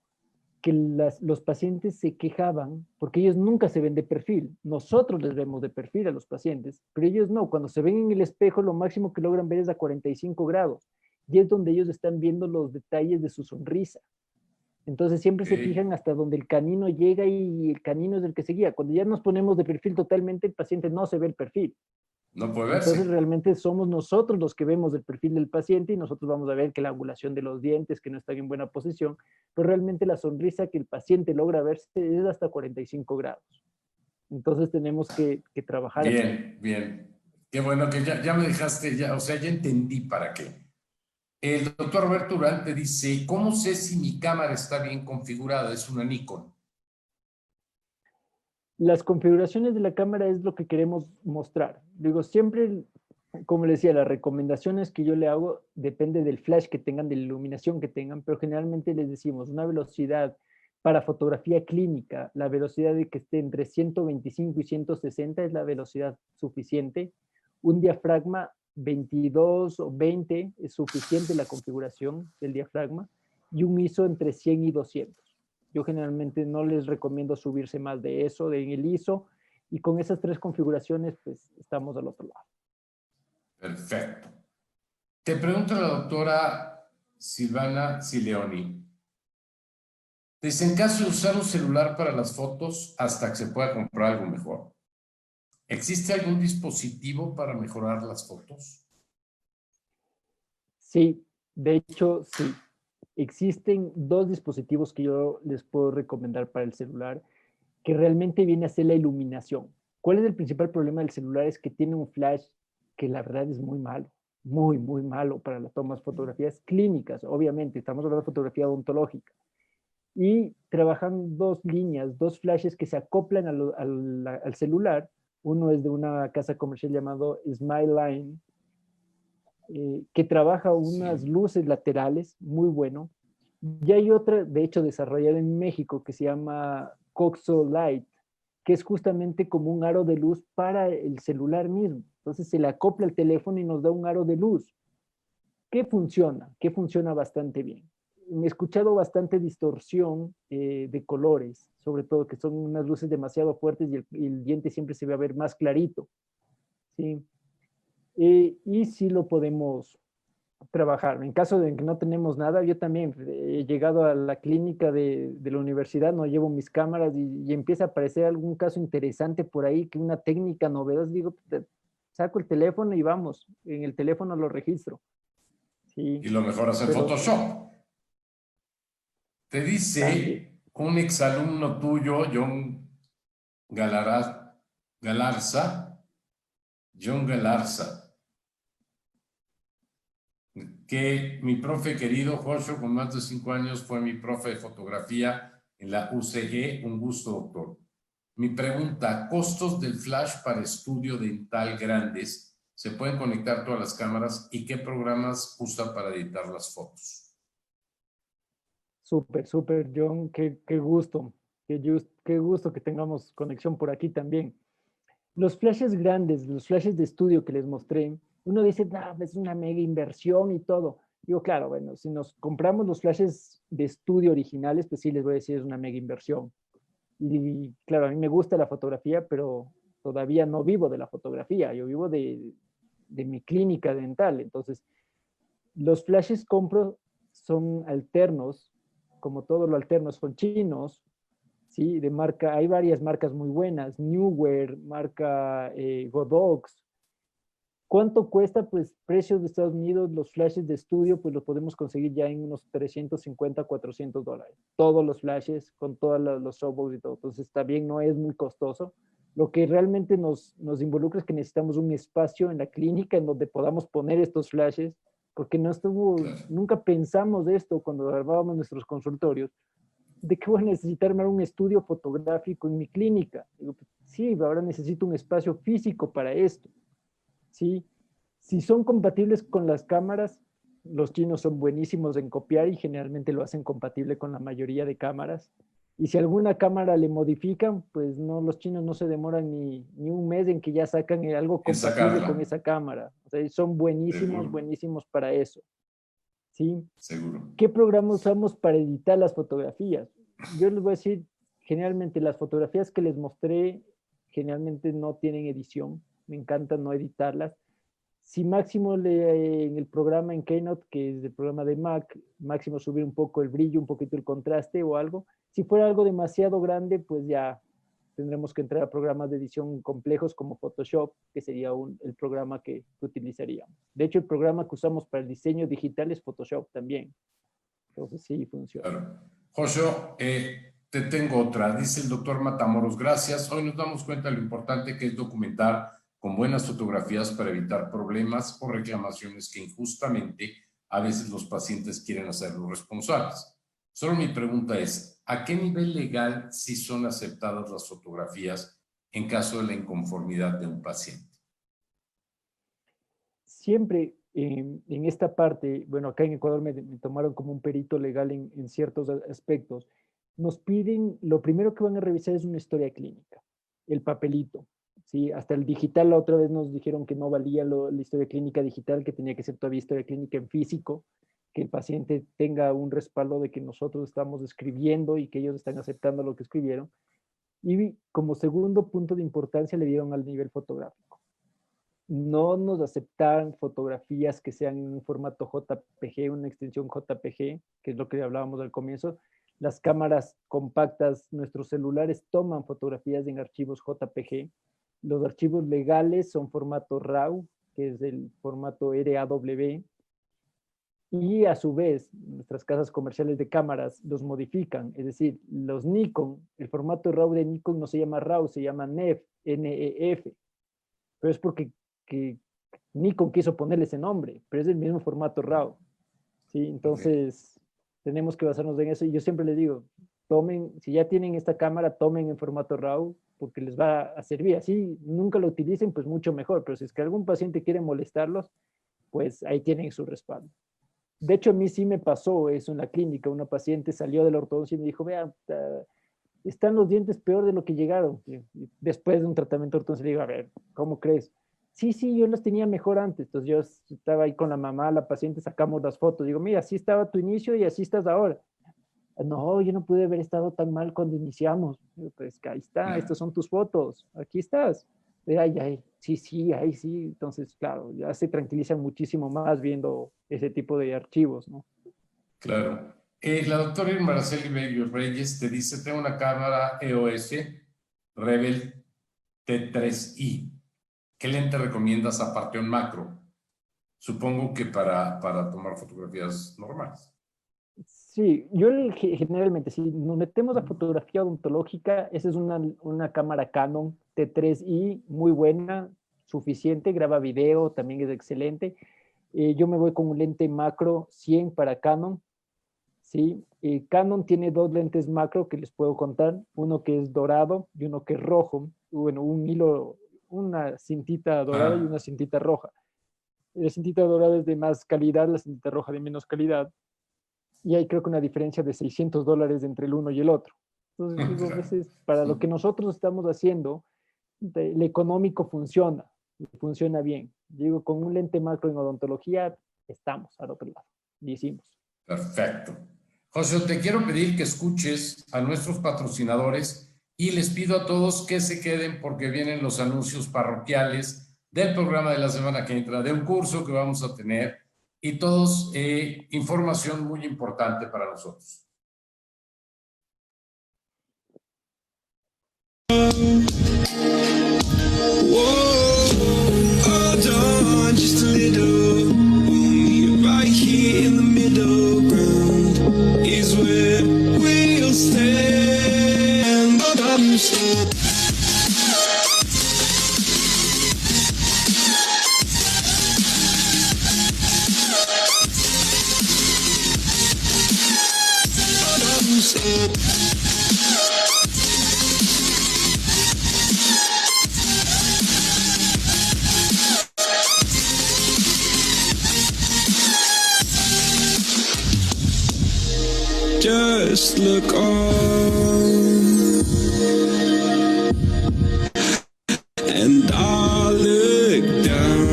que los pacientes se quejaban porque ellos nunca se ven de perfil. Nosotros les vemos de perfil a los pacientes, pero ellos no. Cuando se ven en el espejo, lo máximo que logran ver es a 45 grados. Y es donde ellos están viendo los detalles de su sonrisa. Entonces siempre se Okay. fijan hasta donde el canino llega y el canino es el que se guía. Cuando ya nos ponemos de perfil totalmente, el paciente no se ve el perfil. No puede Entonces verse. realmente somos nosotros los que vemos el perfil del paciente y nosotros vamos a ver que la angulación de los dientes, que no están en buena posición, pero realmente la sonrisa que el paciente logra verse es hasta 45 grados. Entonces tenemos que trabajar así. Bien, bien. Qué bueno que ya me dejaste, ya, o sea, ya entendí para qué. El doctor Roberto Urante dice, ¿cómo sé si mi cámara está bien configurada? Es una Nikon. Las configuraciones de la cámara es lo que queremos mostrar. Digo, siempre, como les decía, las recomendaciones que yo le hago depende del flash que tengan, de la iluminación que tengan, pero generalmente les decimos una velocidad para fotografía clínica, la velocidad de que esté entre 125 y 160 es la velocidad suficiente. Un diafragma 22 o 20 es suficiente la configuración del diafragma y un ISO entre 100 y 200. Yo generalmente no les recomiendo subirse más de eso, de el ISO, y con esas 3 configuraciones, pues estamos al otro lado. Perfecto. Te pregunta la doctora Silvana Sileoni. Dice, en caso de usar un celular para las fotos hasta que se pueda comprar algo mejor, ¿existe algún dispositivo para mejorar las fotos? Sí, de hecho, sí. Existen 2 dispositivos que yo les puedo recomendar para el celular, que realmente viene a ser la iluminación. ¿Cuál es el principal problema del celular? Es que tiene un flash que la verdad es muy malo, muy, muy malo para las tomas fotografías clínicas, obviamente, estamos hablando de fotografía odontológica. Y trabajan 2 líneas, 2 flashes que se acoplan al celular. Uno es de una casa comercial llamado Smileline, que trabaja unas luces laterales, muy bueno. Y hay otra, de hecho, desarrollada en México que se llama Coxo Light, que es justamente como un aro de luz para el celular mismo. Entonces se le acopla el teléfono y nos da un aro de luz. ¿Qué funciona? Que funciona bastante bien. He escuchado bastante distorsión de colores, sobre todo que son unas luces demasiado fuertes y el diente siempre se va a ver más clarito. ¿Sí? Y sí lo podemos trabajar. En caso de que no tenemos nada, yo también he llegado a la clínica de la universidad, no llevo mis cámaras y empieza a aparecer algún caso interesante por ahí, que una técnica novedosa, digo, saco el teléfono y vamos, en el teléfono lo registro. Sí, Y lo mejoras en pero Photoshop. Te también, dice un exalumno tuyo, Galara- Galarza, John Galarza, que mi profe querido, Joshua, con más de 5 años, fue mi profe de fotografía en la UCG. Un gusto, doctor. Mi pregunta, ¿costos del flash para estudio dental grandes? ¿Se pueden conectar todas las cámaras? ¿Y qué programas usa para editar las fotos? súper, súper, John, qué gusto, qué gusto que tengamos conexión por aquí también. Los flashes grandes, los flashes de estudio que les mostré, uno dice, no, es una mega inversión y todo. Digo, claro, bueno, si nos compramos los flashes de estudio originales, pues sí les voy a decir, es una mega inversión. Y claro, a mí me gusta la fotografía, pero todavía no vivo de la fotografía, yo vivo de mi clínica dental. Entonces, los flashes compro son alternos, como todo lo alterno son chinos, ¿sí? De marca, hay varias marcas muy buenas, Neewer, marca Godox. ¿Cuánto cuesta? Pues precios de Estados Unidos, los flashes de estudio, pues los podemos conseguir ya en unos 350, $400. Todos los flashes, con todos los softbox y todo. Entonces está bien, no es muy costoso. Lo que realmente nos involucra es que necesitamos un espacio en la clínica en donde podamos poner estos flashes, porque no estuvo, Claro. nunca pensamos de esto cuando grabábamos nuestros consultorios, de que voy a necesitar un estudio fotográfico en mi clínica. Digo, sí, ahora necesito un espacio físico para esto. ¿Sí? Si son compatibles con las cámaras, los chinos son buenísimos en copiar y generalmente lo hacen compatible con la mayoría de cámaras. Y si alguna cámara le modifican, pues no, los chinos no se demoran ni un mes en que ya sacan algo En compatible con sacarla, esa cámara. O sea, son buenísimos, seguro, buenísimos para eso. ¿Sí? seguro. ¿Qué programa usamos para editar las fotografías? Yo les voy a decir, generalmente las fotografías que les mostré, generalmente no tienen edición. Me encanta no editarlas. Si máximo en el programa en Keynote, que es el programa de Mac, máximo subir un poco el brillo, un poquito el contraste o algo. Si fuera algo demasiado grande, pues ya tendremos que entrar a programas de edición complejos como Photoshop, que sería el programa que utilizaríamos. De hecho, el programa que usamos para el diseño digital es Photoshop también. Entonces sí funciona. Claro. Joshua, te tengo otra. Dice el doctor Matamoros, gracias. Hoy nos damos cuenta de lo importante que es documentar con buenas fotografías para evitar problemas o reclamaciones que injustamente a veces los pacientes quieren hacerlos responsables. Solo mi pregunta es, ¿a qué nivel legal sí son aceptadas las fotografías en caso de la inconformidad de un paciente? Siempre en esta parte, bueno, acá en Ecuador me tomaron como un perito legal en ciertos aspectos. Nos piden, lo primero que van a revisar es una historia clínica, el papelito, ¿sí? Hasta el digital la otra vez nos dijeron que no valía la historia clínica digital, que tenía que ser todavía historia clínica en físico. que el paciente tenga un respaldo de que nosotros estamos escribiendo y que ellos están aceptando lo que escribieron. Y como segundo punto de importancia le dieron al nivel fotográfico. No nos aceptaban fotografías que sean en un formato JPG, una extensión JPG, que es lo que hablábamos al comienzo. Las cámaras compactas, nuestros celulares toman fotografías en archivos JPG. Los archivos legales son formato RAW, que es el formato RAW. Y a su vez, nuestras casas comerciales de cámaras los modifican. Es decir, los Nikon, el formato RAW de Nikon no se llama RAW, se llama NEF, N-E-F. Pero es porque Nikon quiso ponerle ese nombre, pero es el mismo formato RAW. ¿Sí? Entonces, tenemos que basarnos en eso. Y yo siempre les digo, tomen, si ya tienen esta cámara, tomen en formato RAW, porque les va a servir. Así nunca lo utilicen, pues mucho mejor. Pero si es que algún paciente quiere molestarlos, pues ahí tienen su respaldo. De hecho, a mí sí me pasó eso en la clínica. Una paciente salió de la ortodoncia y me dijo, vea, están los dientes peor de lo que llegaron. Y después de un tratamiento de ortodoncia le digo, a ver, ¿cómo crees? Sí, yo los tenía mejor antes. Entonces yo estaba ahí con la mamá, la paciente, sacamos las fotos. Digo, mira, así estaba tu inicio y así estás ahora. No, yo no pude haber estado tan mal cuando iniciamos. Digo, pues ahí está, estas son tus fotos, aquí estás. Ay, sí. Entonces, claro, ya se tranquilizan muchísimo más viendo ese tipo de archivos, ¿no? Claro. La doctora Irma Araceli Bello Reyes te dice, tengo una cámara EOS Rebel T3i. ¿Qué lente recomiendas aparte un macro? Supongo que para tomar fotografías normales. Sí, yo generalmente, si nos metemos a fotografía odontológica, esa es una cámara Canon T3i, muy buena, suficiente, graba video, también es excelente. Yo me voy con un lente macro 100 para Canon, ¿sí? Canon tiene dos lentes macro que les puedo contar, uno que es dorado y uno que es rojo, bueno, un hilo, una cintita dorada y una cintita roja. La cintita dorada es de más calidad, la cintita roja de menos calidad. Y hay creo que una diferencia de $600 entre el uno y el otro. Entonces digo, a veces para lo que nosotros estamos haciendo, el económico funciona bien. Digo, con un lente macro en odontología, estamos al otro lado. Y hicimos. Perfecto. José, te quiero pedir que escuches a nuestros patrocinadores y les pido a todos que se queden porque vienen los anuncios parroquiales del programa de la semana que entra, de un curso que vamos a tener y todos información muy importante para nosotros. Hold on just a little. Right here in the middle ground is where we'll stand. Just look on, and I'll look down,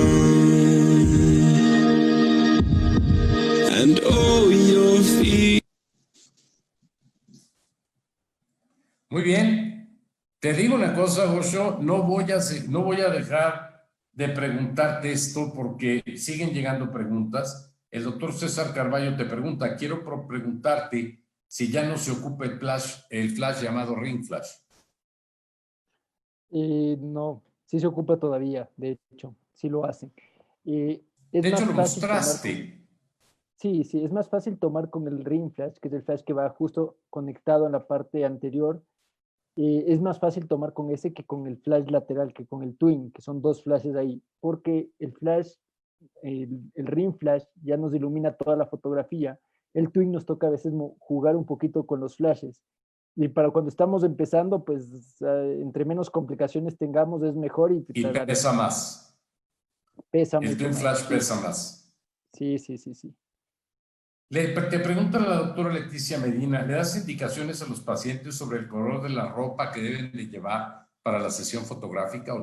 and oh, your feet. Muy bien. Te digo una cosa, Osho, no voy a dejar de preguntarte esto porque siguen llegando preguntas. El doctor César Carballo te pregunta, quiero preguntarte si ya no se ocupa el flash llamado Ring Flash. No, sí se ocupa todavía, de hecho, sí lo hacen. De hecho, lo mostraste. Sí, es más fácil tomar con el Ring Flash, que es el flash que va justo conectado en la parte anterior. Es más fácil tomar con ese que con el flash lateral, que con el Twin, que son dos flashes ahí, porque el flash, el Ring Flash ya nos ilumina toda la fotografía. El Twin nos toca a veces jugar un poquito con los flashes. Y para cuando estamos empezando, pues entre menos complicaciones tengamos es mejor. Y pesa más. Pesa mucho más. El Twin Flash pesa más. Sí. Te pregunta la doctora Leticia Medina, ¿le das indicaciones a los pacientes sobre el color de la ropa que deben de llevar para la sesión fotográfica o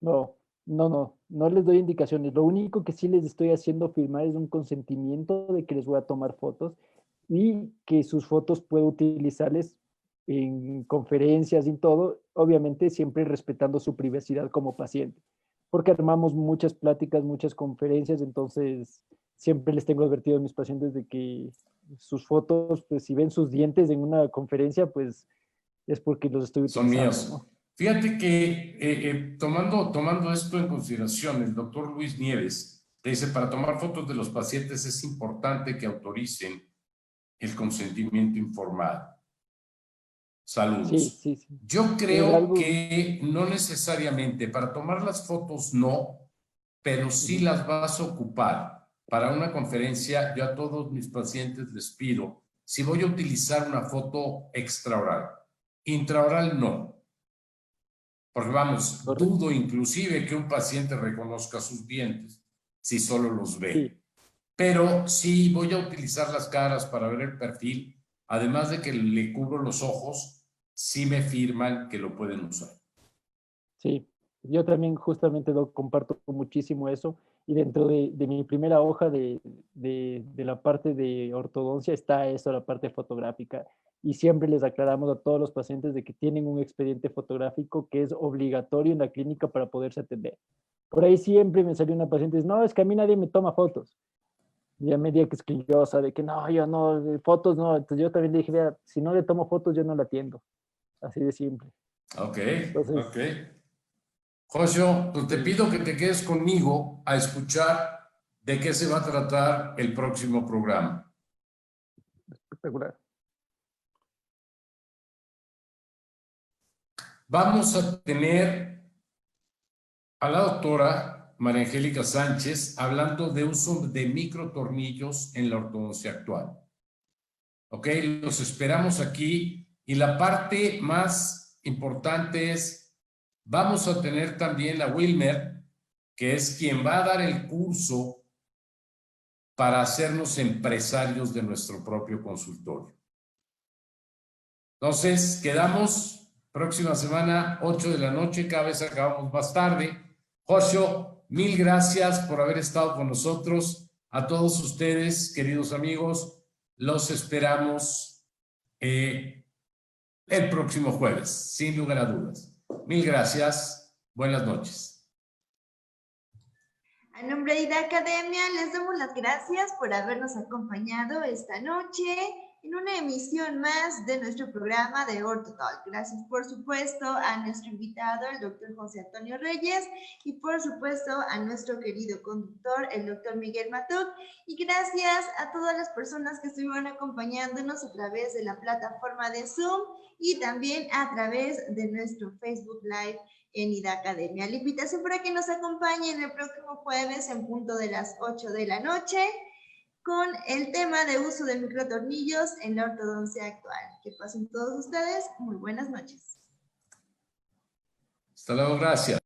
no? No les doy indicaciones. Lo único que sí les estoy haciendo firmar es un consentimiento de que les voy a tomar fotos y que sus fotos puedo utilizarles en conferencias y todo, obviamente siempre respetando su privacidad como paciente, porque armamos muchas pláticas, muchas conferencias, entonces siempre les tengo advertido a mis pacientes de que sus fotos, pues si ven sus dientes en una conferencia, pues es porque los estoy Son utilizando, míos. ¿no? Fíjate que tomando esto en consideración, el doctor Luis Nieves te dice, para tomar fotos de los pacientes es importante que autoricen el consentimiento informado. Saludos. Sí. Yo Es creo algo, que no necesariamente para tomar las fotos no, pero sí las vas a ocupar para una conferencia. Yo a todos mis pacientes les pido, si voy a utilizar una foto extraoral, intraoral no. Porque vamos, correcto. dudo inclusive que un paciente reconozca sus dientes si solo los ve. Sí. Pero sí voy a utilizar las caras para ver el perfil, además de que le cubro los ojos, sí me firman que lo pueden usar. Sí, yo también justamente comparto muchísimo eso y dentro de mi primera hoja de la parte de ortodoncia está eso, la parte fotográfica, y siempre les aclaramos a todos los pacientes de que tienen un expediente fotográfico que es obligatorio en la clínica para poderse atender. Por ahí siempre me salió una paciente y dice, no, es que a mí nadie me toma fotos. Y ya me di que es quillosa, de que no, yo no, fotos no. Entonces yo también le dije, vea, si no le tomo fotos, yo no la atiendo. Así de simple. Ok, Entonces, ok. Josio, pues te pido que te quedes conmigo a escuchar de qué se va a tratar el próximo programa. espectacular. Vamos a tener a la doctora María Angélica Sánchez hablando de uso de microtornillos en la ortodoncia actual. Ok, los esperamos aquí y la parte más importante es, vamos a tener también a Wilmer, que es quien va a dar el curso para hacernos empresarios de nuestro propio consultorio. Entonces, quedamos próxima semana, 8 de la noche, cada vez acabamos más tarde. Josio, mil gracias por haber estado con nosotros. A todos ustedes, queridos amigos, los esperamos el próximo jueves, sin lugar a dudas. Mil gracias. Buenas noches. A nombre de IDA Academia, les damos las gracias por habernos acompañado esta noche en una emisión más de nuestro programa de OrtoTalk. Gracias, por supuesto, a nuestro invitado, el doctor José Antonio Reyes, y por supuesto a nuestro querido conductor, el doctor Miguel Matuk, y gracias a todas las personas que estuvieron acompañándonos a través de la plataforma de Zoom y también a través de nuestro Facebook Live en IDA Academia. La invitación para que nos acompañen el próximo jueves en punto de las 8 de la noche con el tema de uso de microtornillos en la ortodoncia actual. Que pasen todos ustedes muy buenas noches. Hasta luego, gracias.